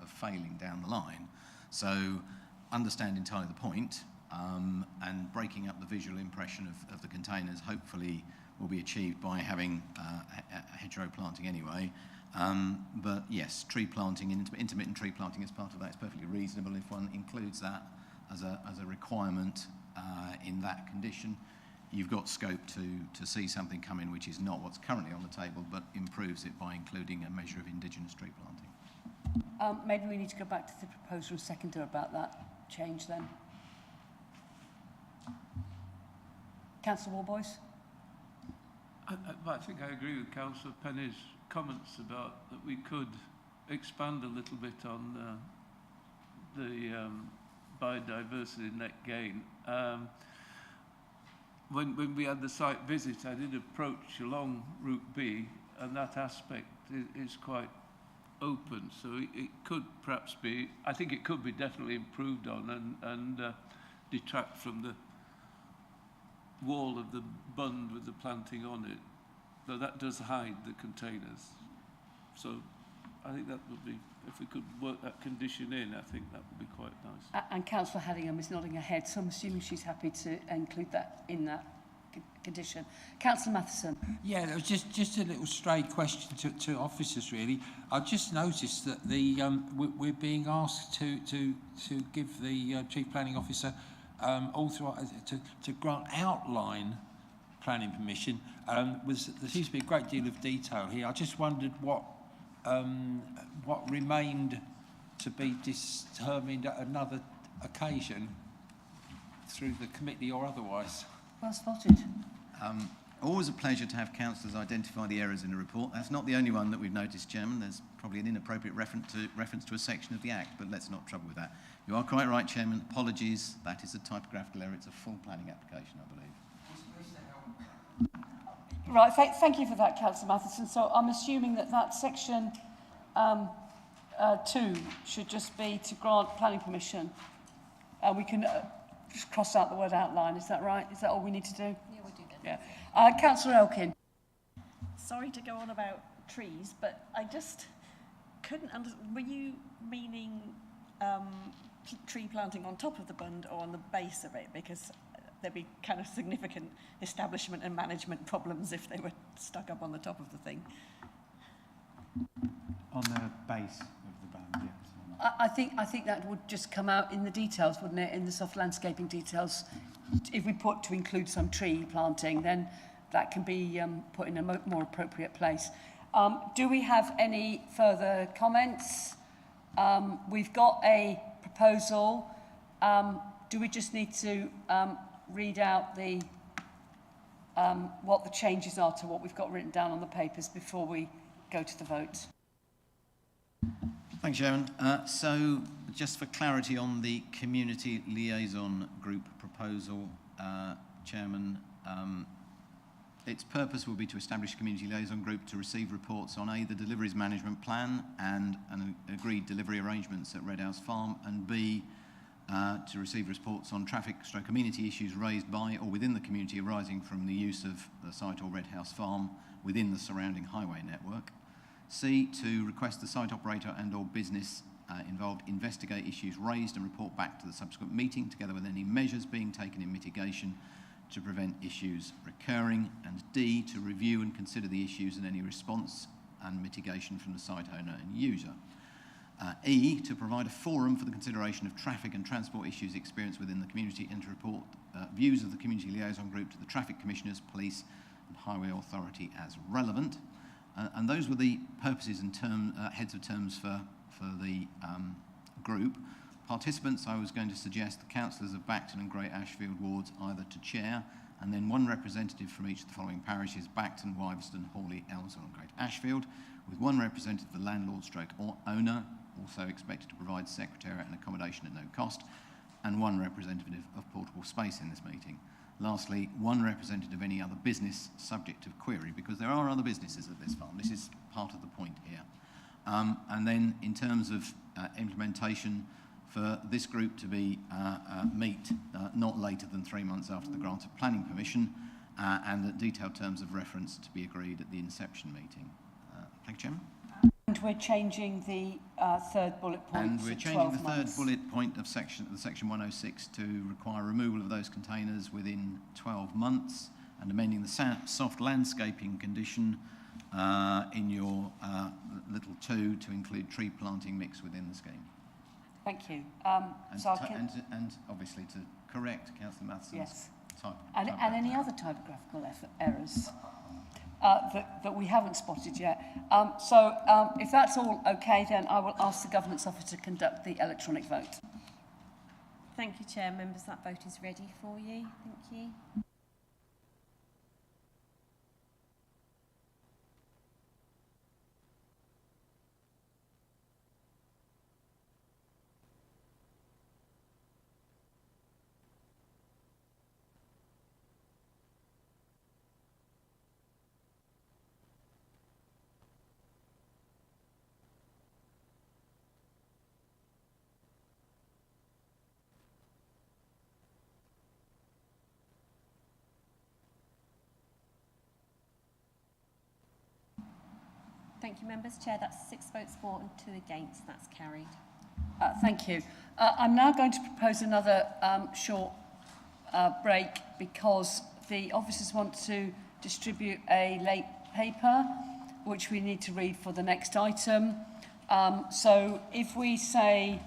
failing down the line. So understand entirely the point, and breaking up the visual impression of the containers hopefully will be achieved by having hedgerow planting anyway. But yes, tree planting, intermittent tree planting as part of that is perfectly reasonable if one includes that as a requirement in that condition, you've got scope to see something come in which is not what's currently on the table, but improves it by including a measure of indigenous tree planting. Maybe we need to go back to the proposer and seconder about that change then. Councillor Warboys? I think I agree with Councillor Penny's comments about that we could expand a little bit on the biodiversity net gain. When we had the site visit, I did approach along Route B, and that aspect is quite open, so it could perhaps be, I think it could be definitely improved on and detract from the wall of the bund with the planting on it, though that does hide the containers. So I think that would be, if we could work that condition in, I think that would be quite nice. And Councillor Haddingham is nodding her head, so I'm assuming she's happy to include that in that condition. Councillor Matheson. Yeah, there was just a little stray question to officers, really. I've just noticed that we're being asked to give the Chief Planning Officer to grant outline planning permission. There seems to be a great deal of detail here. I just wondered what remained to be determined at another occasion through the committee or otherwise. Well spotted. Always a pleasure to have councillors identify the errors in a report. That's not the only one that we've noticed, Chairman. There's probably an inappropriate reference to a section of the Act, but let's not trouble with that. You are quite right, Chairman. Apologies. That is a typographical error. It's a full planning application, I believe. Right, thank you for that, Councillor Matheson. So I'm assuming that section 2 should just be to grant planning permission. We can just cross out the word outline. Is that right? Is that all we need to do? Yeah, we'll do that. Yeah. Councillor Elkin. Sorry to go on about trees, but I just couldn't understand. Were you meaning tree planting on top of the bund or on the base of it? Because there'd be kind of significant establishment and management problems if they were stuck up on the top of the thing. On the base of the band, yes. I think that would just come out in the details, wouldn't it? In the soft landscaping details. If we put to include some tree planting, then that can be put in a more appropriate place. Do we have any further comments? We've got a proposal. Do we just need to read out the what the changes are to what we've got written down on the papers before we go to the vote? Thanks, Chairman. So, just for clarity on the community liaison group proposal, Chairman, its purpose will be to establish a community liaison group to receive reports on A, the deliveries management plan and an agreed delivery arrangements at Red House Farm, and B, to receive reports on traffic/community issues raised by or within the community arising from the use of the site or Red House Farm within the surrounding highway network. C, to request the site operator and or business involved investigate issues raised and report back to the subsequent meeting, together with any measures being taken in mitigation to prevent issues recurring. And D, to review and consider the issues and any response and mitigation from the site owner and user. E, to provide a forum for the consideration of traffic and transport issues experienced within the community and to report views of the community liaison group to the traffic commissioners, police and highway authority as relevant. And those were the purposes and heads of terms for the group. Participants, I was going to suggest the councillors of Bacton and Great Ashfield wards either to chair, and then one representative from each of the following parishes: Bacton, Wiveston, Hawley, Elmsall and Great Ashfield, with one representative of the landlord stroke or owner, also expected to provide secretariat and accommodation at no cost, and one representative of portable space in this meeting. Lastly, one representative of any other business subject of query, because there are other businesses at this farm. This is part of the point here. And then in terms of implementation, for this group to be meet not later than 3 months after the grant of planning permission, and the detailed terms of reference to be agreed at the inception meeting. Thank you, Chairman. And we're changing the third bullet point. And we're changing the third bullet point of section 106 to require removal of those containers within 12 months, and amending the soft landscaping condition in your little 2 to include tree planting mix within the scheme. Thank you. And, So I to, can, and obviously to correct Councillor Matheson's yes. type. And any other typographical errors that we haven't spotted yet. If that's all okay, then I will ask the Governance Officer to conduct the electronic vote. Thank you, Chair. Members, that vote is ready for you. Thank you. Thank you, members. Chair, that's 6 votes for and 2 against. That's carried. Thank you. I'm now going to propose another short break because the officers want to distribute a late paper, which we need to read for the next item. So if we say,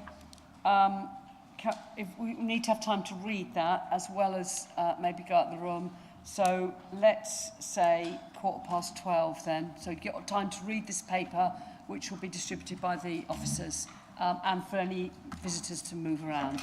if we need to have time to read that as well as maybe go out the room. So let's say 12:15 then. So you get time to read this paper, which will be distributed by the officers, and for any visitors to move around.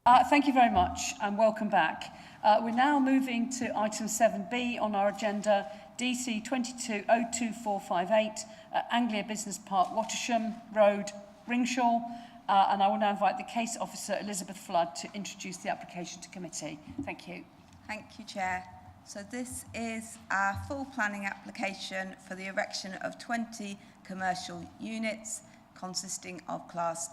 Thank you very much and welcome back. We're now moving to item 7B on our agenda, DC 22025458, Anglia Business Park, Wattisham Road, Ringshall. And I will now invite the case officer, Elizabeth Flood, to introduce the application to committee. Thank you. Thank you, Chair. So this is our full planning application for the erection of 20 commercial units consisting of Class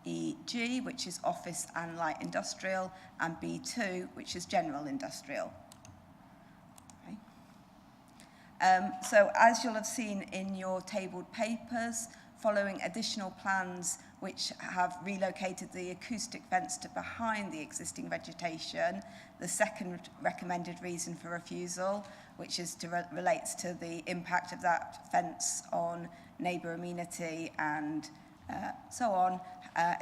EG, which is office and light industrial, and B2, which is general industrial. Okay. So as you'll have seen in your tabled papers, following additional plans which have relocated the acoustic fence to behind the existing vegetation, the second recommended reason for refusal, which is relates to the impact of that fence on neighbour amenity and so on,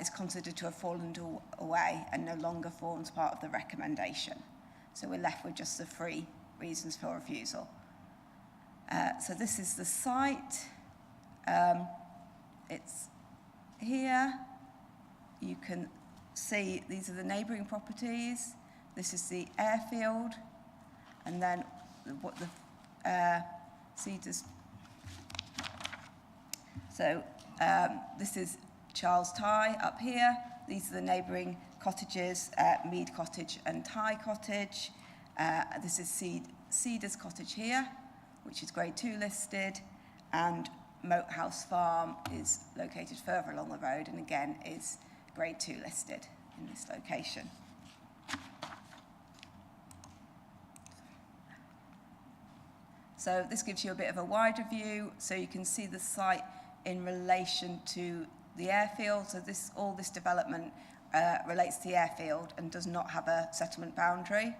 is considered to have fallen away and no longer forms part of the recommendation. So we're left with just the 3 reasons for refusal. So this is the site. It's here. You can see these are the neighbouring properties. This is the airfield, and then what the Cedars. So this is Charles Tye up here. These are the neighbouring cottages, Mead Cottage and Tye Cottage. This is Cedars Cottage here, which is Grade 2 listed, and Moat House Farm is located further along the road and again is Grade 2 listed in this location. So this gives you a bit of a wider view, so you can see the site in relation to the airfield. So all this development relates to the airfield and does not have a settlement boundary.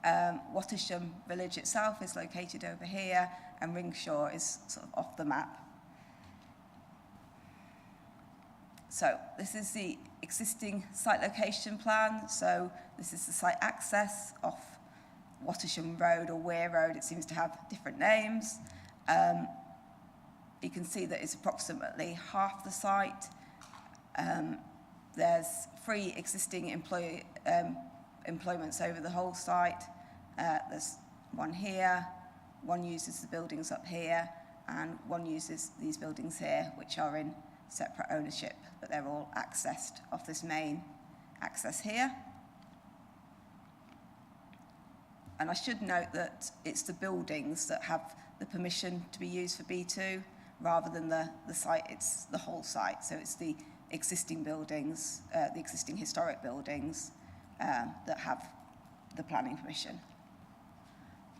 Wattisham village itself is located over here, and Ringshall is sort of off the map. So this is the existing site location plan. So this is the site access off Wattisham Road or Weir Road. It seems to have different names. You can see that it's approximately half the site. There's 3 existing employments over the whole site. There's one here, one uses the buildings up here, and one uses these buildings here, which are in separate ownership, but they're all accessed off this main access here. And I should note that it's the buildings that have the permission to be used for B2 rather than the site, it's the whole site. So it's the existing buildings, the existing historic buildings that have the planning permission.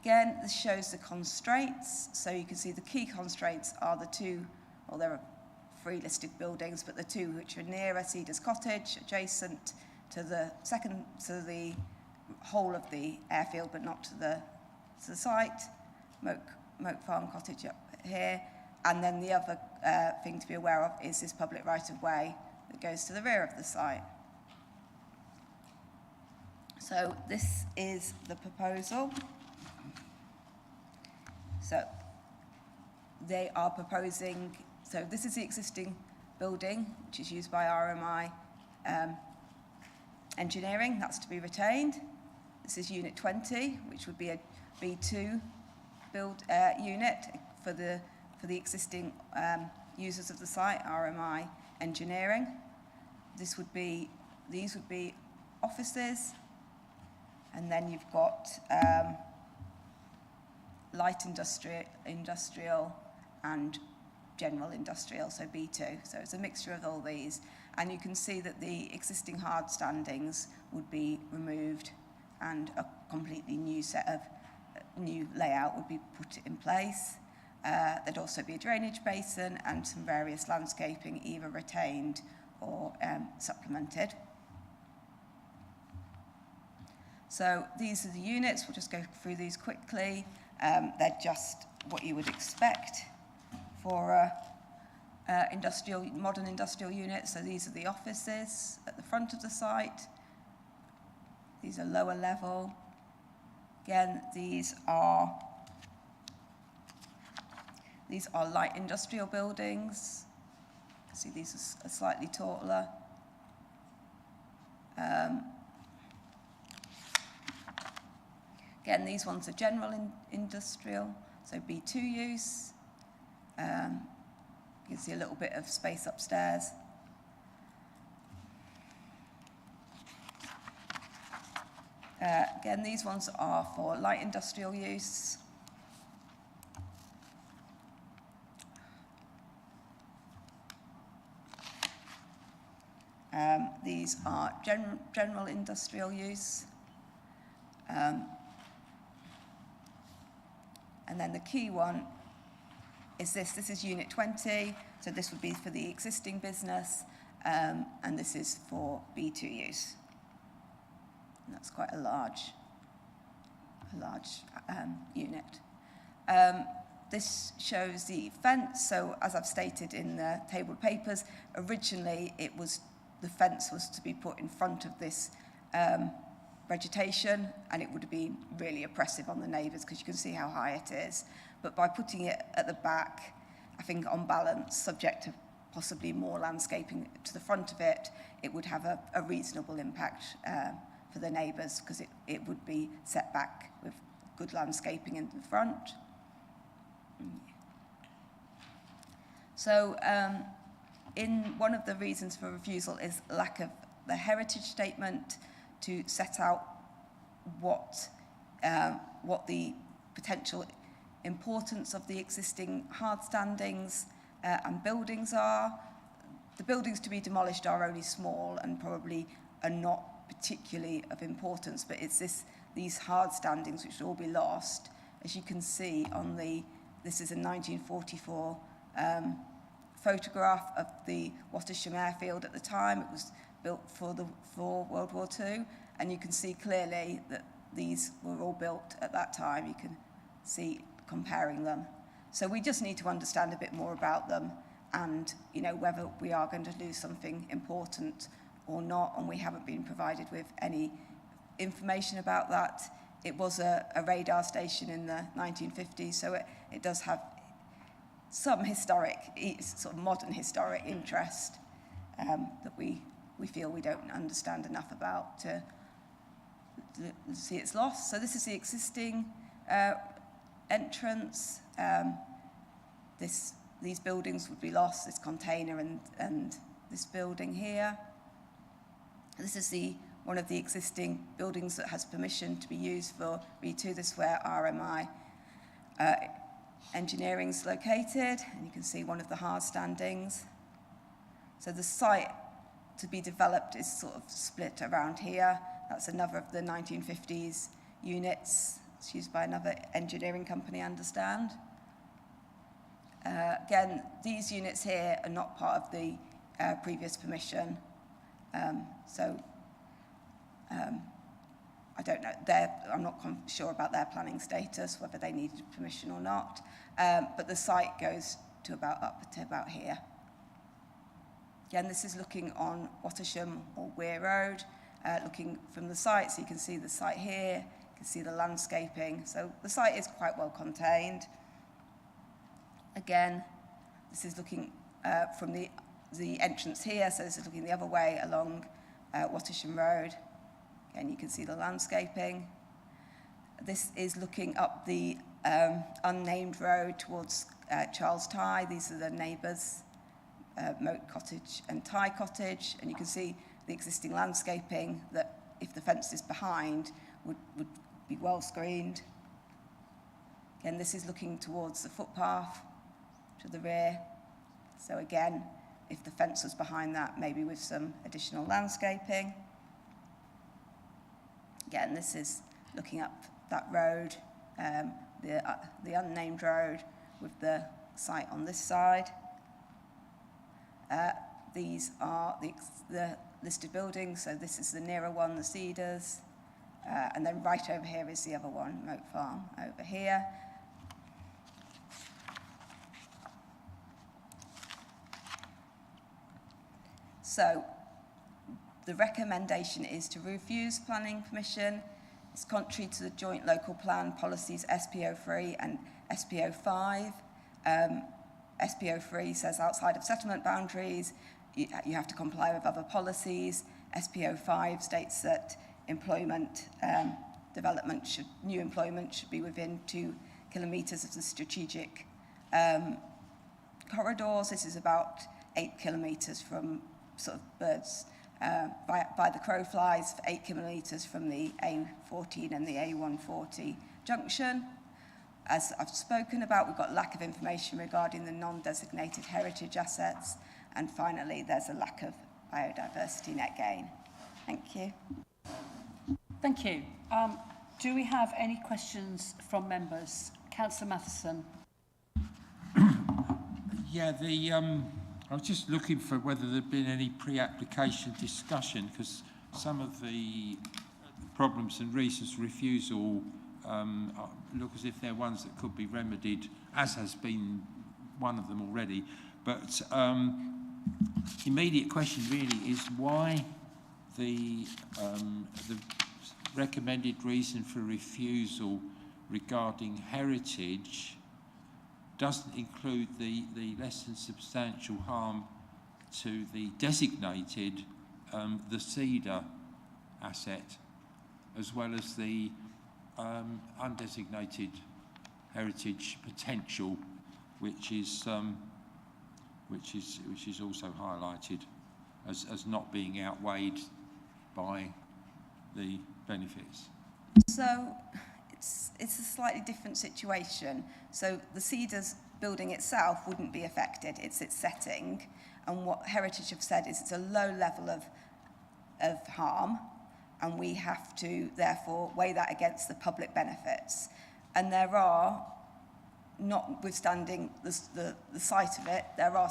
Again, this shows the constraints. So you can see the key constraints are the 2, well, there are 3 listed buildings, but the 2 which are nearer, Cedars Cottage, adjacent to the whole of the airfield, but not to the site, Moat Farm Cottage up here, and then the other thing to be aware of is this public right-of-way that goes to the rear of the site. So this is the proposal. So they are proposing, so this is the existing building, which is used by RMI engineering, that's to be retained. This is unit 20, which would be a B2 build unit for the existing users of the site, RMI engineering. These would be offices, and then you've got light industrial and general industrial, so B2. So it's a mixture of all these. And you can see that the existing hard standings would be removed and a completely new set of new layout would be put in place. There'd also be a drainage basin and some various landscaping, either retained or supplemented. So these are the units. We'll just go through these quickly. They're just what you would expect for modern industrial units. So these are the offices at the front of the site. These are lower level. Again, these are light industrial buildings. See, these are slightly taller. Again, these ones are general industrial, so B2 use. You can see a little bit of space upstairs. Again, these ones are for light industrial use. These are general industrial use. And then the key one is this. This is Unit 20, so this would be for the existing business, and this is for B2 use. And that's quite a large unit. This shows the fence. So as I've stated in the tabled papers, originally the fence was to be put in front of this vegetation, and it would have been really oppressive on the neighbours because you can see how high it is. But by putting it at the back, I think on balance, subject to possibly more landscaping to the front of it, it would have a reasonable impact for the neighbours because it would be set back with good landscaping in the front. So in one of the reasons for refusal is lack of the heritage statement to set out what the potential importance of the existing hard standings and buildings are. The buildings to be demolished are only small and probably are not particularly of importance, but it's these hard standings which will all be lost. As you can see on this is a 1944 photograph of the Wattisham airfield at the time. It was built for World War II, and you can see clearly that these were all built at that time. You can see comparing them. So we just need to understand a bit more about them and, you know, whether we are going to lose something important or not, and we haven't been provided with any information about that. It was a radar station in the 1950s, so it does have some historic, sort of modern historic interest that we feel we don't understand enough about to see its loss. So this is the existing entrance. These buildings would be lost, this container and this building here. This is one of the existing buildings that has permission to be used for B2. This is where RMI Engineering's located, and you can see one of the hard standings. So the site to be developed is sort of split around here. That's another of the 1950s units. It's used by another engineering company, I understand. Again, these units here are not part of the previous permission. I don't know, I'm not sure about their planning status, whether they needed permission or not, but the site goes to up to about here. Again, this is looking on Wattisham or Weir Road, looking from the site, so you can see the site here, you can see the landscaping, so the site is quite well contained. Again, this is looking from the entrance here, so this is looking the other way along Wattisham Road. Again, you can see the landscaping. This is looking up the unnamed road towards Charles Tye. These are the neighbours, Moat Cottage and Tye Cottage, and you can see the existing landscaping that, if the fence is behind, would be well screened. Again, this is looking towards the footpath to the rear. So again, if the fence was behind that, maybe with some additional landscaping. Again, this is looking up that road, the unnamed road with the site on this side. These are the listed buildings, so this is the nearer one, the Cedars, and then right over here is the other one, Moat Farm, over here. So the recommendation is to refuse planning permission. It's contrary to the joint local plan policies SPO3 and SPO5. SPO3 says outside of settlement boundaries, you have to comply with other policies. SPO5 states that employment new employment should be within 2 kilometres of the strategic corridors. This is about 8 kilometres from sort of birds by the crow flies, 8 kilometres from the A14 and the A140 junction. As I've spoken about, we've got lack of information regarding the non-designated heritage assets, and finally there's a lack of biodiversity net gain. Thank you. Thank you. Do we have any questions from members? Councillor Matheson. Yeah, I was just looking for whether there'd been any pre-application discussion, because some of the problems and reasons for refusal look as if they're ones that could be remedied, as has been one of them already. But immediate question really is why the recommended reason for refusal regarding heritage doesn't include the less than substantial harm to the designated, the cedar asset, as well as the undesignated heritage potential, which is also highlighted as not being outweighed by the benefits. So it's a slightly different situation. So the Cedars building itself wouldn't be affected, it's its setting, and what Heritage have said is it's a low level of harm, and we have to therefore weigh that against the public benefits. And there are, notwithstanding the site of it, there are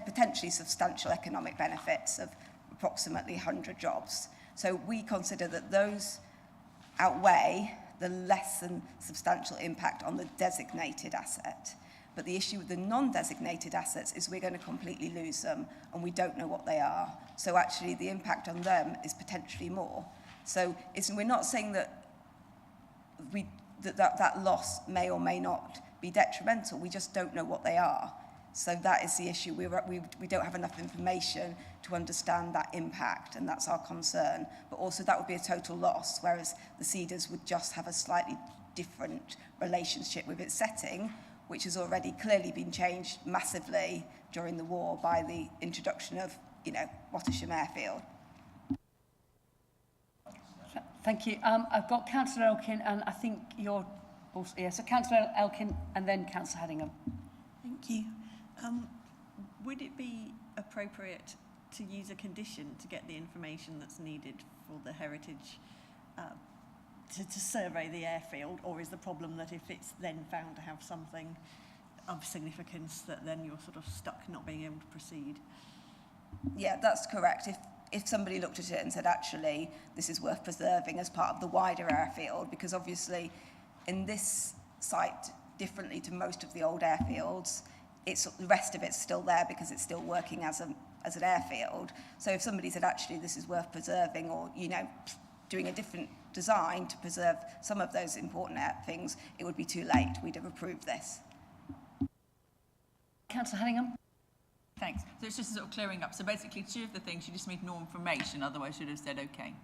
potentially substantial economic benefits of approximately 100 jobs. So we consider that those outweigh the less than substantial impact on the designated asset. But the issue with the non-designated assets is we're going to completely lose them, and we don't know what they are. So actually the impact on them is potentially more. So we're not saying that that loss may or may not be detrimental, we just don't know what they are. So that is the issue. We don't have enough information to understand that impact, and that's our concern. But also that would be a total loss, whereas the Cedars would just have a slightly different relationship with its setting, which has already clearly been changed massively during the war by the introduction of, Wattisham Airfield. Thank you. I've got Councillor Elkin, and I think you're also, so Councillor Elkin and then Councillor Hedingham. Thank you. Would it be appropriate to use a condition to get the information that's needed for the heritage to survey the airfield, or is the problem that if it's then found to have something of significance that then you're sort of stuck not being able to proceed? Yeah, that's correct. If somebody looked at it and said, actually, this is worth preserving as part of the wider airfield, because obviously in this site, differently to most of the old airfields, the rest of it's still there because it's still working as an airfield. So if somebody said, actually, this is worth preserving, or, doing a different design to preserve some of those important things, it would be too late. We'd have approved this. Councillor Hedingham. Thanks. So it's just sort of clearing up. So basically, 2 of the things you just need more information, otherwise you'd have said okay.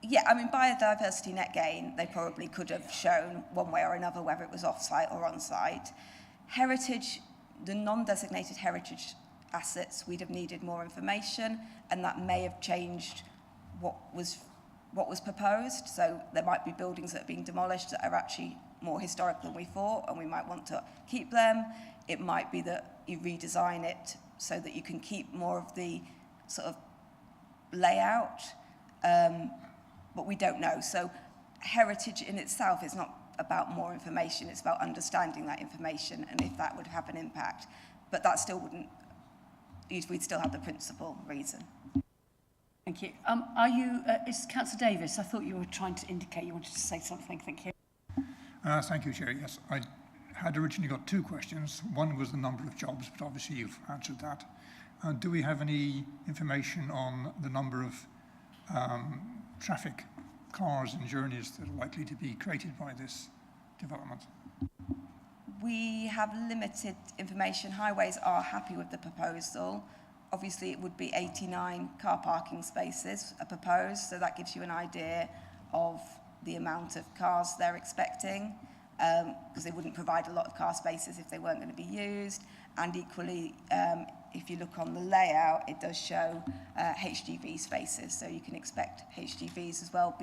Yeah, I mean, biodiversity net gain, they probably could have shown one way or another, whether it was off-site or on-site. Heritage, the non-designated heritage assets, we'd have needed more information, and that may have changed what was proposed. So there might be buildings that are being demolished that are actually more historic than we thought, and we might want to keep them. It might be that you redesign it so that you can keep more of the sort of layout, but we don't know. So heritage in itself is not about more information, it's about understanding that information and if that would have an impact. But that still wouldn't, we'd still have the principal reason. Thank you. Is Councillor Davis? I thought you were trying to indicate you wanted to say something. Thank you. Thank you, Chair. Yes, I had originally got 2 questions. One was the number of jobs, but obviously you've answered that. Do we have any information on the number of traffic, cars and journeys that are likely to be created by this development? We have limited information. Highways are happy with the proposal. obviously it would be 89 car parking spaces are proposed, so that gives you an idea of the amount of cars they're expecting, because they wouldn't provide a lot of car spaces if they weren't going to be used. And equally, if you look on the layout, it does show HGV spaces, so you can expect HGVs as well.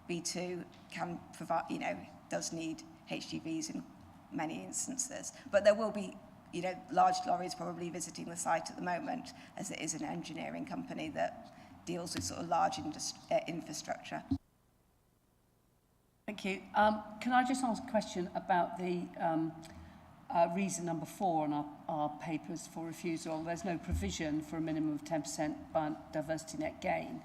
B2 can provide, does need HGVs in many instances, but there will be large lorries probably visiting the site at the moment, as it is an engineering company that deals with sort of large infrastructure. Thank you. Can I just ask a question about the reason number 4 on our papers for refusal? There's no provision for a minimum of 10% biodiversity net gain.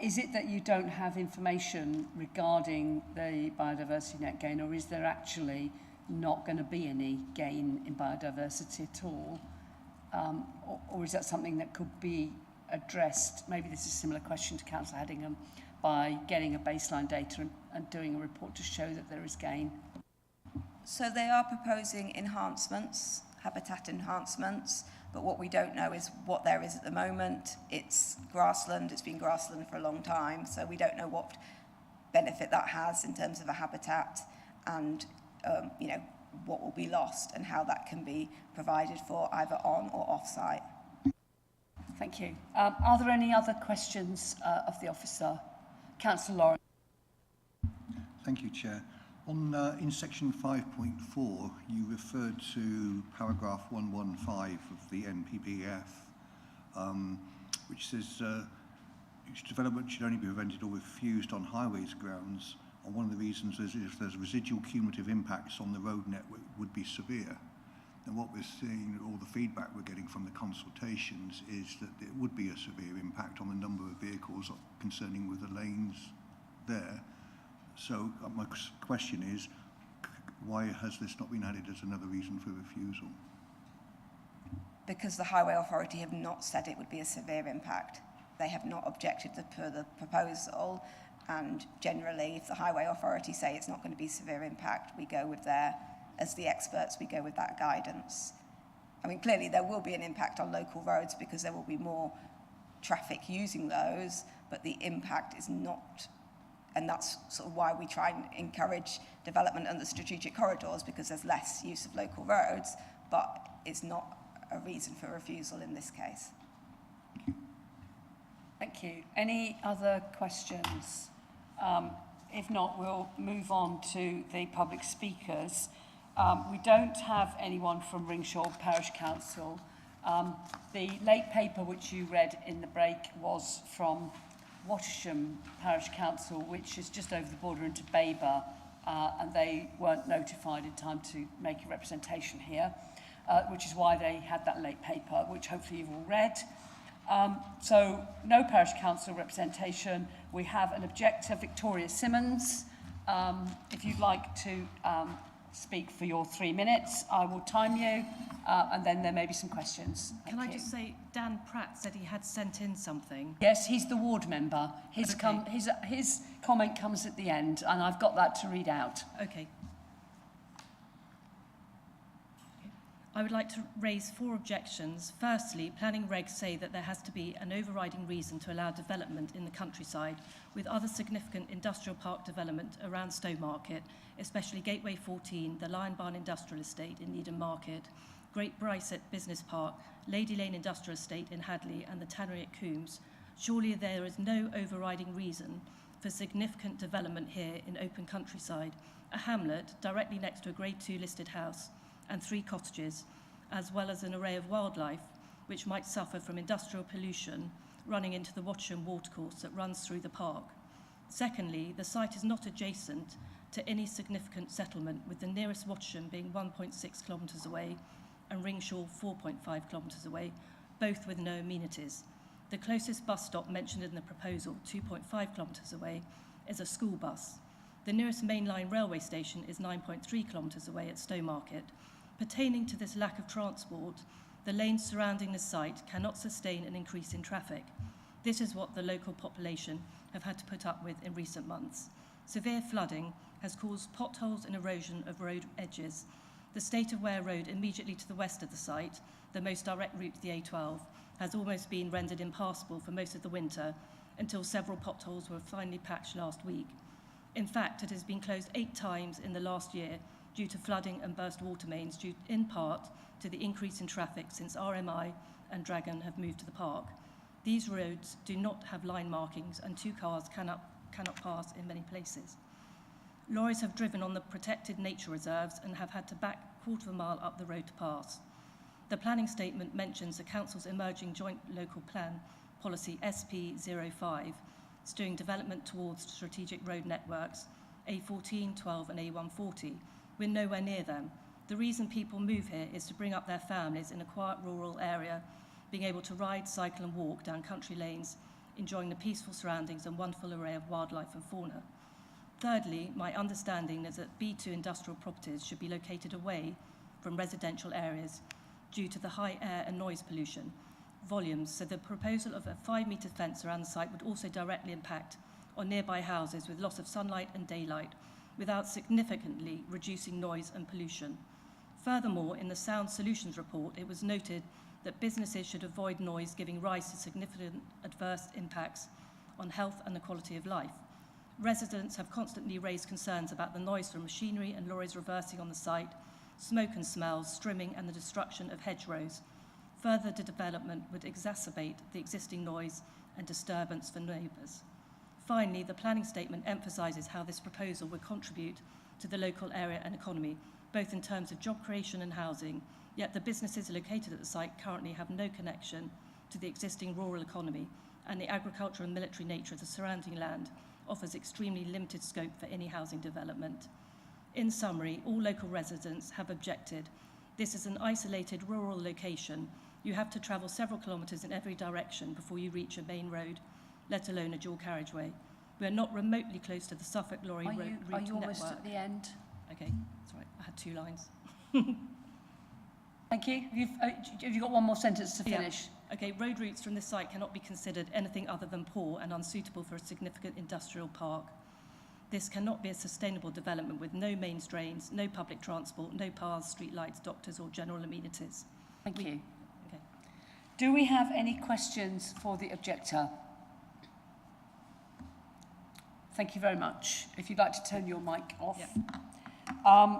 Is it that you don't have information regarding the biodiversity net gain, or is there actually not going to be any gain in biodiversity at all? Or is that something that could be addressed? Maybe this is a similar question to Councillor Headingham, by getting a baseline data and doing a report to show that there is gain. So they are proposing enhancements, habitat enhancements, but what we don't know is what there is at the moment. It's grassland, it's been grassland for a long time, so we don't know what benefit that has in terms of a habitat, and what will be lost and how that can be provided for either on or off-site. Thank you. Are there any other questions of the officer? Councillor Lawrence. Thank you, Chair. In section 5.4, you referred to paragraph 115 of the NPPF, which says each development should only be prevented or refused on highways grounds. And one of the reasons is if there's residual cumulative impacts on the road network would be severe. And what we're seeing, all the feedback we're getting from the consultations, is that it would be a severe impact on the number of vehicles concerning with the lanes there. So my question is, why has this not been added as another reason for refusal? Because the Highway Authority have not said it would be a severe impact. They have not objected to the proposal, and generally if the Highway Authority say it's not going to be severe impact, we go with as the experts, we go with that guidance. I mean, clearly there will be an impact on local roads because there will be more traffic using those, but the impact is not, and that's sort of why we try and encourage development under strategic corridors, because there's less use of local roads, but it's not a reason for refusal in this case. Thank you. Any other questions? If not, we'll move on to the public speakers. We don't have anyone from Ringshall Parish Council. The late paper which you read in the break was from Wattisham Parish Council, which is just over the border into Baber, and they weren't notified in time to make a representation here, which is why they had that late paper, which hopefully you've all read. So no Parish Council representation. We have an objector, Victoria Simmons. If you'd like to speak for your 3 minutes, I will time you, and then there may be some questions. Can I just say, Dan Pratt said he had sent in something. Yes, he's the ward member. His comment comes at the end, and I've got that to read out. Okay. I would like to raise 4 objections. Firstly, planning regs say that there has to be an overriding reason to allow development in the countryside, with other significant industrial park development around Stowmarket, especially Gateway 14, the Lion Barn Industrial Estate in Needham Market, Great Bryset Business Park, Lady Lane Industrial Estate in Hadley, and the Tannery at Coombs. Surely there is no overriding reason for significant development here in open countryside, a hamlet directly next to a Grade 2 listed house, and 3 cottages, as well as an array of wildlife, which might suffer from industrial pollution running into the Wattisham watercourse that runs through the park. Secondly, the site is not adjacent to any significant settlement, with the nearest Wattisham being 1.6 kilometres away and Ringshall 4.5 kilometres away, both with no amenities. The closest bus stop mentioned in the proposal, 2.5 kilometres away, is a school bus. The nearest mainline railway station is 9.3 kilometres away at Stowmarket. Pertaining to this lack of transport, the lanes surrounding the site cannot sustain an increase in traffic. This is what the local population have had to put up with in recent months. Severe flooding has caused potholes and erosion of road edges. The State of Ware Road immediately to the west of the site, the most direct route to the A12, has almost been rendered impassable for most of the winter until several potholes were finally patched last week. In fact, it has been closed 8 times in the last year due to flooding and burst water mains, due in part to the increase in traffic since RMI and Dragon have moved to the park. These roads do not have line markings and 2 cars cannot pass in many places. Lorries have driven on the protected nature reserves and have had to back a quarter of a mile up the road to pass. The planning statement mentions the Council's emerging joint local plan policy SP05, steering development towards strategic road networks A14, 12 and A140. We're nowhere near them. The reason people move here is to bring up their families in a quiet rural area, being able to ride, cycle and walk down country lanes, enjoying the peaceful surroundings and wonderful array of wildlife and fauna. Thirdly, my understanding is that B2 industrial properties should be located away from residential areas due to the high air and noise pollution volumes, so the proposal of a 5-metre fence around the site would also directly impact on nearby houses with loss of sunlight and daylight without significantly reducing noise and pollution. Furthermore, in the Sound Solutions report, it was noted that businesses should avoid noise giving rise to significant adverse impacts on health and the quality of life. Residents have constantly raised concerns about the noise from machinery and lorries reversing on the site, smoke and smells, trimming and the destruction of hedgerows. Further development would exacerbate the existing noise and disturbance for neighbours. Finally, the planning statement emphasises how this proposal would contribute to the local area and economy, both in terms of job creation and housing, yet the businesses located at the site currently have no connection to the existing rural economy, and the agricultural and military nature of the surrounding land offers extremely limited scope for any housing development. In summary, all local residents have objected. This is an isolated rural location. You have to travel several kilometres in every direction before you reach a main road, let alone a dual carriageway. We are not remotely close to the Suffolk lorry route network. Are you almost at the end? Okay, sorry, I had 2 lines. Thank you. Have you got one more sentence to finish? Yeah. Okay, road routes from this site cannot be considered anything other than poor and unsuitable for a significant industrial park. This cannot be a sustainable development with no main drains, no public transport, no paths, street lights, doctors or general amenities. Thank you. Okay. Do we have any questions for the objector? Thank you very much. If you'd like to turn your mic off. Yeah.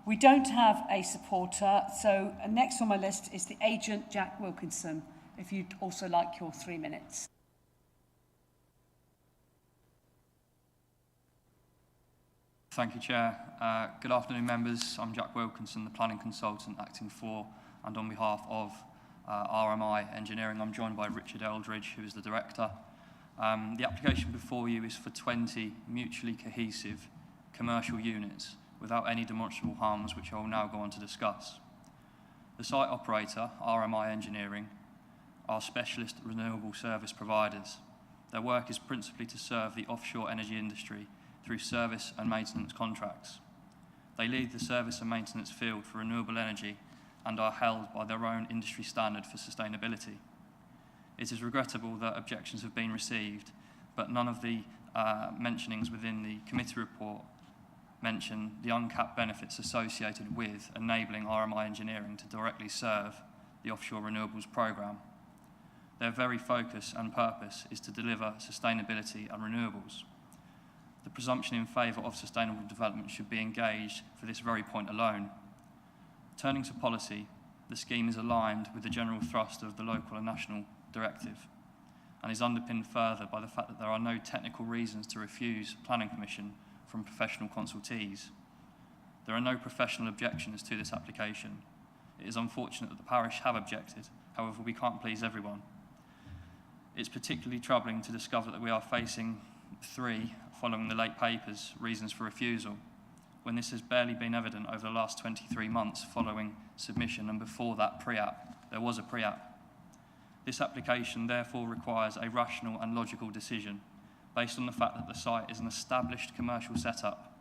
We don't have a supporter, so next on my list is the agent, Jack Wilkinson, if you'd also like your 3 minutes. Thank you, Chair. Good afternoon, members. I'm Jack Wilkinson, the planning consultant acting for and on behalf of RMI Engineering. I'm joined by Richard Eldridge, who is the director. The application before you is for 20 mutually cohesive commercial units without any demonstrable harms, which I will now go on to discuss. The site operator, RMI Engineering, are specialist renewable service providers. Their work is principally to serve the offshore energy industry through service and maintenance contracts. They lead the service and maintenance field for renewable energy and are held by their own industry standard for sustainability. It is regrettable that objections have been received, but none of the mentionings within the committee report mention the uncapped benefits associated with enabling RMI Engineering to directly serve the offshore renewables programme. Their very focus and purpose is to deliver sustainability and renewables. The presumption in favour of sustainable development should be engaged for this very point alone. Turning to policy, the scheme is aligned with the general thrust of the local and national directive and is underpinned further by the fact that there are no technical reasons to refuse planning permission from professional consultees. There are no professional objections to this application. It is unfortunate that the parish have objected, however we can't please everyone. It's particularly troubling to discover that we are facing 3, following the late papers, reasons for refusal, when this has barely been evident over the last 23 months following submission, and before that pre-app, there was a pre-app. This application therefore requires a rational and logical decision based on the fact that the site is an established commercial setup.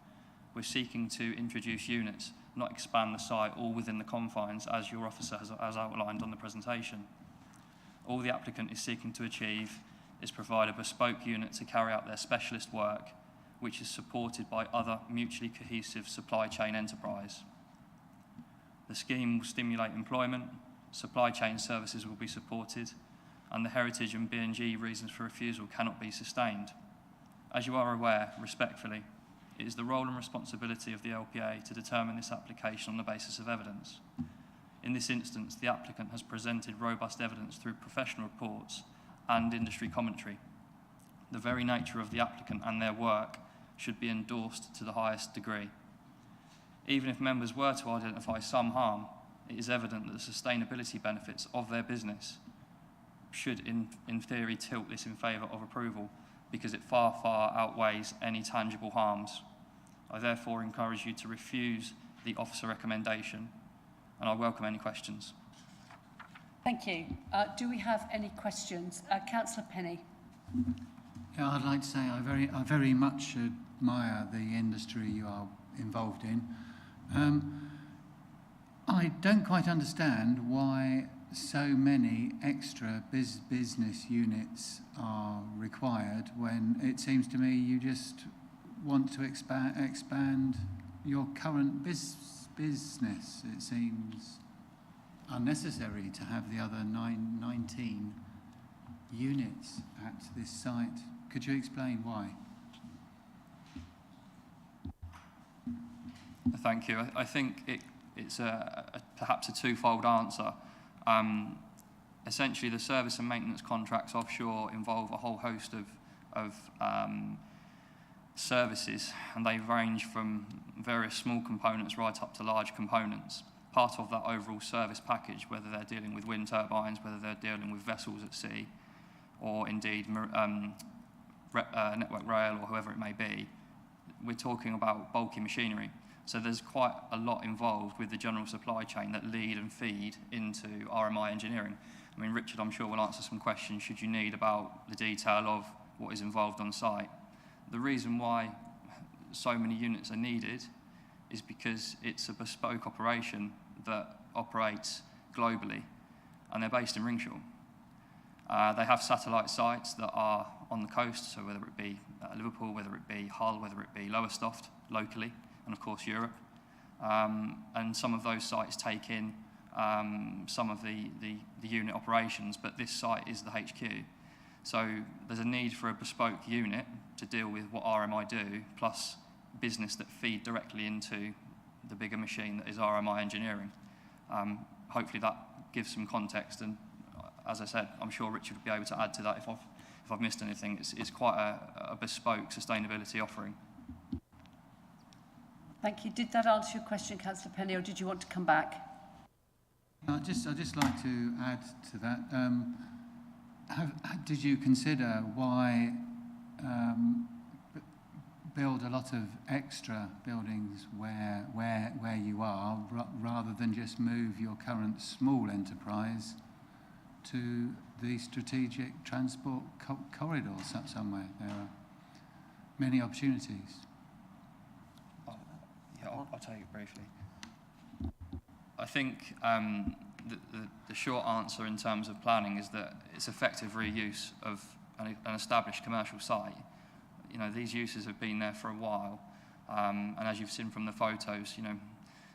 We're seeking to introduce units, not expand the site all within the confines as your officer has outlined on the presentation. All the applicant is seeking to achieve is provide a bespoke unit to carry out their specialist work, which is supported by other mutually cohesive supply chain enterprise. The scheme will stimulate employment, supply chain services will be supported, and the heritage and B&G reasons for refusal cannot be sustained. As you are aware, respectfully, it is the role and responsibility of the LPA to determine this application on the basis of evidence. In this instance, the applicant has presented robust evidence through professional reports and industry commentary. The very nature of the applicant and their work should be endorsed to the highest degree. Even if members were to identify some harm, it is evident that the sustainability benefits of their business should, in theory, tilt this in favour of approval, because it far, far outweighs any tangible harms. I therefore encourage you to refuse the officer recommendation, and I welcome any questions. Thank you. Do we have any questions? Councillor Penny. Yeah, I'd like to say I very much admire the industry you are involved in. I don't quite understand why so many extra business units are required when it seems to me you just want to expand your current business. It seems unnecessary to have the other 19 units at this site. Could you explain why? Thank you. I think it's perhaps a twofold answer. Essentially, the service and maintenance contracts offshore involve a whole host of services, and they range from various small components right up to large components. Part of that overall service package, whether they're dealing with wind turbines, whether they're dealing with vessels at sea, or indeed Network Rail or whoever it may be, we're talking about bulky machinery. So there's quite a lot involved with the general supply chain that lead and feed into RMI engineering. I mean, Richard, I'm sure, will answer some questions should you need about the detail of what is involved on site. The reason why so many units are needed is because it's a bespoke operation that operates globally, and they're based in Ringshall. They have satellite sites that are on the coast, so whether it be Liverpool, whether it be Hull, whether it be Lowestoft locally, and of course Europe. And some of those sites take in some of the unit operations, but this site is the HQ. So there's a need for a bespoke unit to deal with what RMI do, plus business that feed directly into the bigger machine that is RMI engineering. Hopefully that gives some context, and as I said, I'm sure Richard will be able to add to that if I've missed anything. It's quite a bespoke sustainability offering. Thank you. Did that answer your question, Councillor Penny, or did you want to come back? I'd just like to add to that. Did you consider why build a lot of extra buildings where you are, rather than just move your current small enterprise to the strategic transport corridor somewhere? There are many opportunities. Yeah, I'll take it briefly. I think the short answer in terms of planning is that it's effective reuse of an established commercial site. You know, these uses have been there for a while, and as you've seen from the photos, you know,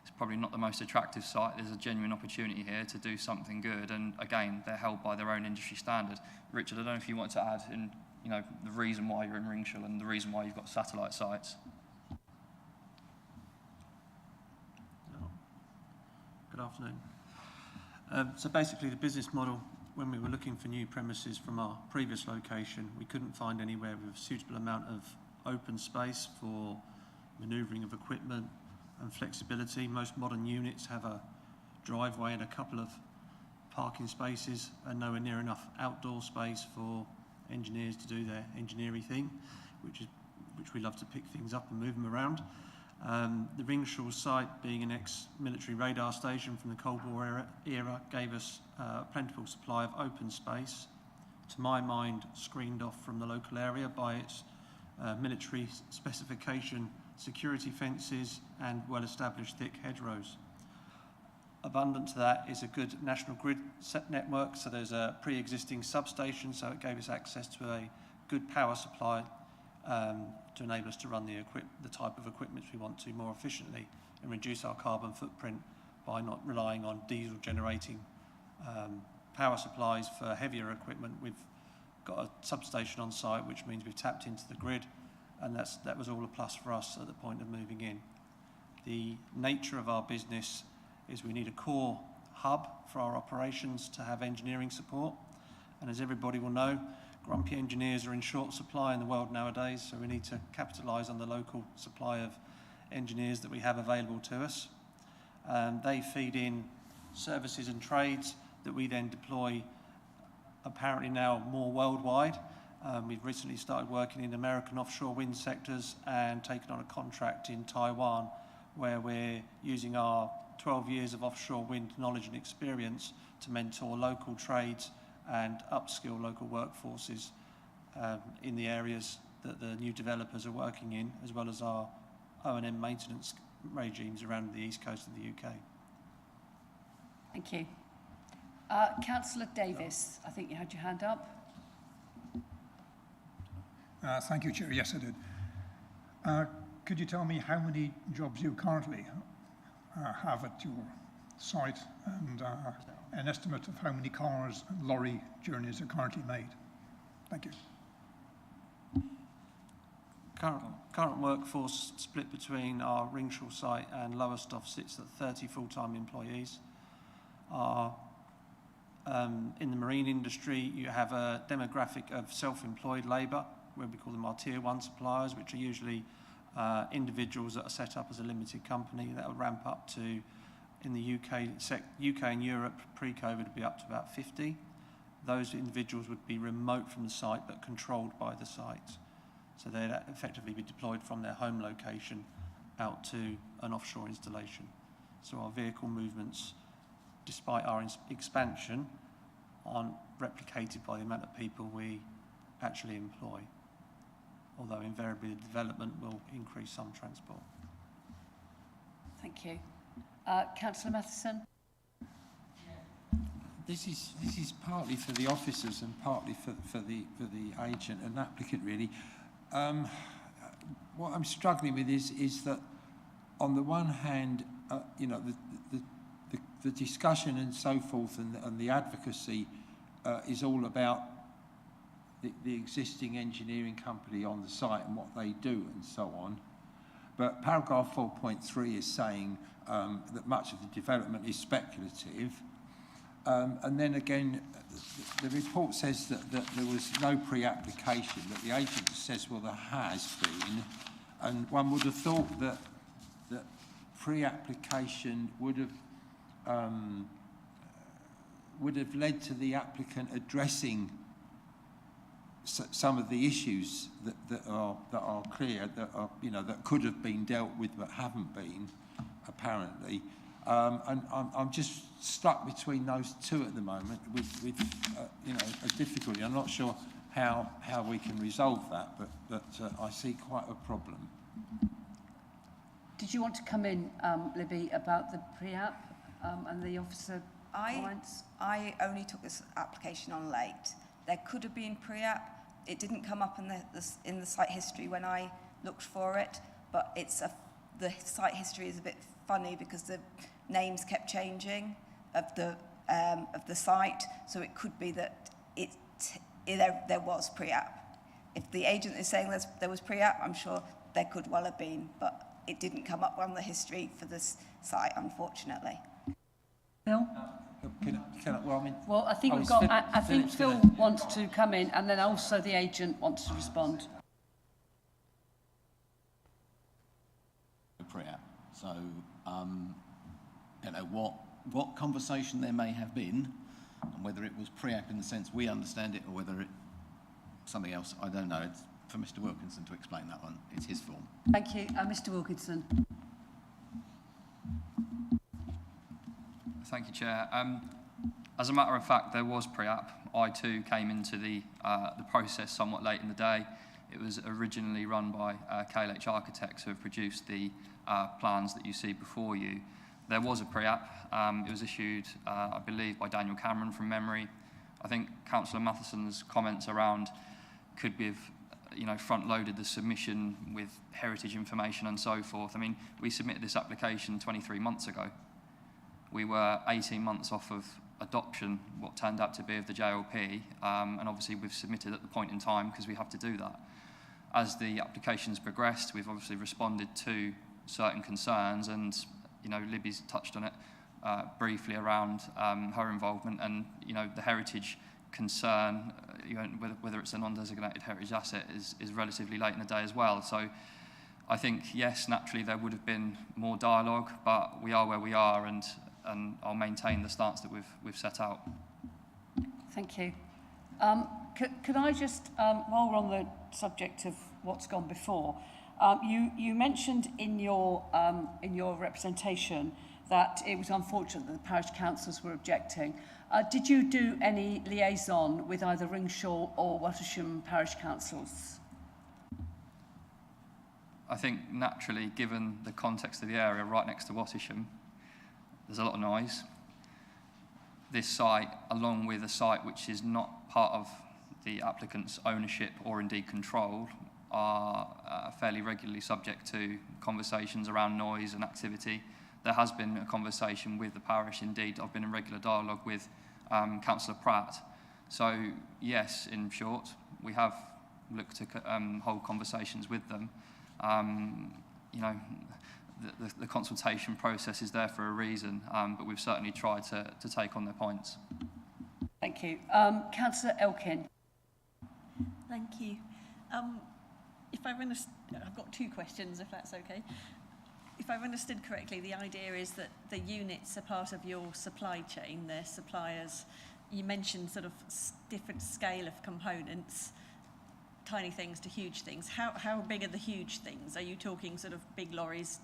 it's probably not the most attractive site. There's a genuine opportunity here to do something good, and again, they're held by their own industry standard. Richard, I don't know if you want to add in, you know, the reason why you're in Ringshall and the reason why you've got satellite sites. Good afternoon. So basically the business model, when we were looking for new premises from our previous location, we couldn't find anywhere with a suitable amount of open space for manoeuvring of equipment and flexibility. Most modern units have a driveway and a couple of parking spaces and nowhere near enough outdoor space for engineers to do their engineering thing, which we love to pick things up and move them around. The Ringshall site, being an ex-military radar station from the Cold War era, gave us a plentiful supply of open space, to my mind screened off from the local area by its military specification security fences and well-established thick hedgerows. Abundant to that is a good national grid set network, so there's a pre-existing substation, so it gave us access to a good power supply to enable us to run the type of equipment we want to more efficiently and reduce our carbon footprint by not relying on diesel generating power supplies for heavier equipment. We've got a substation on site, which means we've tapped into the grid, and that was all a plus for us at the point of moving in. The nature of our business is we need a core hub for our operations to have engineering support, and as everybody will know, grumpy engineers are in short supply in the world nowadays, so we need to capitalise on the local supply of engineers that we have available to us. They feed in services and trades that we then deploy apparently now more worldwide. We've recently started working in American offshore wind sectors and taken on a contract in Taiwan where we're using our 12 years of offshore wind knowledge and experience to mentor local trades and upskill local workforces in the areas that the new developers are working in, as well as our O&M maintenance regimes around the east coast of the UK. Thank you. Councillor Davis, I think you had your hand up. Thank you, Chair. Yes, I did. Could you tell me how many jobs you currently have at your site and an estimate of how many cars and lorry journeys are currently made? Thank you. Current workforce split between our Ringshall site and Lowestoft sits at 30 full-time employees. In the marine industry, you have a demographic of self-employed labour, where we call them our tier 1 suppliers, which are usually individuals that are set up as a limited company. That will ramp up to, in the UK and Europe, pre-COVID, would be up to about 50. Those individuals would be remote from the site but controlled by the site. So they'd effectively be deployed from their home location out to an offshore installation. So our vehicle movements, despite our expansion, aren't replicated by the amount of people we actually employ, although invariably the development will increase some transport. Thank you. Councillor Matheson. This is partly for the officers and partly for the agent and applicant, really. What I'm struggling with is that, on the one hand, you know, the discussion and so forth and the advocacy is all about the existing engineering company on the site and what they do and so on. But paragraph 4.3 is saying that much of the development is speculative. And then again, the report says that there was no pre-application, that the agent says, well, there has been. And one would have thought that pre-application would have led to the applicant addressing some of the issues that are clear, that are, you know, that could have been dealt with but haven't been, apparently. And I'm just stuck between those two at the moment with you know, a difficulty. I'm not sure how we can resolve that, but I see quite a problem. Did you want to come in, Libby, about the pre-app and the officer comments? I only took this application on late. There could have been pre-app. It didn't come up in the site history when I looked for it, but the site history is a bit funny because the names kept changing of the site, so it could be that there was pre-app. If the agent is saying there was pre-app, I'm sure there could well have been, but it didn't come up on the history for this site, unfortunately. Phil? Well, I think we've got. I think Phil wants to come in, and then also the agent wants to respond. Pre-app. So, you know, what conversation there may have been, and whether it was pre-app in the sense we understand it, or whether it's something else, I don't know. It's for Mr. Wilkinson to explain that one. It's his form. Thank you, Mr. Wilkinson. Thank you, Chair. As a matter of fact, there was pre-app. I too came into the process somewhat late in the day. It was originally run by KLH Architects, who have produced the plans that you see before you. There was a pre-app. It was issued, I believe, by Daniel Cameron from memory. I think Councillor Matheson's comments around could have, you know, front-loaded the submission with heritage information and so forth. I mean, we submitted this application 23 months ago. We were 18 months off of adoption, what turned out to be of the JLP, and obviously we've submitted at the point in time because we have to do that. As the application's progressed, we've obviously responded to certain concerns, and Libby's touched on it briefly around her involvement, and the heritage concern, whether it's a non-designated heritage asset, is relatively late in the day as well. So I think, yes, naturally there would have been more dialogue, but we are where we are, and I'll maintain the stance that we've set out. Thank you. Could I just, while we're on the subject of what's gone before, you mentioned in your representation that it was unfortunate that the parish councils were objecting. Did you do any liaison with either Ringshall or Wattisham parish councils? I think naturally, given the context of the area right next to Wattisham, there's a lot of noise. This site, along with a site which is not part of the applicant's ownership or indeed control, are fairly regularly subject to conversations around noise and activity. There has been a conversation with the parish. Indeed, I've been in regular dialogue with Councillor Pratt. So yes, in short, we have looked to hold conversations with them. The consultation process is there for a reason, but we've certainly tried to take on their points. Thank you. Councillor Elkin. Thank you. If I've understood, I've got two questions, if that's okay. If I've understood correctly, the idea is that the units are part of your supply chain, they're suppliers. You mentioned sort of different scale of components, tiny things to huge things. How big are the huge things? Are you talking sort of big lorries,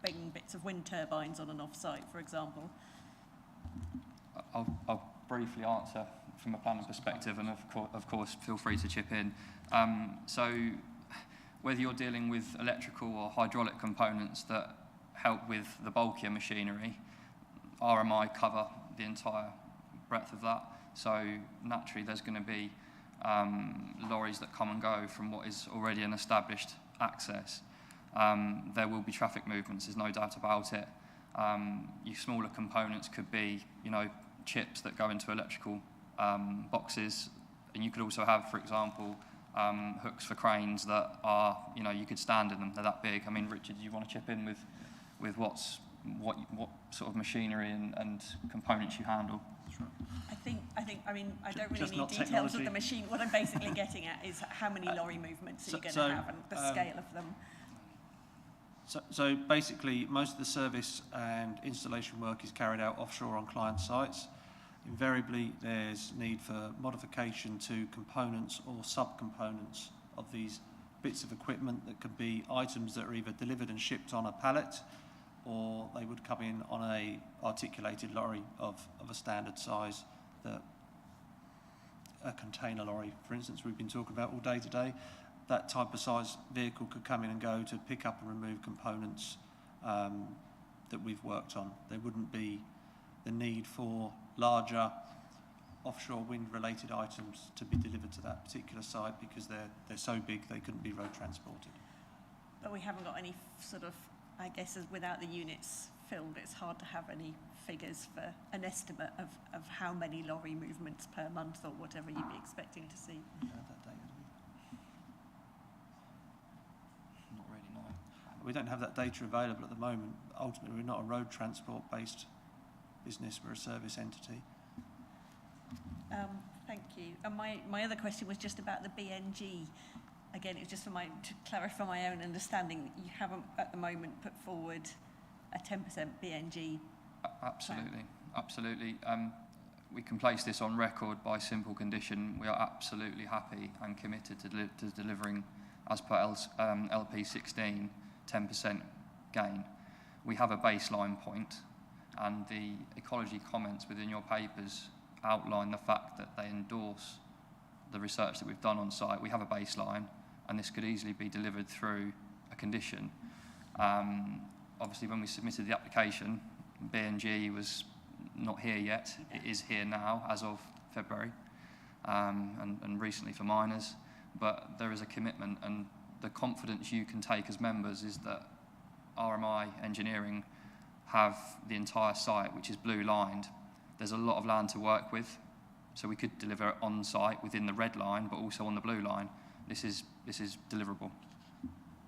bringing bits of wind turbines on and off site, for example? I'll briefly answer from a planning perspective, and of course feel free to chip in. So whether you're dealing with electrical or hydraulic components that help with the bulkier machinery, RMI cover the entire breadth of that. So naturally there's going to be lorries that come and go from what is already an established access. There will be traffic movements, there's no doubt about it. Your smaller components could be, chips that go into electrical boxes, and you could also have, for example, hooks for cranes that are, you could stand in them. They're that big. I mean, Richard, do you want to chip in with what sort of machinery and components you handle? I mean, I don't really need details of the machine. What I'm basically getting at is how many lorry movements are you going to have and the scale of them. So basically, most of the service and installation work is carried out offshore on client sites. Invariably, there's need for modification to components or subcomponents of these bits of equipment that could be items that are either delivered and shipped on a pallet, or they would come in on a articulated lorry of a standard size, that a container lorry, for instance, we've been talking about all day today. That type of size vehicle could come in and go to pick up and remove components that we've worked on. There wouldn't be the need for larger offshore wind-related items to be delivered to that particular site because they're so big they couldn't be road transported. But we haven't got any sort of, I guess, without the units filled, it's hard to have any figures for an estimate of how many lorry movements per month or whatever you'd be expecting to see. We don't have that data available at the moment. Ultimately, we're not a road transport-based business, we're a service entity. Thank you. And my other question was just about the BNG. Again, it was just to clarify my own understanding. You haven't at the moment put forward a 10% BNG. Absolutely, absolutely. We can place this on record by simple condition. We are absolutely happy and committed to delivering, as per LP 16, 10% gain. We have a baseline point, and the ecology comments within your papers outline the fact that they endorse the research that we've done on site. We have a baseline, and this could easily be delivered through a condition. Obviously, when we submitted the application, BNG was not here yet. It is here now, as of February, and recently for miners. But there is a commitment, and the confidence you can take as members is that RMI Engineering have the entire site, which is blue lined. There's a lot of land to work with, so we could deliver on site within the red line, but also on the blue line. This is deliverable.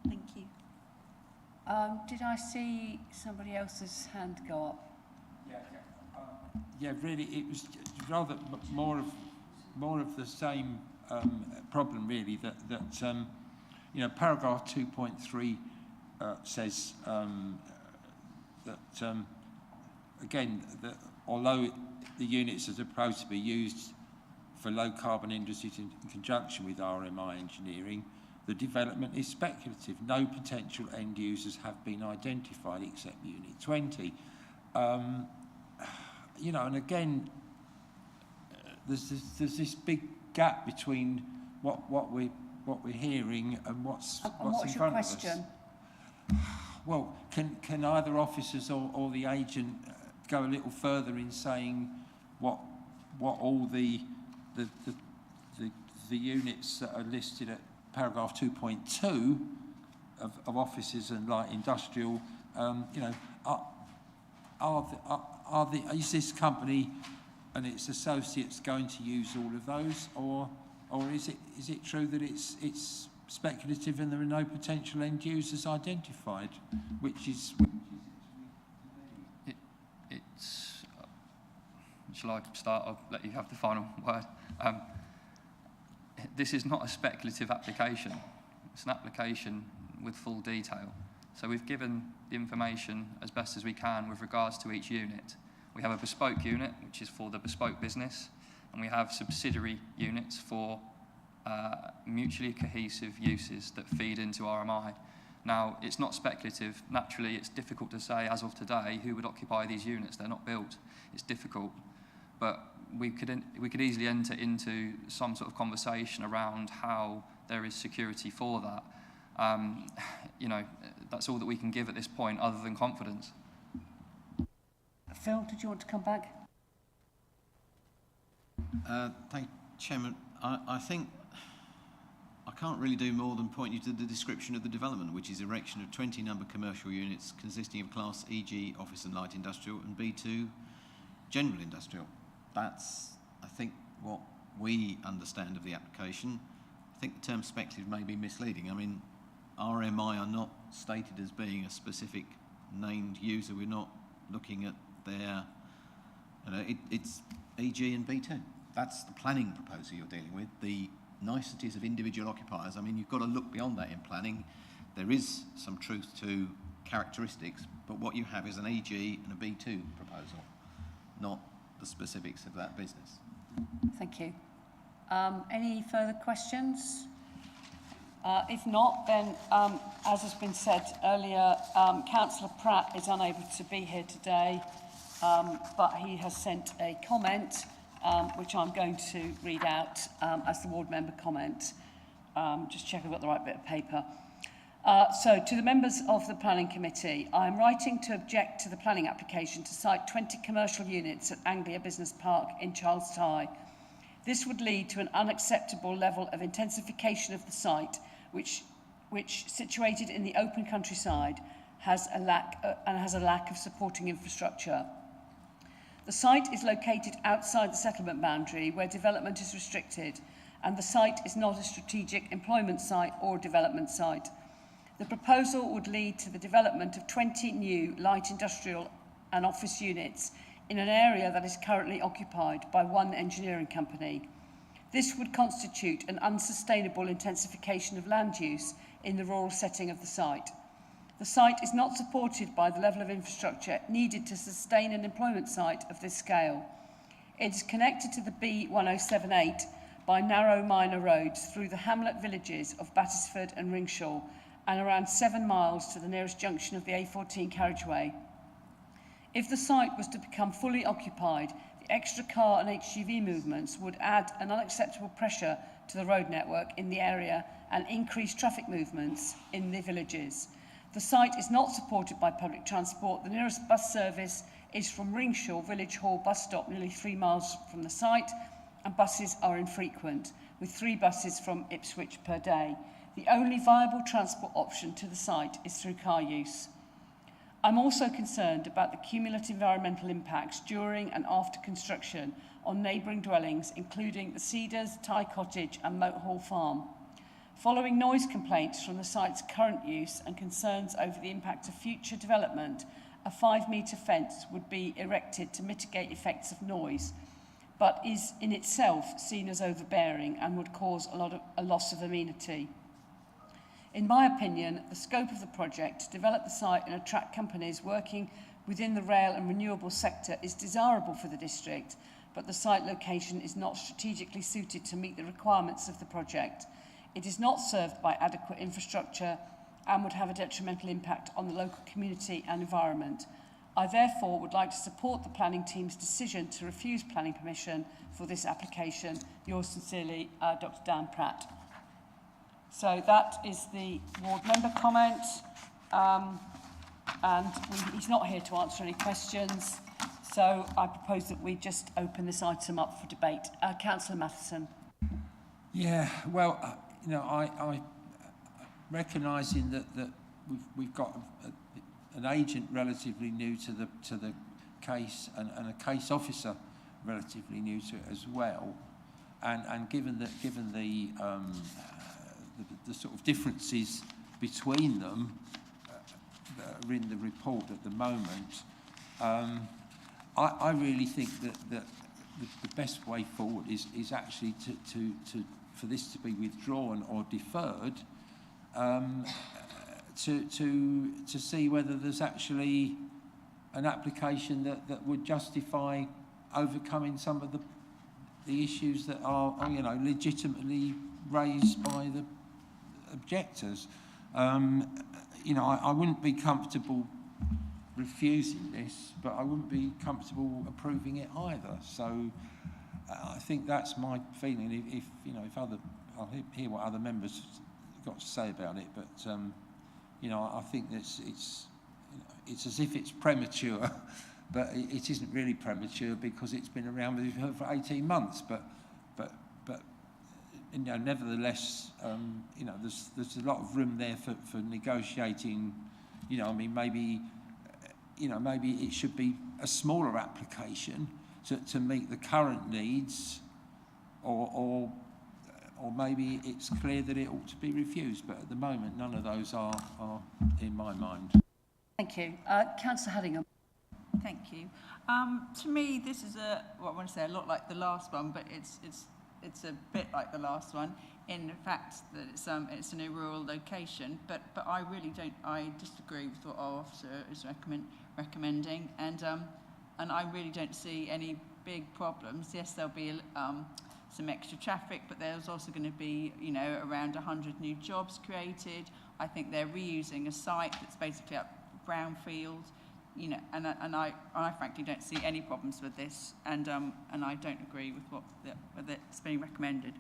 Thank you. Did I see somebody else's hand go up? Yeah, really, it was rather more of the same problem, really. That you know, paragraph 2.3 says that again, that although the units are supposed to be used for low carbon industries in conjunction with RMI engineering, the development is speculative. No potential end users have been identified except Unit 20. You know, and again, there's this big gap between what we're hearing and what's in front of us. What's your question? Well, can either officers or the agent go a little further in saying what all the units that are listed at paragraph 2.2 of offices and light industrial, you know, is this company and its associates going to use all of those, or is it true that it's speculative and there are no potential end users identified, which is it's shall I start? I'll let you have the final word. This is not a speculative application. It's an application with full detail. So we've given the information as best as we can with regards to each unit. We have a bespoke unit, which is for the bespoke business, and we have subsidiary units for mutually cohesive uses that feed into RMI. Now, it's not speculative. Naturally, it's difficult to say, as of today, who would occupy these units. They're not built. It's difficult. But we could easily enter into some sort of conversation around how there is security for that. You know, that's all that we can give at this point, other than confidence. Phil, did you want to come back? Thank you, Chairman. I think I can't really do more than point you to the description of the development, which is erection of 20 number commercial units consisting of Class EG office and light industrial and B2 general industrial. That's, I think, what we understand of the application. I think the term speculative may be misleading. I mean, RMI are not stated as being a specific named user. We're not looking at their, you know, it's EG and B2. That's the planning proposal you're dealing with. The niceties of individual occupiers, I mean, you've got to look beyond that in planning. There is some truth to characteristics, but what you have is an EG and a B2 proposal, not the specifics of that business. Thank you. Any further questions? If not, then, as has been said earlier, Councillor Pratt is unable to be here today, but he has sent a comment, which I'm going to read out as the ward member comment. Just check I've got the right bit of paper. So, to the members of the Planning Committee, I am writing to object to the planning application to site 20 commercial units at Anglia Business Park in Charles Tye. This would lead to an unacceptable level of intensification of the site, which situated in the open countryside, has a lack of supporting infrastructure. The site is located outside the settlement boundary where development is restricted, and the site is not a strategic employment site or development site. The proposal would lead to the development of 20 new light industrial and office units in an area that is currently occupied by one engineering company. This would constitute an unsustainable intensification of land use in the rural setting of the site. The site is not supported by the level of infrastructure needed to sustain an employment site of this scale. It is connected to the B1078 by narrow minor roads through the hamlet villages of Battersford and Ringshall, and around 7 miles to the nearest junction of the A14 carriageway. If the site was to become fully occupied, the extra car and HGV movements would add an unacceptable pressure to the road network in the area and increase traffic movements in the villages. The site is not supported by public transport. The nearest bus service is from Ringshall Village Hall bus stop, nearly 3 miles from the site, and buses are infrequent, with 3 buses from Ipswich per day. The only viable transport option to the site is through car use. I'm also concerned about the cumulative environmental impacts during and after construction on neighbouring dwellings, including the Cedars, Thai Cottage and Moat Hall Farm. Following noise complaints from the site's current use and concerns over the impact of future development, a 5-metre fence would be erected to mitigate effects of noise, but is in itself seen as overbearing and would cause a loss of amenity. In my opinion, the scope of the project to develop the site and attract companies working within the rail and renewable sector is desirable for the district, but the site location is not strategically suited to meet the requirements of the project. It is not served by adequate infrastructure and would have a detrimental impact on the local community and environment. I therefore would like to support the planning team's decision to refuse planning permission for this application. Yours sincerely, Dr. Dan Pratt. So that is the ward member comment, he's not here to answer any questions, so I propose that we just open this item up for debate. Councillor Matheson. Yeah, well, you know, I recognising that we've got an agent relatively new to the case and a case officer relatively new to it as well, and given the sort of differences between them that are in the report at the moment, I really think that the best way forward is actually for this to be withdrawn or deferred, to see whether there's actually an application that would justify overcoming some of the issues that are you know, legitimately raised by the objectors. You know, I wouldn't be comfortable refusing this, but I wouldn't be comfortable approving it either. So I think that's my feeling. If you know, I'll hear what other members have got to say about it. But you know, I think it's as if it's premature, but it isn't really premature because it's been around for 18 months. But you know, nevertheless, you know, there's a lot of room there for negotiating. You know, I mean, maybe it should be a smaller application to meet the current needs, or maybe it's clear that it ought to be refused. But at the moment, none of those are in my mind. Thank you. Councillor Haddingham. Thank you. To me, this is I want to say a lot like the last one, but it's a bit like the last one in the fact that it's in a rural location. But I really don't. I disagree with what our officer is recommending, and I really don't see any big problems. Yes, there'll be some extra traffic, but there's also going to be, you know, around 100 new jobs created. I think they're reusing a site that's basically up brownfield. You know, and I frankly don't see any problems with this, and I don't agree with what's being recommended.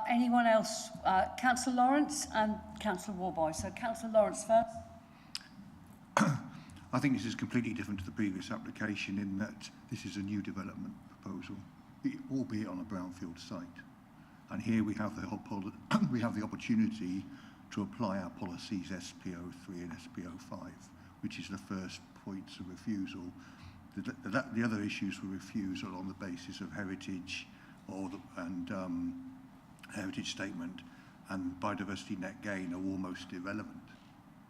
Anyone else? Councillor Lawrence and Councillor Warboy. So Councillor Lawrence first. I think this is completely different to the previous application in that this is a new development proposal, albeit on a brownfield site. And here we have the opportunity to apply our policies SPO3 and SPO5, which is the first points of refusal. The other issues for refusal on the basis of heritage and heritage statement and biodiversity net gain are almost irrelevant,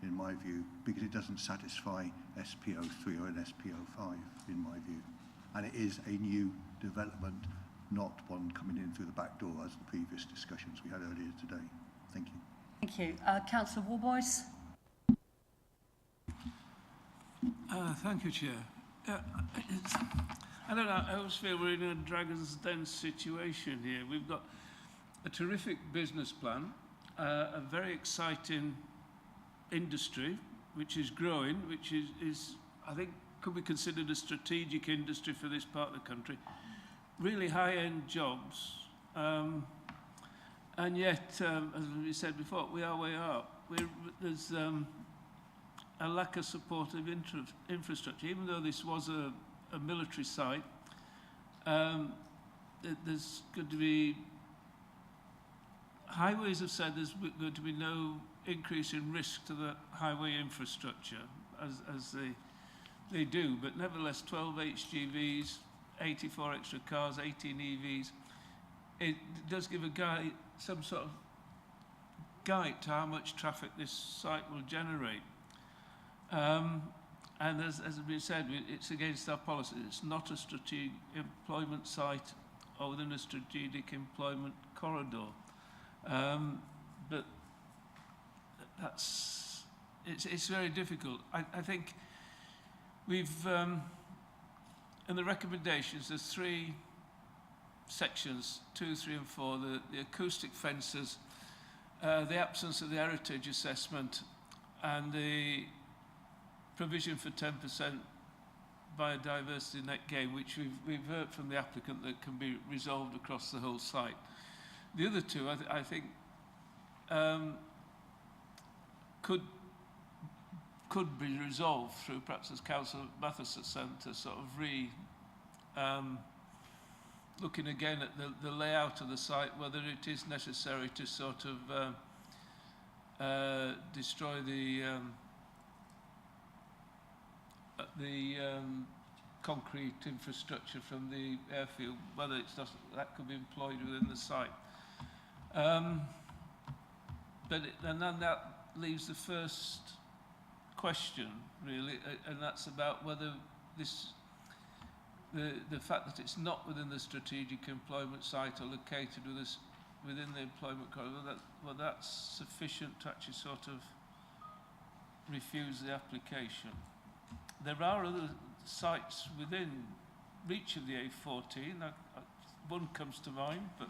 in my view, because it doesn't satisfy SPO3 or an SPO5, in my view. And it is a new development, not one coming in through the back door as the previous discussions we had earlier today. Thank you. Thank you. Councillor Warboys. Thank you, Chair. I don't know, I always feel we're in a dragon's den situation here. We've got a terrific business plan, a very exciting industry, which is growing, which is I think, could be considered a strategic industry for this part of the country. Really high-end jobs. And yet, as we said before, we are where we are. There's a lack of supportive infrastructure. Even though this was a military site, there's going to be, highways have said there's going to be no increase in risk to the highway infrastructure, as they do, but nevertheless 12 HGVs, 84 extra cars, 18 EVs, it does give a guide, some sort of guide to how much traffic this site will generate. And as has been said, it's against our policy. It's not a strategic employment site or within a strategic employment corridor. But it's very difficult. I think we've, in the recommendations, there's 3 sections, 2, 3 and 4, the acoustic fences, the absence of the heritage assessment, and the provision for 10% biodiversity net gain, which we've heard from the applicant that can be resolved across the whole site. The other 2, I think, could be resolved through, perhaps as Councillor Matheson said, to sort of looking again at the layout of the site, whether it is necessary to sort of destroy the concrete infrastructure from the airfield, whether it's not, that could be employed within the site. And then that leaves the first question, really, and that's about whether the fact that it's not within the strategic employment site or located within the employment corridor, whether that's sufficient to actually sort of refuse the application. There are other sites within reach of the A14. One comes to mind, but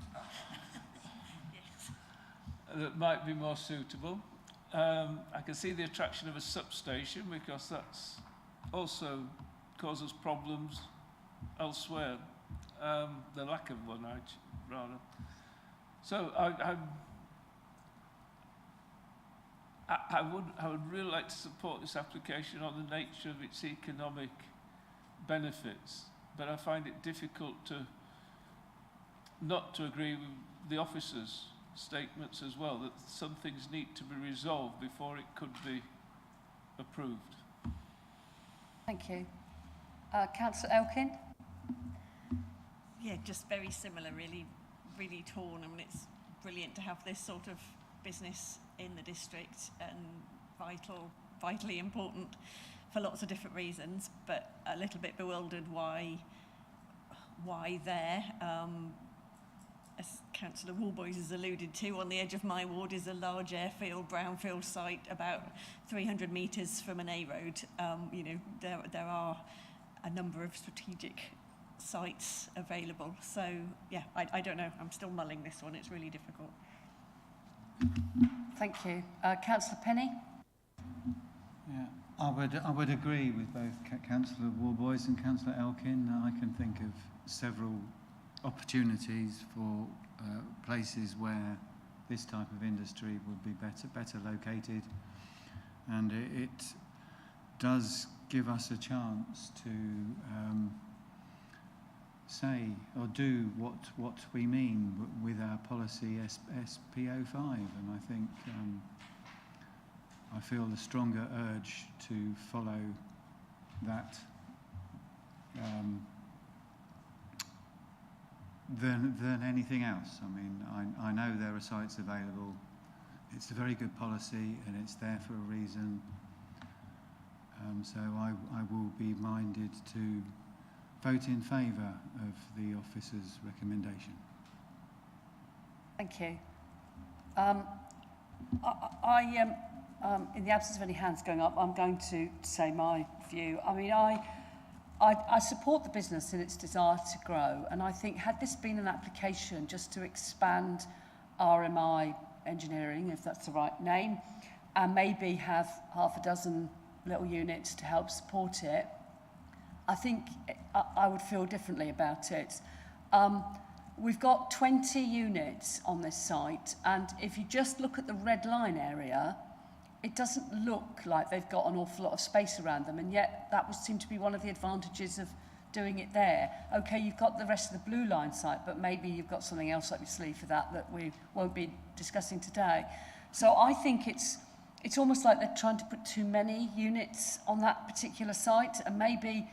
that might be more suitable. I can see the attraction of a substation, because that's also causes problems elsewhere. The lack of one, rather. So I would really like to support this application on the nature of its economic benefits, but I find it difficult not to agree with the officers' statements as well, that some things need to be resolved before it could be approved. Thank you. Councillor Elkin? Yeah, just very similar, really, really torn. I mean, it's brilliant to have this sort of business in the district and vitally important for lots of different reasons, but a little bit bewildered why there. As Councillor Walboys has alluded to, on the edge of my ward is a large airfield, brownfield site about 300 metres from an A road. You know, there are a number of strategic sites available. So, yeah, I don't know. I'm still mulling this one. It's really difficult. Thank you. Councillor Penny? Yeah, I would agree with both Councillor Walboys and Councillor Elkin. I can think of several opportunities for places where this type of industry would be better located, and it does give us a chance to say or do what we mean with our policy SPO5, and I think I feel the stronger urge to follow that than anything else. I mean, I know there are sites available. It's a very good policy and it's there for a reason. So I will be minded to vote in favour of the officer's recommendation. Thank you. In the absence of any hands going up, I'm going to say my view. I mean, I support the business in its desire to grow, and I think had this been an application just to expand RMI engineering, if that's the right name, and maybe have half a dozen little units to help support it, I think I would feel differently about it. We've got 20 units on this site, and if you just look at the red line area, it doesn't look like they've got an awful lot of space around them, and yet that would seem to be one of the advantages of doing it there. Okay, you've got the rest of the blue line site, but maybe you've got something else up your sleeve for that we won't be discussing today. So I think it's it's almost like they're trying to put too many units on that particular site, and maybe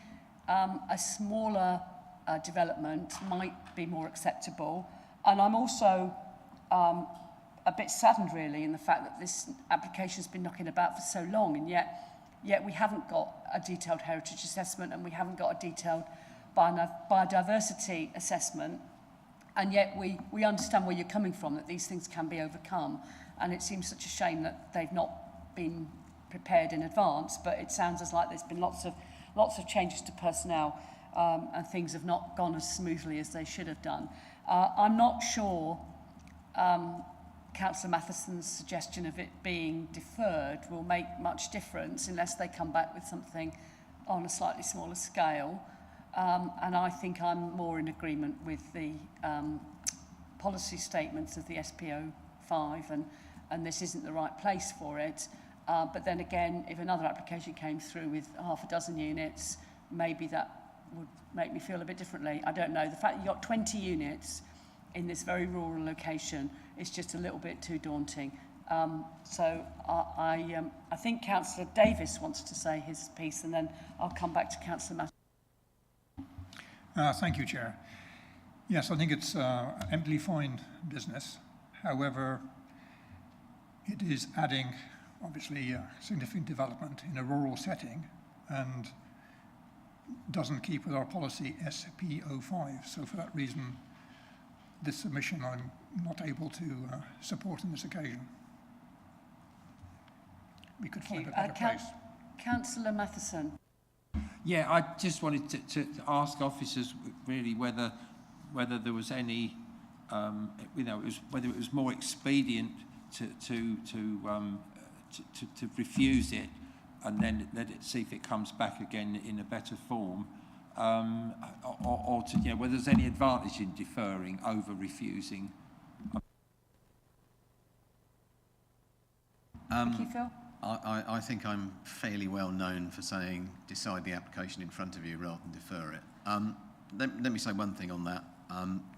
a smaller development might be more acceptable. And I'm also a bit saddened really in the fact that this application's been knocking about for so long, and yet we haven't got a detailed heritage assessment, and we haven't got a detailed biodiversity assessment, and yet we understand where you're coming from, that these things can be overcome. And it seems such a shame that they've not been prepared in advance, but it sounds as like there's been lots of changes to personnel, and things have not gone as smoothly as they should have done. I'm not sure Councillor Matheson's suggestion of it being deferred will make much difference unless they come back with something on a slightly smaller scale. And I think I'm more in agreement with the policy statements of the SPO5, and this isn't the right place for it. But then again, if another application came through with half a dozen units, maybe that would make me feel a bit differently. I don't know. The fact that you've got 20 units in this very rural location is just a little bit too daunting. So I think Councillor Davis wants to say his piece, and then I'll come back to Councillor Matt. Thank you, Chair. Yes, I think it's emptily fine business. However, it is adding, obviously, significant development in a rural setting and doesn't keep with our policy SPO5. So for that reason, this submission I'm not able to support on this occasion. We could find a better place. Councillor Matheson. Yeah, I just wanted to ask officers really whether there was any, whether it was more expedient to refuse it and then let it see if it comes back again in a better form, or to, whether there's any advantage in deferring over refusing. Thank you, Phil. I think I'm fairly well known for saying decide the application in front of you rather than defer it. Let me say one thing on that.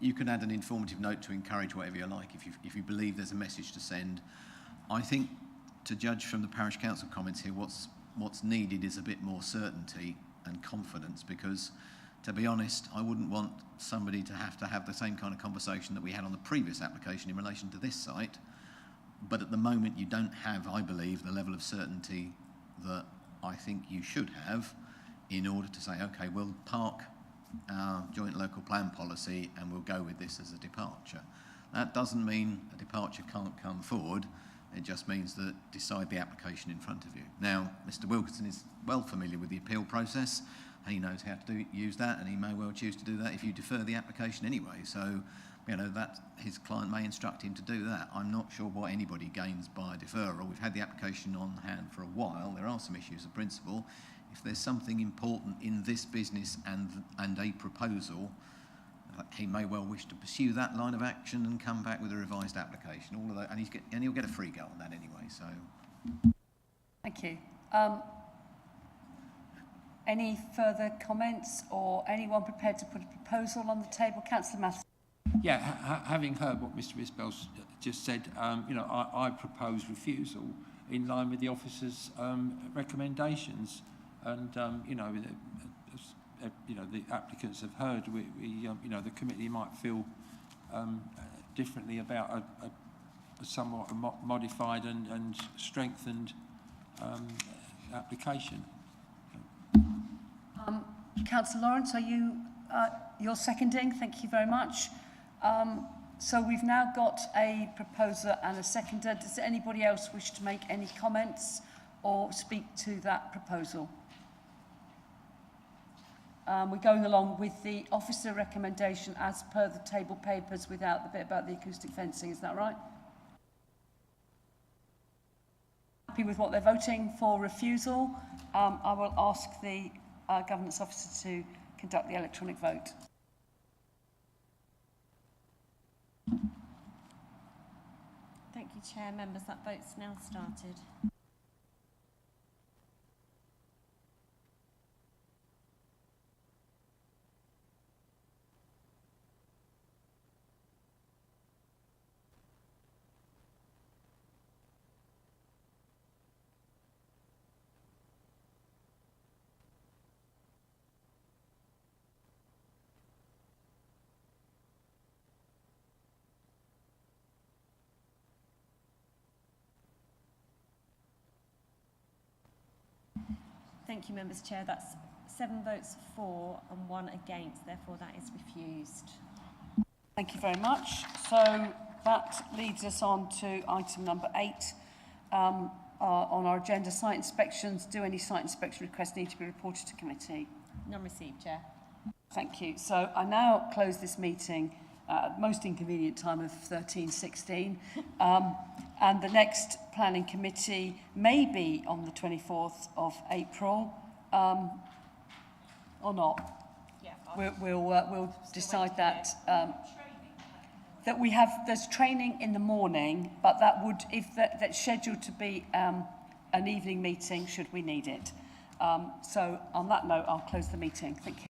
You can add an informative note to encourage whatever you like if you believe there's a message to send. I think, to judge from the parish council comments here, what's needed is a bit more certainty and confidence, because, to be honest, I wouldn't want somebody to have the same kind of conversation that we had on the previous application in relation to this site. But at the moment, you don't have, I believe, the level of certainty that I think you should have in order to say, OK, we'll park our joint local plan policy and we'll go with this as a departure. That doesn't mean a departure can't come forward. It just means that decide the application in front of you. Now, Mr Wilkinson is well familiar with the appeal process. He knows how to use that, and he may well choose to do that if you defer the application anyway. So, that his client may instruct him to do that. I'm not sure what anybody gains by deferral. We've had the application on hand for a while. There are some issues of principle. If there's something important in this business and a proposal, he may well wish to pursue that line of action and come back with a revised application. All of that, and he'll get a free go on that anyway. So, thank you. Any further comments, or anyone prepared to put a proposal on the table? Councillor Matheson. Yeah, having heard what Mr Isbell's just said, I propose refusal in line with the officer's recommendations, and the applicants have heard. The committee might feel differently about a somewhat modified and strengthened application. Councillor Lawrence, are you you're seconding? Thank you very much. So we've now got a proposer and a seconder. Does anybody else wish to make any comments or speak to that proposal? We're going along with the officer recommendation as per the table papers without the bit about the acoustic fencing, is that right? Happy with what they're voting for refusal? I will ask the governance officer to conduct the electronic vote. Thank you, Chair. Members, that vote's now started. Thank you, Members Chair. That's 7 votes for and 1 against. Therefore, that is refused. Thank you very much. So that leads us on to item number 8 on our agenda, site inspections. Do any site inspection requests need to be reported to committee? None received, Chair. Thank you. So I now close this meeting at most inconvenient time of 13:16. And the next planning committee may be on the 24th of April or not. Yeah, we'll decide that. That we have, there's training in the morning, but that would, if that's scheduled to be an evening meeting should we need it. So on that note, I'll close the meeting. Thank you.